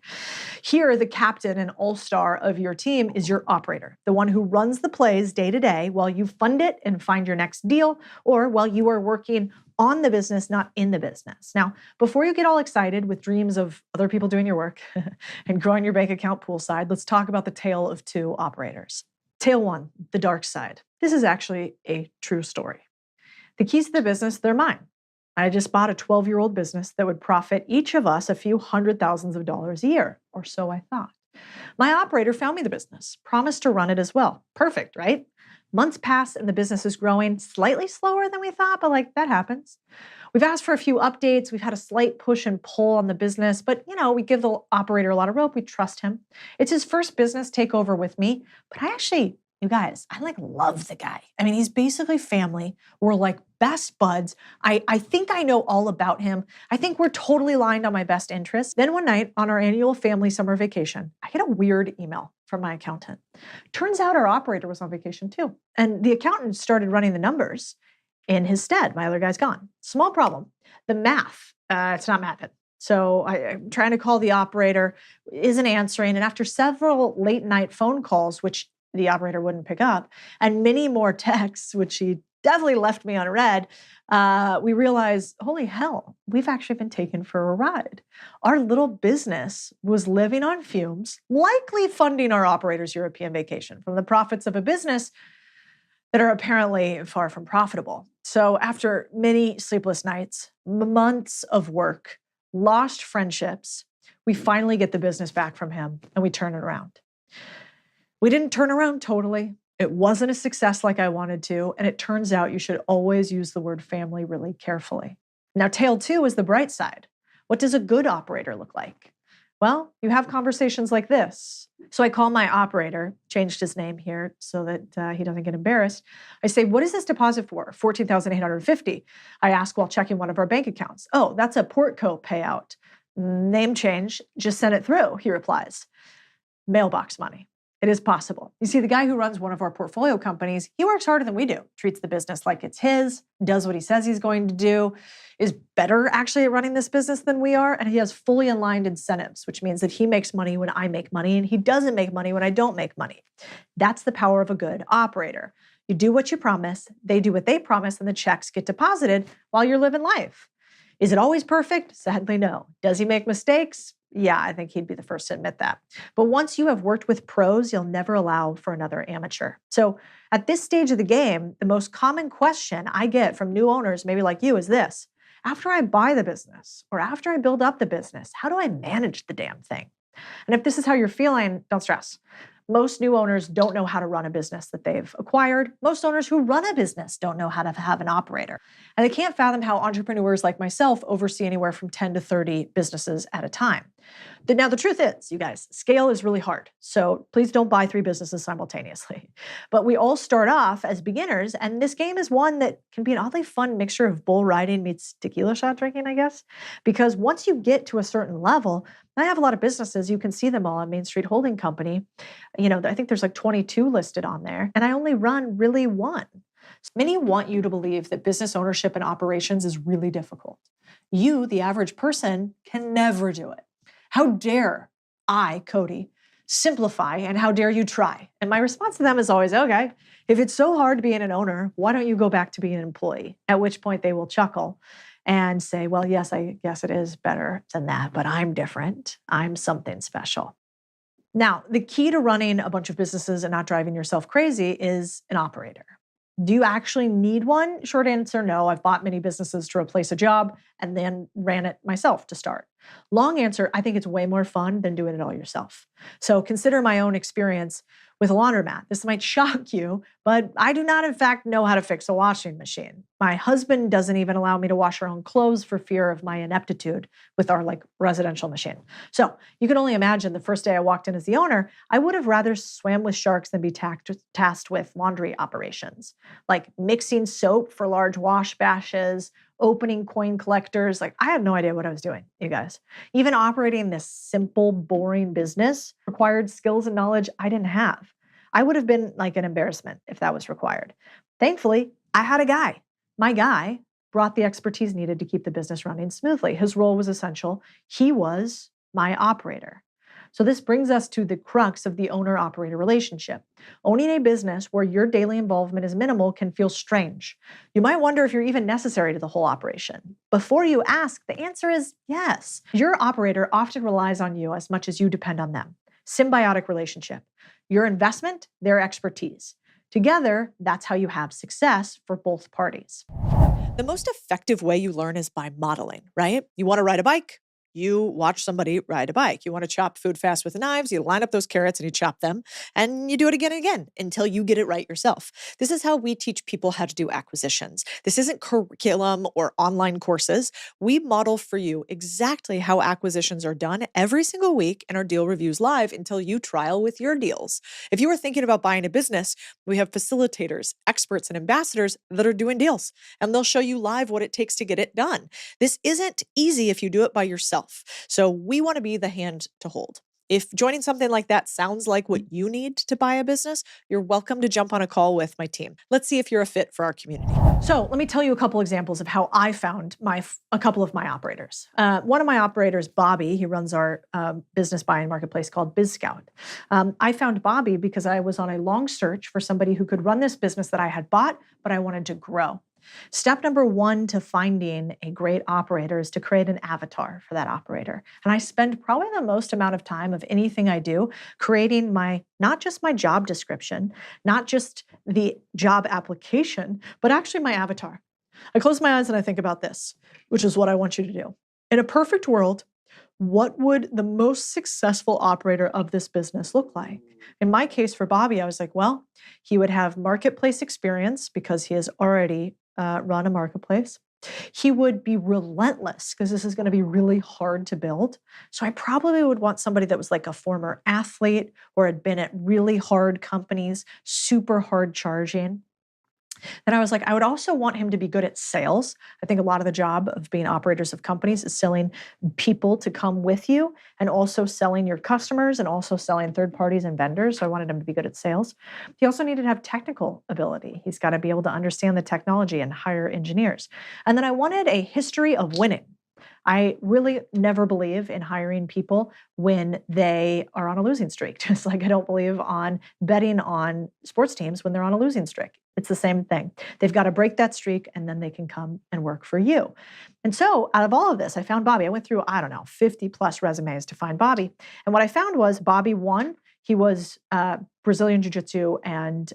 Here, the captain and all-star of your team is your operator, the one who runs the plays day to day while you fund it and find your next deal, or while you are working on the business, not in the business. Now, before you get all excited with dreams of other people doing your work and growing your bank account poolside, let's talk about the tale of two operators. Tale one, the dark side. This is actually a true story. The keys to the business, they're mine. I just bought a 12-year-old business that would profit each of us a few $100,000s a year, or so I thought. My operator found me the business, promised to run it as well. Perfect, right? Months pass and the business is growing slightly slower than we thought, but that happens. We've asked for a few updates. We've had a slight push and pull on the business, but we give the operator a lot of rope. We trust him. It's his first business takeover with me, but you guys, I love the guy. I mean, he's basically family. We're best buds. I think I know all about him. I think we're totally aligned on my best interests. Then one night on our annual family summer vacation, I get a weird email from my accountant. Turns out our operator was on vacation too. And the accountant started running the numbers in his stead. My other guy's gone. Small problem. The math, it's not mathing. So I'm trying to call the operator, isn't answering. And after several late night phone calls, which the operator wouldn't pick up, and many more texts, which she definitely left me unread, we realized, holy hell, we've actually been taken for a ride. Our little business was living on fumes, likely funding our operator's European vacation from the profits of a business that are apparently far from profitable. So after many sleepless nights, months of work, lost friendships, we finally get the business back from him and we turn it around. We didn't turn around totally. It wasn't a success like I wanted to. And it turns out you should always use the word family really carefully. Now, tale two is the bright side. What does a good operator look like? Well, you have conversations like this. So I call my operator, changed his name here so that he doesn't get embarrassed. I say, what is this deposit for? $14,850. I ask while checking one of our bank accounts. Oh, that's a Portco payout. Name change, just send it through, he replies. Mailbox money. It is possible. You see, the guy who runs one of our portfolio companies, he works harder than we do, treats the business like it's his, does what he says he's going to do, is better actually at running this business than we are, and he has fully aligned incentives, which means that he makes money when I make money, and he doesn't make money when I don't make money. That's the power of a good operator. You do what you promise, they do what they promise, and the checks get deposited while you're living life. Is it always perfect? Sadly, no. Does he make mistakes? Yeah, I think he'd be the first to admit that. But once you have worked with pros, you'll never allow for another amateur. So at this stage of the game, the most common question I get from new owners, maybe like you, is this. After I buy the business or after I build up the business, how do I manage the damn thing? And if this is how you're feeling, don't stress. Most new owners don't know how to run a business that they've acquired. Most owners who run a business don't know how to have an operator. And they can't fathom how entrepreneurs like myself oversee anywhere from 10 to 30 businesses at a time. Now, the truth is, you guys, scale is really hard. So please don't buy 3 businesses simultaneously. But we all start off as beginners, and this game is one that can be an oddly fun mixture of bull riding meets tequila shot drinking, I guess. Because once you get to a certain level, I have a lot of businesses, you can see them all on Main Street Holding Company. I think there's 22 listed on there, and I only run really one. So many want you to believe that business ownership and operations is really difficult. You, the average person, can never do it. How dare I, Cody, simplify, and how dare you try? And my response to them is always, okay, if it's so hard being an owner, why don't you go back to being an employee? At which point they will chuckle and say, well, yes, I guess it is better than that, but I'm different. I'm something special. Now, the key to running a bunch of businesses and not driving yourself crazy is an operator. Do you actually need one? Short answer, no. I've bought many businesses to replace a job and then ran it myself to start. Long answer, I think it's way more fun than doing it all yourself. So consider my own experience with a laundromat. This might shock you, but I do not, in fact, know how to fix a washing machine. My husband doesn't even allow me to wash our own clothes for fear of my ineptitude with our residential machine. So you can only imagine the first day I walked in as the owner, I would have rather swam with sharks than be tasked with laundry operations, like mixing soap for large wash bashes, opening coin collectors. I had no idea what I was doing, you guys. Even operating this simple, boring business required skills and knowledge I didn't have. I would have been an embarrassment if that was required. Thankfully, I had a guy. My guy brought the expertise needed to keep the business running smoothly. His role was essential. He was my operator. So this brings us to the crux of the owner-operator relationship. Owning a business where your daily involvement is minimal can feel strange. You might wonder if you're even necessary to the whole operation. Before you ask, the answer is yes. Your operator often relies on you as much as you depend on them. Symbiotic relationship. Your investment, their expertise. Together, that's how you have success for both parties. The most effective way you learn is by modeling, right? You want to ride a bike? You watch somebody ride a bike. You want to chop food fast with knives, you line up those carrots and you chop them, and you do it again and again until you get it right yourself. This is how we teach people how to do acquisitions. This isn't curriculum or online courses. We model for you exactly how acquisitions are done every single week in our deal reviews live until you trial with your deals. If you are thinking about buying a business, we have facilitators, experts, and ambassadors that are doing deals, and they'll show you live what it takes to get it done. This isn't easy if you do it by yourself. So we want to be the hand to hold. If joining something like that sounds like what you need to buy a business, you're welcome to jump on a call with my team. Let's see if you're a fit for our community. So let me tell you a couple examples of how I found a couple of my operators. One of my operators, Bobby, he runs our business buying marketplace called BizScout. I found Bobby because I was on a long search for somebody who could run this business that I had bought, but I wanted to grow. Step number one to finding a great operator is to create an avatar for that operator. And I spend probably the most amount of time of anything I do creating not just my job description, not just the job application, but actually my avatar. I close my eyes and I think about this, which is what I want you to do. In a perfect world, what would the most successful operator of this business look like? In my case for Bobby, I was like, well, he would have marketplace experience because he has already run a marketplace. He would be relentless because this is going to be really hard to build. So I probably would want somebody that was like a former athlete or had been at really hard companies, super hard charging. Then I was like, I would also want him to be good at sales. I think a lot of the job of being operators of companies is selling people to come with you and also selling your customers and also selling third parties and vendors. So I wanted him to be good at sales. He also needed to have technical ability. He's got to be able to understand the technology and hire engineers. And then I wanted a history of winning. I really never believe in hiring people when they are on a losing streak, just like I don't believe on betting on sports teams when they're on a losing streak. It's the same thing. They've got to break that streak and then they can come and work for you. And so out of all of this, I found Bobby. I went through, 50 plus resumes to find Bobby. And what I found was Bobby, one, he was Brazilian Jiu-Jitsu and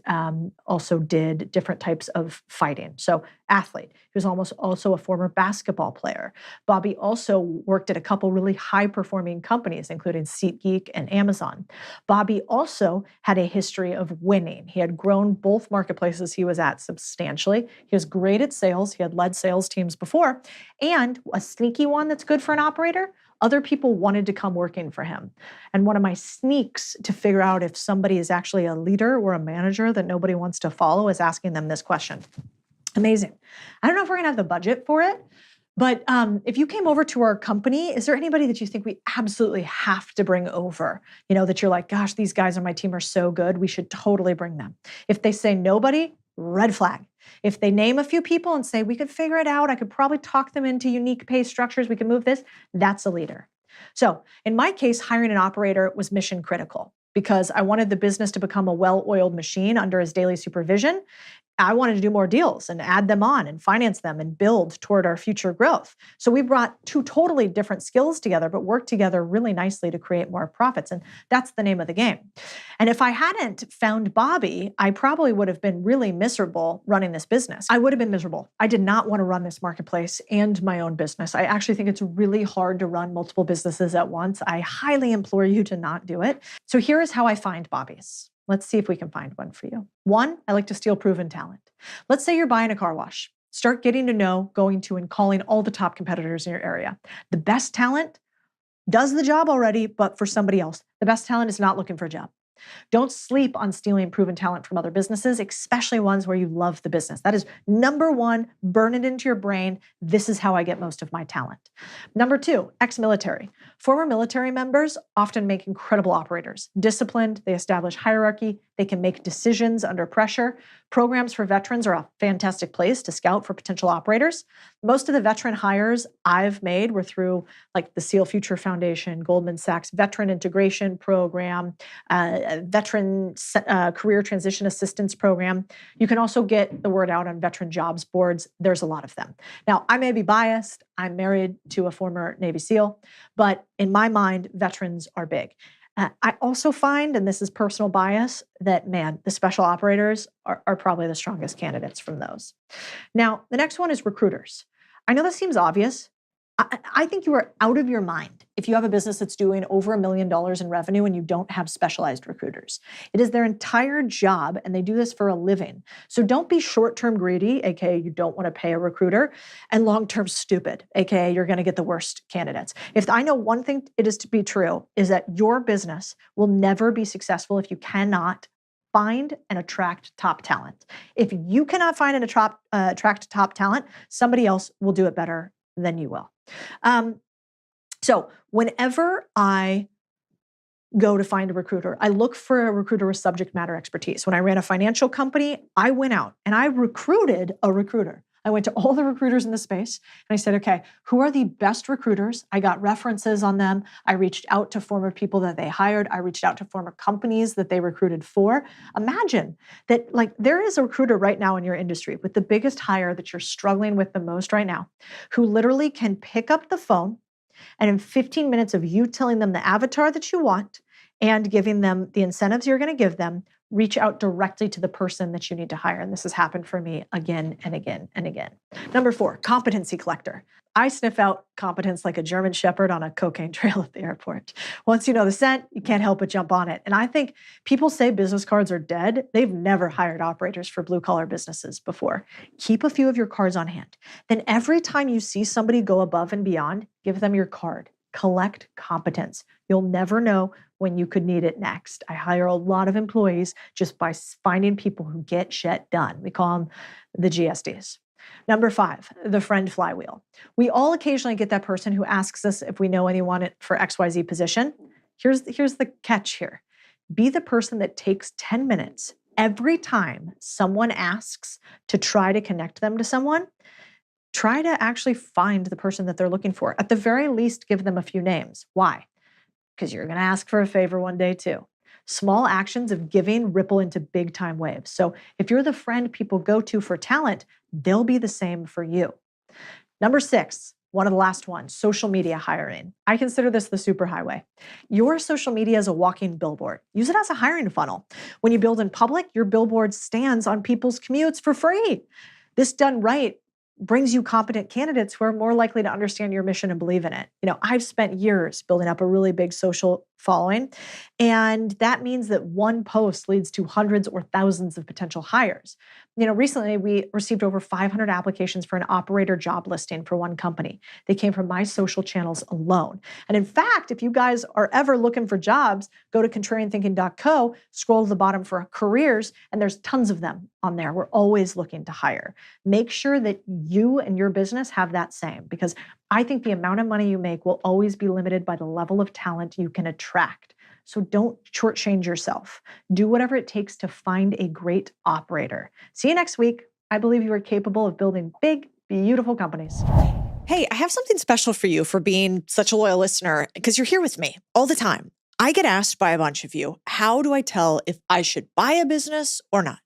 also did different types of fighting. So athlete. He was also a former basketball player. Bobby also worked at a couple really high-performing companies, including SeatGeek and Amazon. Bobby also had a history of winning. He had grown both marketplaces he was at substantially. He was great at sales. He had led sales teams before. And a sneaky one that's good for an operator, other people wanted to come working for him. And one of my sneaks to figure out if somebody is actually a leader or a manager that nobody wants to follow is asking them this question. Amazing. I don't know if we're going to have the budget for it, but if you came over to our company, is there anybody that you think we absolutely have to bring over? That you're like, gosh, these guys on my team are so good. We should totally bring them. If they say nobody, red flag. If they name a few people and say, we could figure it out, I could probably talk them into unique pay structures, we can move this, that's a leader. So in my case, hiring an operator was mission critical because I wanted the business to become a well-oiled machine under his daily supervision. I wanted to do more deals and add them on and finance them and build toward our future growth. So we brought two totally different skills together, but worked together really nicely to create more profits. And that's the name of the game. And if I hadn't found Bobby, I probably would have been really miserable running this business. I would have been miserable. I did not want to run this marketplace and my own business. I actually think it's really hard to run multiple businesses at once. I highly implore you to not do it. So here is how I find Bobby's. Let's see if we can find one for you. One, I like to steal proven talent. Let's say you're buying a car wash. Start getting to know, going to, and calling all the top competitors in your area. The best talent does the job already, but for somebody else. The best talent is not looking for a job. Don't sleep on stealing proven talent from other businesses, especially ones where you love the business. That is number one, burn it into your brain. This is how I get most of my talent. Number two, ex-military. Former military members often make incredible operators. Disciplined, they establish hierarchy, They can make decisions under pressure. Programs for veterans are a fantastic place to scout for potential operators. Most of the veteran hires I've made were through like the Seal Future Foundation, Goldman Sachs Veteran Integration Program, Veteran Career Transition Assistance Program. You can also get the word out on veteran jobs boards. There's a lot of them. Now, I may be biased. I'm married to a former Navy SEAL, but in my mind, veterans are big. I also find, and this is personal bias, that, man, the special operators are probably the strongest candidates from those. Now, the next one is recruiters. I know this seems obvious. I think you are out of your mind if you have a business that's doing over $1 million in revenue and you don't have specialized recruiters. It is their entire job, and they do this for a living. So don't be short-term greedy, aka you don't want to pay a recruiter, and long-term stupid, aka you're going to get the worst candidates. If I know one thing it is to be true, is that your business will never be successful if you cannot find and attract top talent. If you cannot find and attract top talent, somebody else will do it better than you will. So whenever I go to find a recruiter, I look for a recruiter with subject matter expertise. When I ran a financial company, I went out and I recruited a recruiter. I went to all the recruiters in the space and I said, okay, who are the best recruiters? I got references on them. I reached out to former people that they hired. I reached out to former companies that they recruited for. Imagine that, like, there is a recruiter right now in your industry with the biggest hire that you're struggling with the most right now, who literally can pick up the phone and in 15 minutes of you telling them the avatar that you want and giving them the incentives you're going to give them, reach out directly to the person that you need to hire. And this has happened for me again and again and again. Number 4, competency collector. I sniff out competence like a German shepherd on a cocaine trail at the airport. Once you know the scent, you can't help but jump on it. And I think people say business cards are dead. They've never hired operators for blue-collar businesses before. Keep a few of your cards on hand. Then every time you see somebody go above and beyond, give them your card. Collect competence. You'll never know when you could need it next. I hire a lot of employees just by finding people who get shit done. We call them the GSDs. Number 5, the friend flywheel. We all occasionally get that person who asks us if we know anyone for XYZ position. Here's the catch here. Be the person that takes 10 minutes every time someone asks to try to connect them to someone. Try to actually find the person that they're looking for. At the very least, give them a few names. Why? Because you're going to ask for a favor one day too. Small actions of giving ripple into big time waves. So if you're the friend people go to for talent, they'll be the same for you. Number 6, one of the last ones, social media hiring. I consider this the superhighway. Your social media is a walking billboard. Use it as a hiring funnel. When you build in public, your billboard stands on people's commutes for free. This done right brings you competent candidates who are more likely to understand your mission and believe in it. You know, I've spent years building up a really big social following, and that means that one post leads to hundreds or thousands of potential hires. You know, recently we received over 500 applications for an operator job listing for one company. They came from my social channels alone. And in fact, if you guys are ever looking for jobs, go to contrarianthinking.co, scroll to the bottom for careers, and there's tons of them on there. We're always looking to hire. Make sure that you and your business have that same, because I think the amount of money you make will always be limited by the level of talent you can attract. So don't shortchange yourself. Do whatever it takes to find a great operator. See you next week. I believe you are capable of building big, beautiful companies. Hey, I have something special for you for being such a loyal listener, because you're here with me all the time. I get asked by a bunch of you, how do I tell if I should buy a business or not?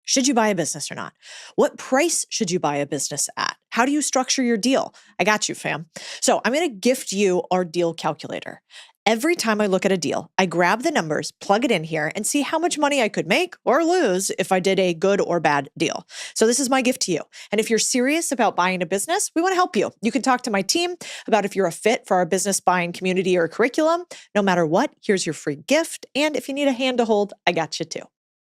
Should you buy a business or not? What price should you buy a business at? How do you structure your deal? I got you, fam. So I'm going to gift you our deal calculator. Every time I look at a deal, I grab the numbers, plug it in here, and see how much money I could make or lose if I did a good or bad deal. So this is my gift to you. And if you're serious about buying a business, we want to help you. You can talk to my team about if you're a fit for our business buying community or curriculum. No matter what, here's your free gift. And if you need a hand to hold, I got you too.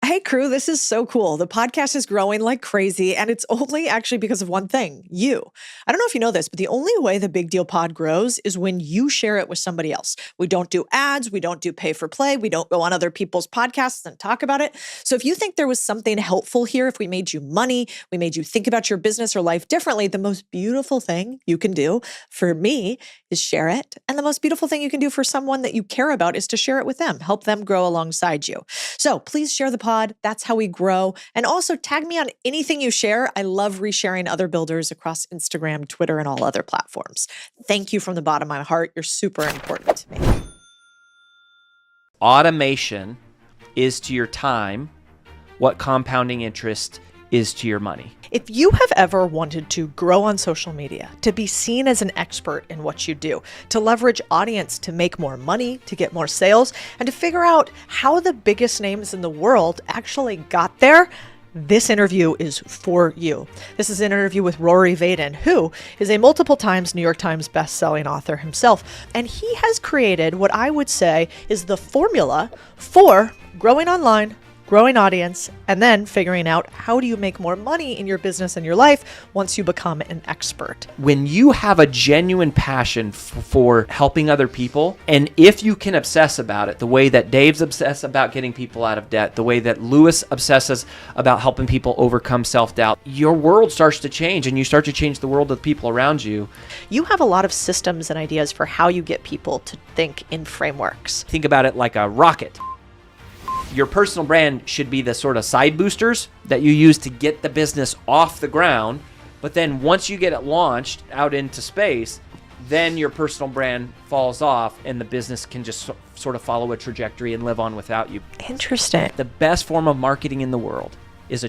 Hey, crew, this is so cool. The podcast is growing like crazy, and it's only actually because of one thing, you. I don't know if you know this, but the only way the Big Deal Pod grows is when you share it with somebody else. We don't do ads, we don't do pay for play, we don't go on other people's podcasts and talk about it. So if you think there was something helpful here, if we made you money, we made you think about your business or life differently, the most beautiful thing you can do for me is share it. And the most beautiful thing you can do for someone that you care about is to share it with them, help them grow alongside you. So please share the pod. That's how we grow. And also tag me on anything you share. I love resharing other builders across Instagram, Twitter, and all other platforms. Thank you from the bottom of my heart. You're super important to me. Automation is to your time what compounding interest is to your money. If you have ever wanted to grow on social media, to be seen as an expert in what you do, to leverage audience to make more money, to get more sales, and to figure out how the biggest names in the world actually got there, this interview is for you. This is an interview with Rory Vaden, who is a multiple times New York Times best-selling author himself. And he has created what I would say is the formula for growing online, growing audience, and then figuring out how do you make more money in your business and your life once you become an expert. When you have a genuine passion for helping other people, and if you can obsess about it, the way that Dave's obsessed about getting people out of debt, the way that Lewis obsesses about helping people overcome self-doubt, your world starts to change, and you start to change the world of the people around you. You have a lot of systems and ideas for how you get people to think in frameworks. Think about it like a rocket. Your personal brand should be the sort of side boosters that you use to get the business off the ground. But then once you get it launched out into space, then your personal brand falls off and the business can just sort of follow a trajectory and live on without you. Interesting. The best form of marketing in the world is a...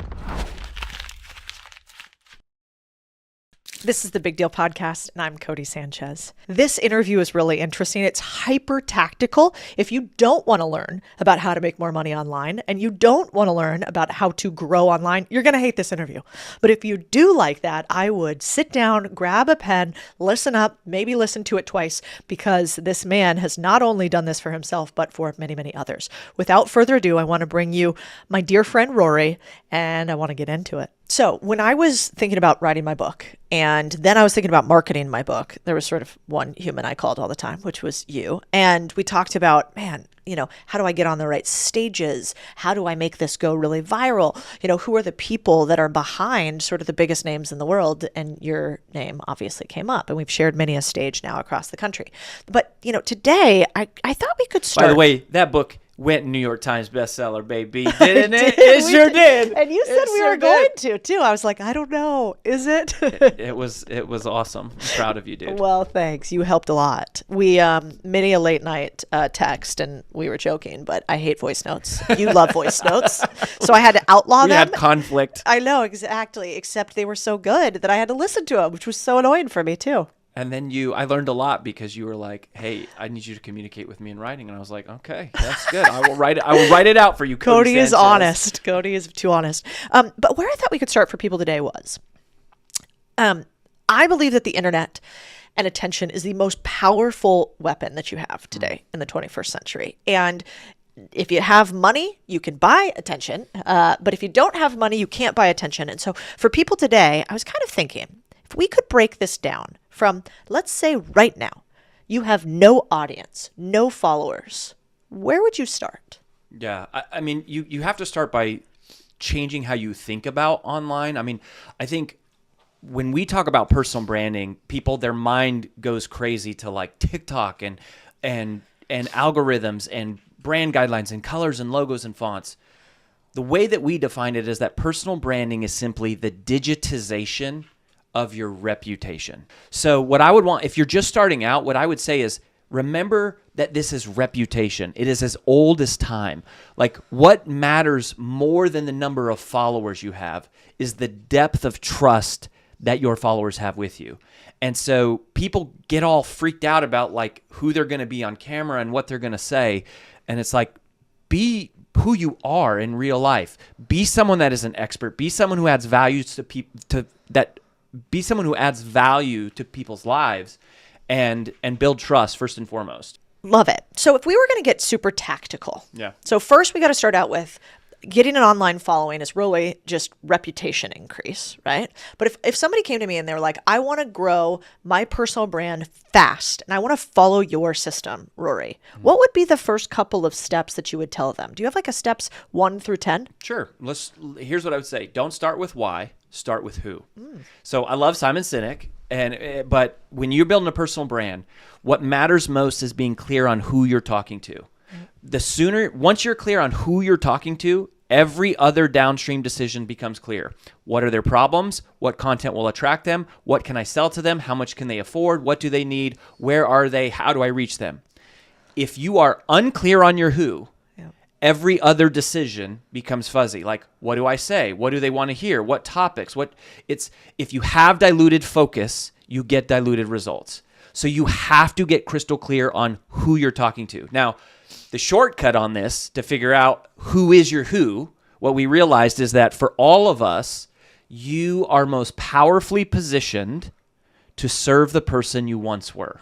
This is the Big Deal Podcast, and I'm Codie Sanchez. This interview is really interesting. It's hyper tactical. If you don't want to learn about how to make more money online, and you don't want to learn about how to grow online, you're going to hate this interview. But if you do like that, I would sit down, grab a pen, listen up, maybe listen to it twice, because this man has not only done this for himself, but for many, many others. Without further ado, I want to bring you my dear friend Rory, and I want to get into it. So when I was thinking about writing my book, and then I was thinking about marketing my book, there was sort of one human I called all the time, which was you. And we talked about, man, how do I get on the right stages? How do I make this go really viral? Who are the people that are behind sort of the biggest names in the world? And your name obviously came up, and we've shared many a stage now across the country. But, today I thought we could start. By the way, that book went New York Times bestseller, baby. Didn't it? It sure did. And you said we were going to, too. I was like, I don't know. Is it? It was awesome. I'm proud of you, dude. Well, thanks. You helped a lot. We, many a late night text, and we were joking, but I hate voice notes. You love voice notes. So I had to outlaw them. We had conflict. I know, exactly. Except they were so good that I had to listen to them, which was so annoying for me, too. And then I learned a lot because you were like, "Hey, I need you to communicate with me in writing." And I was like, "Okay, that's good. I will write it. I will write it out for you." Codie is honest. Codie is too honest. But where I thought we could start for people today was, I believe that the internet and attention is the most powerful weapon that you have today in the 21st century. And if you have money, you can buy attention. But if you don't have money, you can't buy attention. And so for people today, I was kind of thinking, if we could break this down from, let's say right now, you have no audience, no followers, where would you start? Yeah. I mean, you have to start by changing how you think about online. I mean, I think when we talk about personal branding, people, their mind goes crazy to like TikTok and algorithms and brand guidelines and colors and logos and fonts. The way that we define it is that personal branding is simply the digitization of your reputation. So what I would want, if you're just starting out, what I would say is, remember that this is reputation. It is as old as time. Like, what matters more than the number of followers you have is the depth of trust that your followers have with you. And so people get all freaked out about like who they're going to be on camera and what they're going to say. And it's like, be who you are in real life. Be someone that is an expert. Be someone who adds value to people, be someone who adds value to people's lives and build trust first and foremost. Love it. So if we were going to get super tactical. Yeah. So first we got to start out with, getting an online following is really just reputation increase, right? But if somebody came to me and they were like, I want to grow my personal brand fast and I want to follow your system, Rory, what would be the first couple of steps that you would tell them? Do you have like a steps 1 through 10? Sure. Here's what I would say. Don't start with why, start with who. So I love Simon Sinek, but when you're building a personal brand, what matters most is being clear on who you're talking to. Once you're clear on who you're talking to, every other downstream decision becomes clear. What are their problems? What content will attract them? What can I sell to them? How much can they afford? What do they need? Where are they? How do I reach them? If you are unclear on your who, every other decision becomes fuzzy. Like, what do I say? What do they want to hear? What topics? If you have diluted focus, you get diluted results. So you have to get crystal clear on who you're talking to. Now, the shortcut on this to figure out who is your who, what we realized is that for all of us, you are most powerfully positioned to serve the person you once were.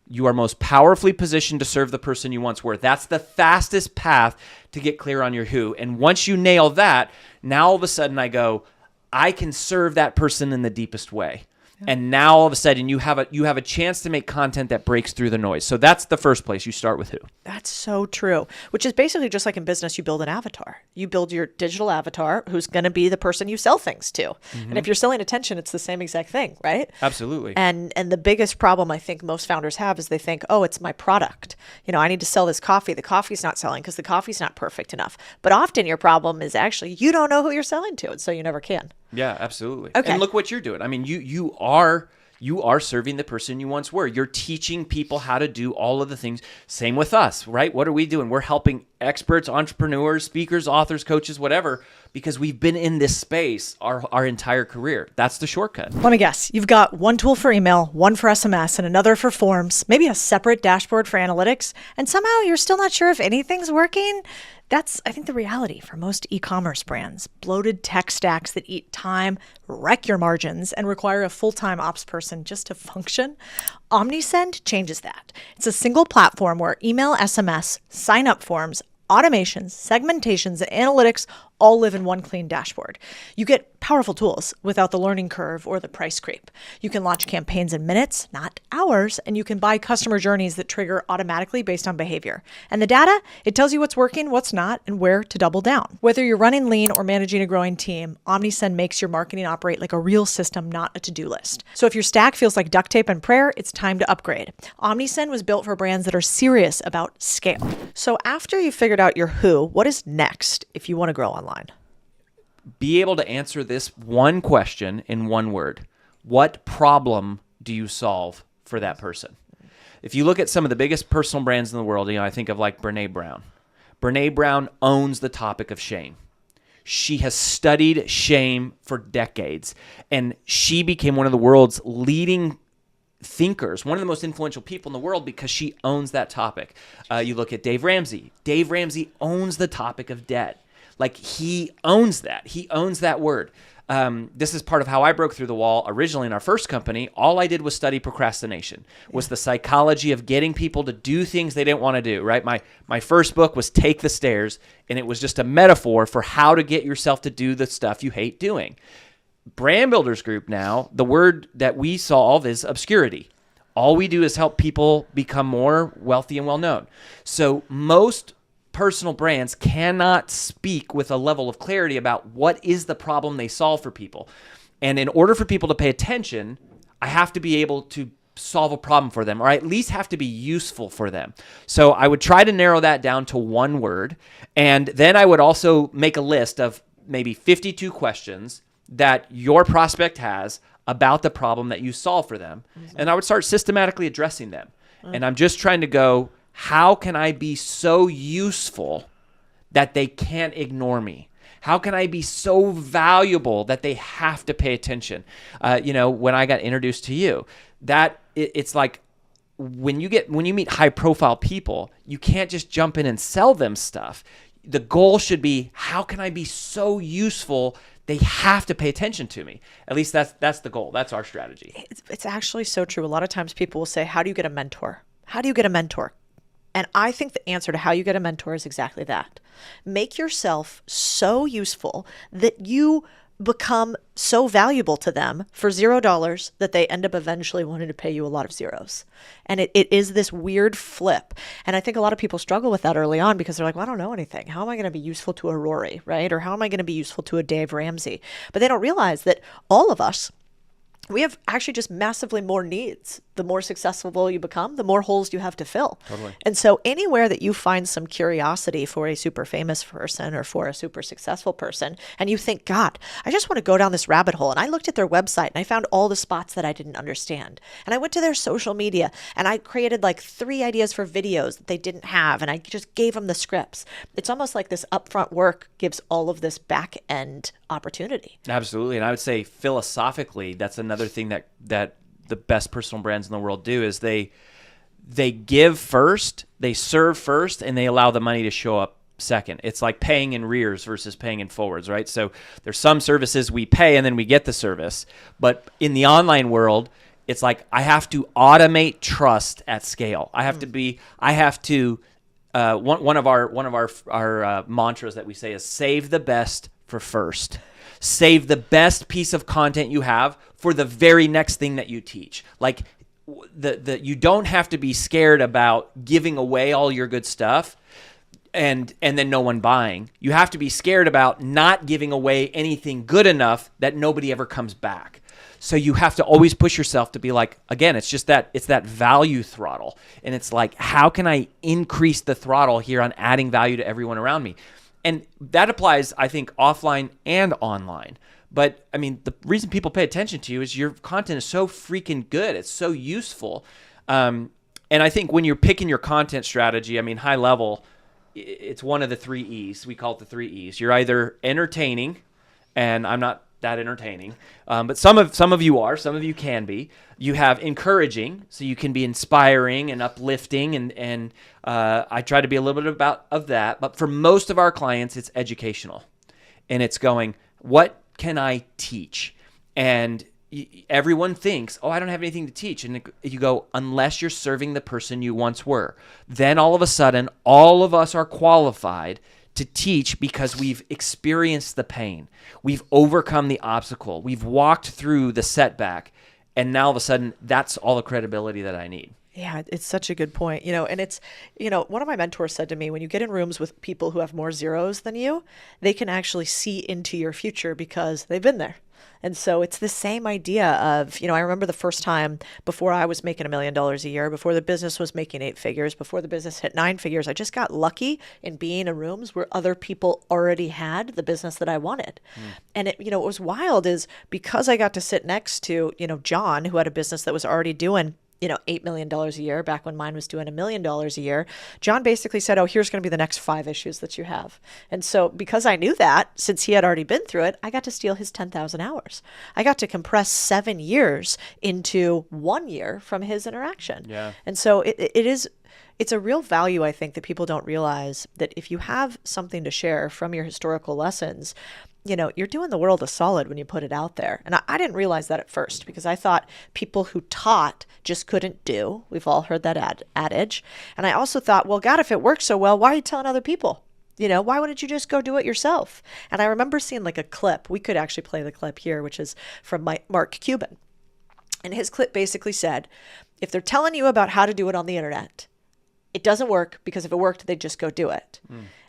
You are most powerfully positioned to serve the person you once were. That's the fastest path to get clear on your who. And once you nail that, now all of a sudden I go, I can serve that person in the deepest way. And now all of a sudden you have a chance to make content that breaks through the noise. So that's the first place. You start with who. That's so true, which is basically just like in business, you build an avatar. You build your digital avatar who's going to be the person you sell things to. And if you're selling attention, it's the same exact thing, right? Absolutely. And the biggest problem I think most founders have is they think, oh, it's my product. I need to sell this coffee. The coffee's not selling because the coffee's not perfect enough. But often your problem is actually you don't know who you're selling to, and so you never can. Yeah, absolutely. Okay. And look what you're doing. I mean, you are serving the person you once were. You're teaching people how to do all of the things. Same with us, right? What are we doing? We're helping experts, entrepreneurs, speakers, authors, coaches, whatever, because we've been in this space our entire career. That's the shortcut. Let me guess. You've got one tool for email, one for SMS, and another for forms, maybe a separate dashboard for analytics, and somehow you're still not sure if anything's working. That's, I think, the reality for most e-commerce brands. Bloated tech stacks that eat time, wreck your margins, and require a full-time ops person just to function. OmniSend changes that. It's a single platform where email, SMS, sign-up forms, automations, segmentations, and analytics all live in one clean dashboard. You get powerful tools without the learning curve or the price creep. You can launch campaigns in minutes, not hours, and you can buy customer journeys that trigger automatically based on behavior. And the data, it tells you what's working, what's not, and where to double down. Whether you're running lean or managing a growing team, OmniSend makes your marketing operate like a real system, not a to-do list. So if your stack feels like duct tape and prayer, it's time to upgrade. OmniSend was built for brands that are serious about scale. So after you figured out your who, what is next if you want to grow online? Be able to answer this one question in one word. What problem do you solve for that person? If you look at some of the biggest personal brands in the world, I think of like Brené Brown. Brené Brown owns the topic of shame. She has studied shame for decades, and she became one of the world's leading thinkers, one of the most influential people in the world because she owns that topic. You look at Dave Ramsey. Dave Ramsey owns the topic of debt. Like, he owns that. He owns that word. This is part of how I broke through the wall. Originally in our first company, all I did was study procrastination, was the psychology of getting people to do things they didn't want to do, right? My first book was Take the Stairs, and it was just a metaphor for how to get yourself to do the stuff you hate doing. Brand Builders Group now, the word that we solve is obscurity. All we do is help people become more wealthy and well-known. So most personal brands cannot speak with a level of clarity about what is the problem they solve for people. And in order for people to pay attention, I have to be able to solve a problem for them, or I at least have to be useful for them. So I would try to narrow that down to one word. And then I would also make a list of maybe 52 questions that your prospect has about the problem that you solve for them. And I would start systematically addressing them. And I'm just trying to go, how can I be so useful that they can't ignore me? How can I be so valuable that they have to pay attention? When I got introduced to you, it's like when you meet high profile people, you can't just jump in and sell them stuff. The goal should be, how can I be so useful they have to pay attention to me? At least that's the goal. That's our strategy. It's actually so true. A lot of times people will say, how do you get a mentor? How do you get a mentor? And I think the answer to how you get a mentor is exactly that. Make yourself so useful that you become so valuable to them for $0 that they end up eventually wanting to pay you a lot of zeros. And it is this weird flip. And I think a lot of people struggle with that early on because they're like, well, I don't know anything. How am I going to be useful to a Rory, right? Or how am I going to be useful to a Dave Ramsey? But they don't realize that all of us, we have actually just massively more needs. The more successful you become, the more holes you have to fill. Totally. And so anywhere that you find some curiosity for a super famous person or for a super successful person, and you think, God, I just want to go down this rabbit hole. And I looked at their website and I found all the spots that I didn't understand. And I went to their social media and I created like 3 ideas for videos that they didn't have. And I just gave them the scripts. It's almost like this upfront work gives all of this back end opportunity. Absolutely. And I would say philosophically, that's another thing that the best personal brands in the world do is they give first, they serve first, and they allow the money to show up second. It's like paying in rears versus paying in forwards, right? So there's some services we pay and then we get the service. But in the online world, it's like I have to automate trust at scale. I have to one of our mantras that we say is save the best for first. Save the best piece of content you have for the very next thing that you teach. Like you don't have to be scared about giving away all your good stuff and then no one buying. You have to be scared about not giving away anything good enough that nobody ever comes back. So you have to always push yourself to be like, again, it's that value throttle. And it's like, how can I increase the throttle here on adding value to everyone around me? And that applies, I think, offline and online. But, I mean, the reason people pay attention to you is your content is so freaking good. It's so useful. And I think when you're picking your content strategy, I mean, high level, it's one of the 3 E's. We call it the 3 E's. You're either entertaining, and I'm not that entertaining, but some of you are. Some of you can be. You have encouraging, so you can be inspiring and uplifting, and I try to be a little bit of that. But for most of our clients, it's educational, and it's going, what can I teach? And everyone thinks, oh, I don't have anything to teach. And you go, unless you're serving the person you once were. Then all of a sudden, all of us are qualified to teach because we've experienced the pain. We've overcome the obstacle. We've walked through the setback. And now all of a sudden, that's all the credibility that I need. Yeah, it's such a good point. And it's, one of my mentors said to me, when you get in rooms with people who have more zeros than you, they can actually see into your future because they've been there. And so it's the same idea of, I remember the first time before I was making $1 million a year, before the business was making 8 figures, before the business hit 9 figures, I just got lucky in being in rooms where other people already had the business that I wanted. And it, what was wild is because I got to sit next to, John, who had a business that was already doing $8 million a year back when mine was doing $1 million a year. John basically said, oh, here's going to be the next 5 issues that you have. And so because I knew that, since he had already been through it, I got to steal his 10,000 hours. I got to compress 7 years into 1 year from his interaction. Yeah. And so it's a real value, I think, that people don't realize that if you have something to share from your historical lessons, you're doing the world a solid when you put it out there. And I didn't realize that at first because I thought people who taught just couldn't do. We've all heard that adage. And I also thought, well, God, if it works so well, why are you telling other people? Why wouldn't you just go do it yourself? And I remember seeing like a clip. We could actually play the clip here, which is from Mark Cuban. And his clip basically said, if they're telling you about how to do it on the internet, it doesn't work because if it worked, they'd just go do it.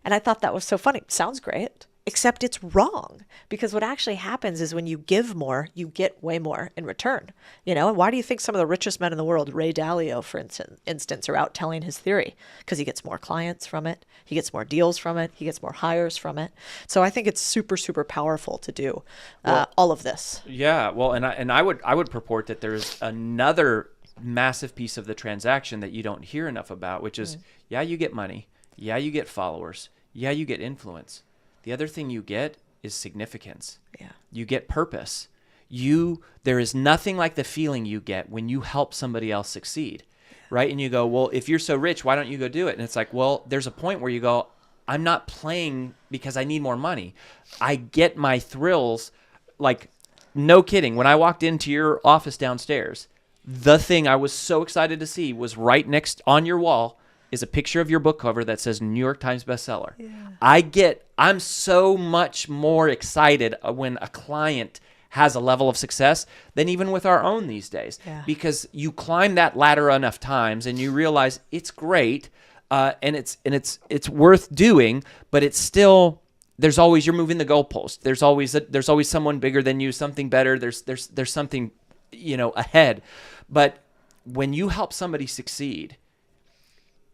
And I thought that was so funny. Sounds great. Except it's wrong because what actually happens is when you give more, you get way more in return. And why do you think some of the richest men in the world, Ray Dalio, for instance, are out telling his theory? Because he gets more clients from it. He gets more deals from it. He gets more hires from it. So I think it's super, super powerful to do all of this. Yeah. Well, and I would purport that there's another massive piece of the transaction that you don't hear enough about, which is, yeah, you get money. Yeah, you get followers. Yeah, you get influence. The other thing you get is significance. Yeah. You get purpose. There is nothing like the feeling you get when you help somebody else succeed, right? And you go, well, if you're so rich, why don't you go do it? And it's like, well, there's a point where you go, I'm not playing because I need more money. I get my thrills, like, no kidding. When I walked into your office downstairs, the thing I was so excited to see was right next on your wall is a picture of your book cover that says New York Times bestseller. Yeah. I'm so much more excited when a client has a level of success than even with our own these days. Yeah. Because you climb that ladder enough times and you realize it's great, and it's worth doing, but it's still, there's always, you're moving the goalpost. There's always someone bigger than you, something better. There's something, ahead. But when you help somebody succeed,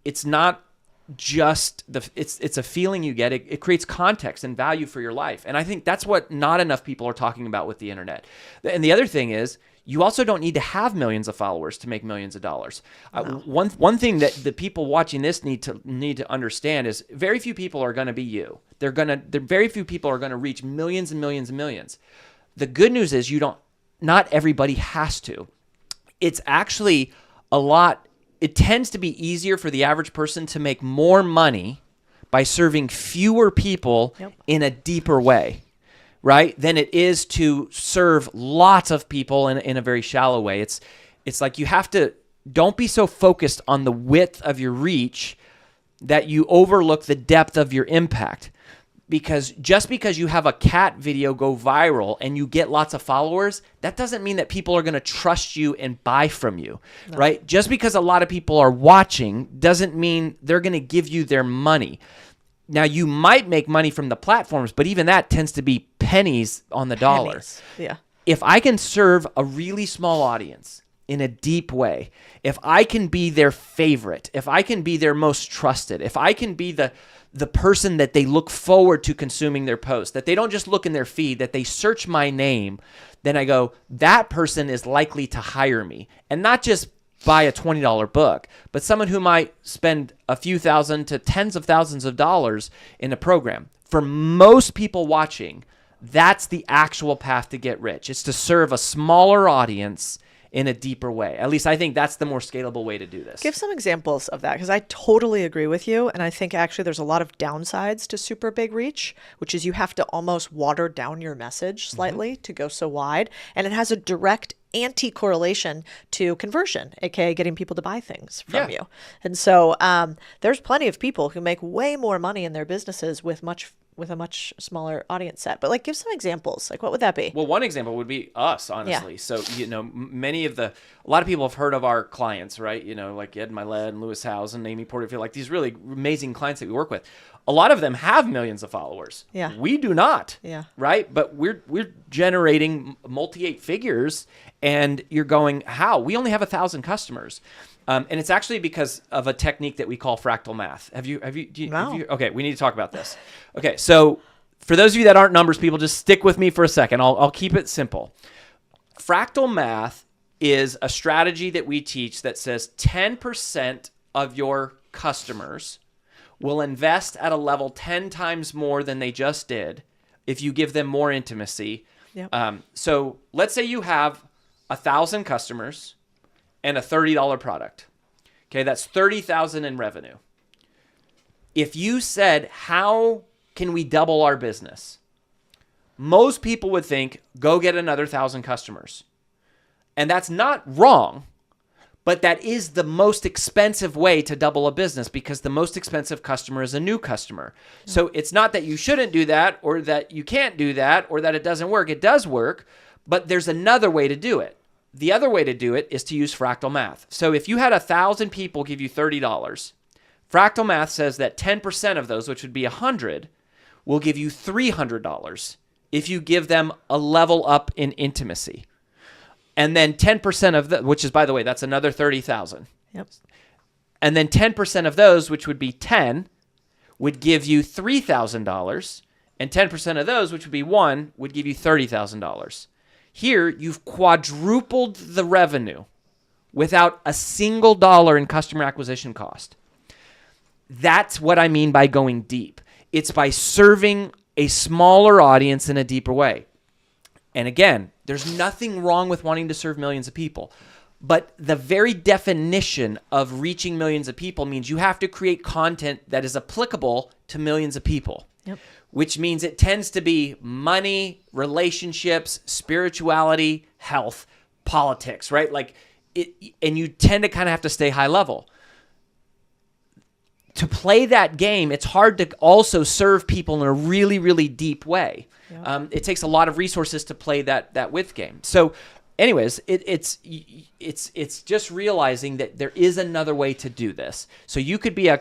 it's not just it's a feeling you get. It creates context and value for your life. And I think that's what not enough people are talking about with the internet. And the other thing is, you also don't need to have millions of followers to make millions of dollars. No. One thing that the people watching this need to understand is very few people are going to be you. Very few people are going to reach millions and millions and millions. The good news is not everybody has to. It's actually it tends to be easier for the average person to make more money by serving fewer people in a deeper way, right? Than it is to serve lots of people in a very shallow way. It's like don't be so focused on the width of your reach that you overlook the depth of your impact. Because just because you have a cat video go viral and you get lots of followers, that doesn't mean that people are going to trust you and buy from you, right? Just because a lot of people are watching doesn't mean they're going to give you their money. Now, you might make money from the platforms, but even that tends to be pennies on the dollar. Pennies. Yeah. If I can serve a really small audience in a deep way, if I can be their favorite, if I can be their most trusted, if I can be the person that they look forward to consuming their post, that they don't just look in their feed, that they search my name, then I go, that person is likely to hire me. And not just buy a $20 book, but someone who might spend a few thousand to tens of thousands of dollars in a program. For most people watching, that's the actual path to get rich. It's to serve a smaller audience in a deeper way. At least I think that's the more scalable way to do this. Give some examples of that, because I totally agree with you. And I think actually there's a lot of downsides to super big reach, which is you have to almost water down your message slightly to go so wide. And it has a direct anti-correlation to conversion, aka getting people to buy things from you. And so there's plenty of people who make way more money in their businesses with a much smaller audience set. But give some examples. What would that be? Well, one example would be us, honestly. So, a lot of people have heard of our clients, right? Like Ed Milet and Lewis Howes and Amy Porterfield, these really amazing clients that we work with. A lot of them have millions of followers. Yeah. We do not. Yeah. Right? But we're generating multi-8 figures, and you're going, how? We only have 1,000 customers. And it's actually because of a technique that we call fractal math. No. Okay, we need to talk about this. Okay, so for those of you that aren't numbers people, just stick with me for a second. I'll keep it simple. Fractal math is a strategy that we teach that says 10% of your customers will invest at a level 10 times more than they just did if you give them more intimacy. Yep. So let's say you have 1,000 customers and a $30 product. Okay, that's $30,000 in revenue. If you said, how can we double our business? Most people would think, go get another 1,000 customers. And that's not wrong, but that is the most expensive way to double a business, because the most expensive customer is a new customer. Yeah. So it's not that you shouldn't do that, or that you can't do that, or that it doesn't work. It does work, but there's another way to do it. The other way to do it is to use fractal math. So if you had 1,000 people give you $30, fractal math says that 10% of those, which would be 100, will give you $300 if you give them a level up in intimacy. And then 10% of which is, by the way, that's another 30,000. Yep. And then 10% of those, which would be 10, would give you $3,000. And 10% of those, which would be 1, would give you $30,000. Here, you've quadrupled the revenue without a single dollar in customer acquisition cost. That's what I mean by going deep. It's by serving a smaller audience in a deeper way. And again, there's nothing wrong with wanting to serve millions of people. But the very definition of reaching millions of people means you have to create content that is applicable to millions of people. Yep. Which means it tends to be money, relationships, spirituality, health, politics, right? And you tend to kind of have to stay high level. to play that game, it's hard to also serve people in a really, really deep way. Yeah. It takes a lot of resources to play that width game. So anyways, it's just realizing that there is another way to do this. So you could be a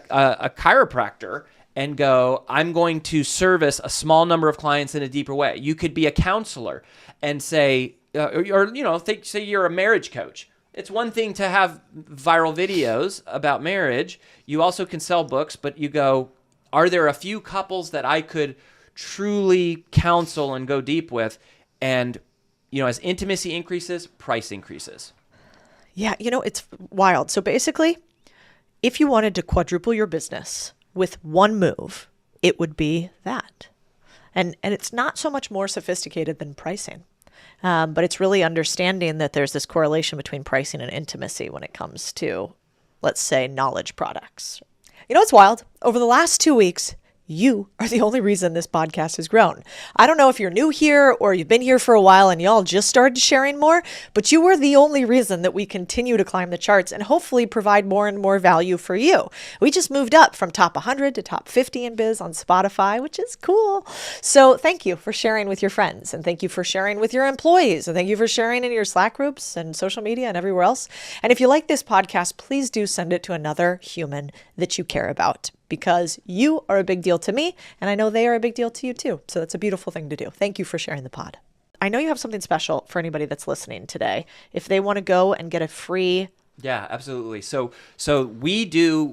chiropractor and go, I'm going to service a small number of clients in a deeper way. You could be a counselor and say, say you're a marriage coach. It's one thing to have viral videos about marriage. You also can sell books, but you go, are there a few couples that I could truly counsel and go deep with? And, as intimacy increases, price increases. Yeah, it's wild. So basically, if you wanted to quadruple your business with one move, it would be that. And it's not so much more sophisticated than pricing. But it's really understanding that there's this correlation between pricing and intimacy when it comes to, let's say, knowledge products. It's wild. Over the last 2 weeks, you are the only reason this podcast has grown. I don't know if you're new here or you've been here for a while and y'all just started sharing more, but you were the only reason that we continue to climb the charts and hopefully provide more and more value for you. We just moved up from top 100 to top 50 in biz on Spotify, which is cool. So thank you for sharing with your friends, and thank you for sharing with your employees, and thank you for sharing in your Slack groups and social media and everywhere else. And if you like this podcast, please do send it to another human that you care about, because you are a big deal to me, and I know they are a big deal to you too. So that's a beautiful thing to do. Thank you for sharing the pod. I know you have something special for anybody that's listening today. If they want to go and get a free... Yeah, absolutely. So we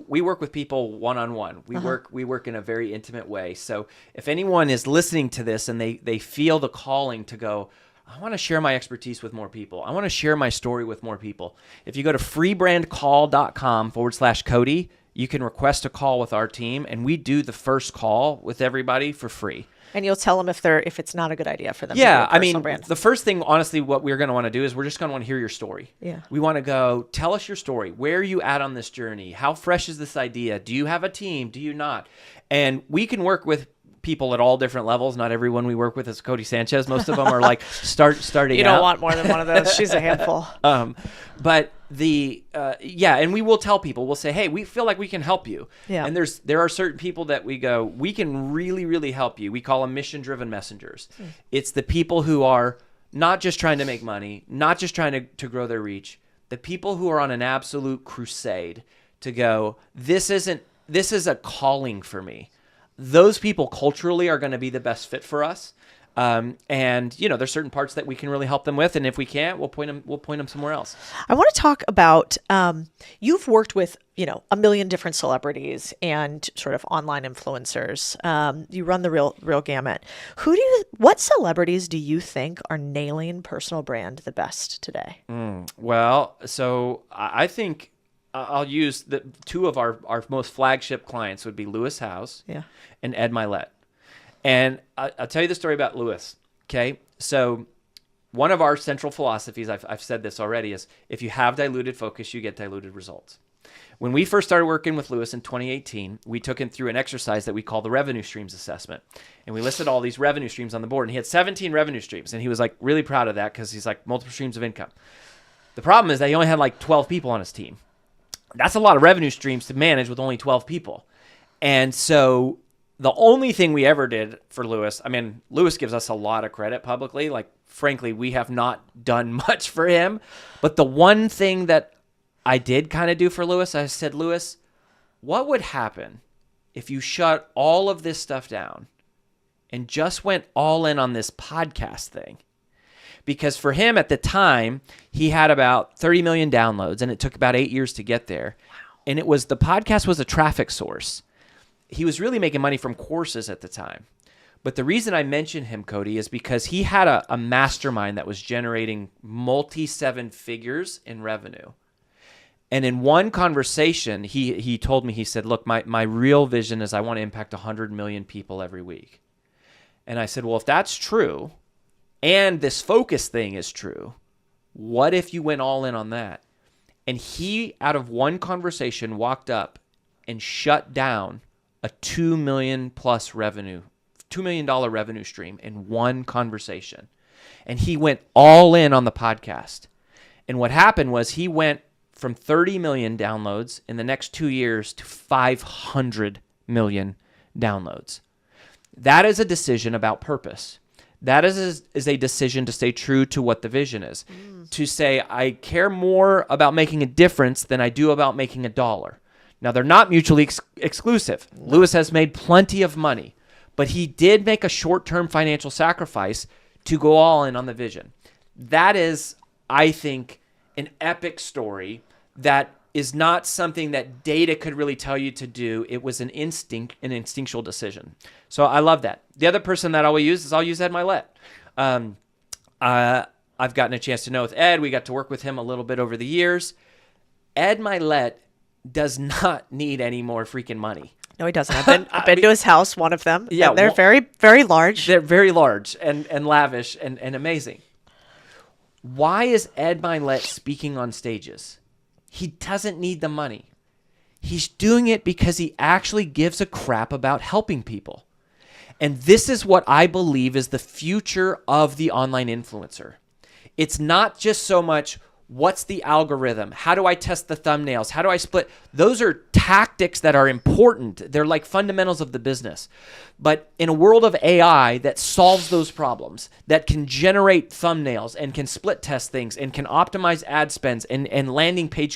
work with people one-on-one. We work in a very intimate way. So if anyone is listening to this and they feel the calling to go, I want to share my expertise with more people. I want to share my story with more people. If you go to freebrandcall.com/Cody, you can request a call with our team, and we do the first call with everybody for free. And you'll tell them if it's not a good idea for them. Yeah, to do a personal brand. The first thing, honestly, what we're going to want to do is we're just going to want to hear your story. Yeah. We want to go, tell us your story. Where are you at on this journey? How fresh is this idea? Do you have a team? Do you not? And we can work with people at all different levels. Not everyone we work with is Codie Sanchez. Most of them are like starting. You don't want more than one of those. She's a handful. But and we will tell people, we'll say, hey, we feel like we can help you. Yeah. And there are certain people that we go, we can really, really help you. We call them mission-driven messengers. It's the people who are not just trying to make money, not just trying to grow their reach. The people who are on an absolute crusade to go, this is a calling for me. Those people culturally are going to be the best fit for us. And there's certain parts that we can really help them with. And if we can't, we'll point them somewhere else. I want to talk about, you've worked with, a million different celebrities and sort of online influencers. You run the real gamut. What celebrities do you think are nailing personal brand the best today? Well, so I think I'll use the two of our most flagship clients would be Lewis Howes and Ed Milet. And I'll tell you the story about Lewis, okay? So one of our central philosophies, I've said this already, is if you have diluted focus, you get diluted results. When we first started working with Lewis in 2018, we took him through an exercise that we call the revenue streams assessment. And we listed all these revenue streams on the board. And he had 17 revenue streams. And he was like really proud of that because he's like multiple streams of income. The problem is that he only had like 12 people on his team. That's a lot of revenue streams to manage with only 12 people. And so the only thing we ever did for Lewis, Lewis gives us a lot of credit publicly. Like, frankly, we have not done much for him. But the one thing that I did kind of do for Lewis, I said, Lewis, what would happen if you shut all of this stuff down and just went all in on this podcast thing? Because for him at the time, he had about 30 million downloads, and it took about 8 years to get there. Wow. And the podcast was a traffic source. He was really making money from courses at the time. But the reason I mention him, Cody, is because he had a mastermind that was generating multi-seven figures in revenue. And in one conversation, he told me, he said, look, my real vision is I want to impact 100 million people every week. And I said, well, if that's true, and this focus thing is true, what if you went all in on that? And he, out of one conversation, walked up and shut down a $2 million revenue stream in one conversation. And he went all in on the podcast. And what happened was he went from 30 million downloads in the next 2 years to 500 million downloads. That is a decision about purpose. That is a decision to stay true to what the vision is. To say, I care more about making a difference than I do about making a dollar. Now, they're not mutually exclusive. Lewis has made plenty of money, but he did make a short-term financial sacrifice to go all in on the vision. That is, I think, an epic story that is not something that data could really tell you to do. It was an instinctual decision. So I love that. The other person that I'll use Ed Milet. I've gotten a chance to know with Ed. We got to work with him a little bit over the years. Ed Milet does not need any more freaking money. No, he doesn't. I've been to his house, one of them. Yeah, and they're very, very large. They're very large and lavish and amazing. Why is Ed Milet speaking on stages? He doesn't need the money. He's doing it because he actually gives a crap about helping people. And this is what I believe is the future of the online influencer. It's not just so much, what's the algorithm? How do I test the thumbnails? How do I split? Those are tactics that are important. They're like fundamentals of the business. But in a world of AI that solves those problems, that can generate thumbnails and can split test things and can optimize ad spends and landing page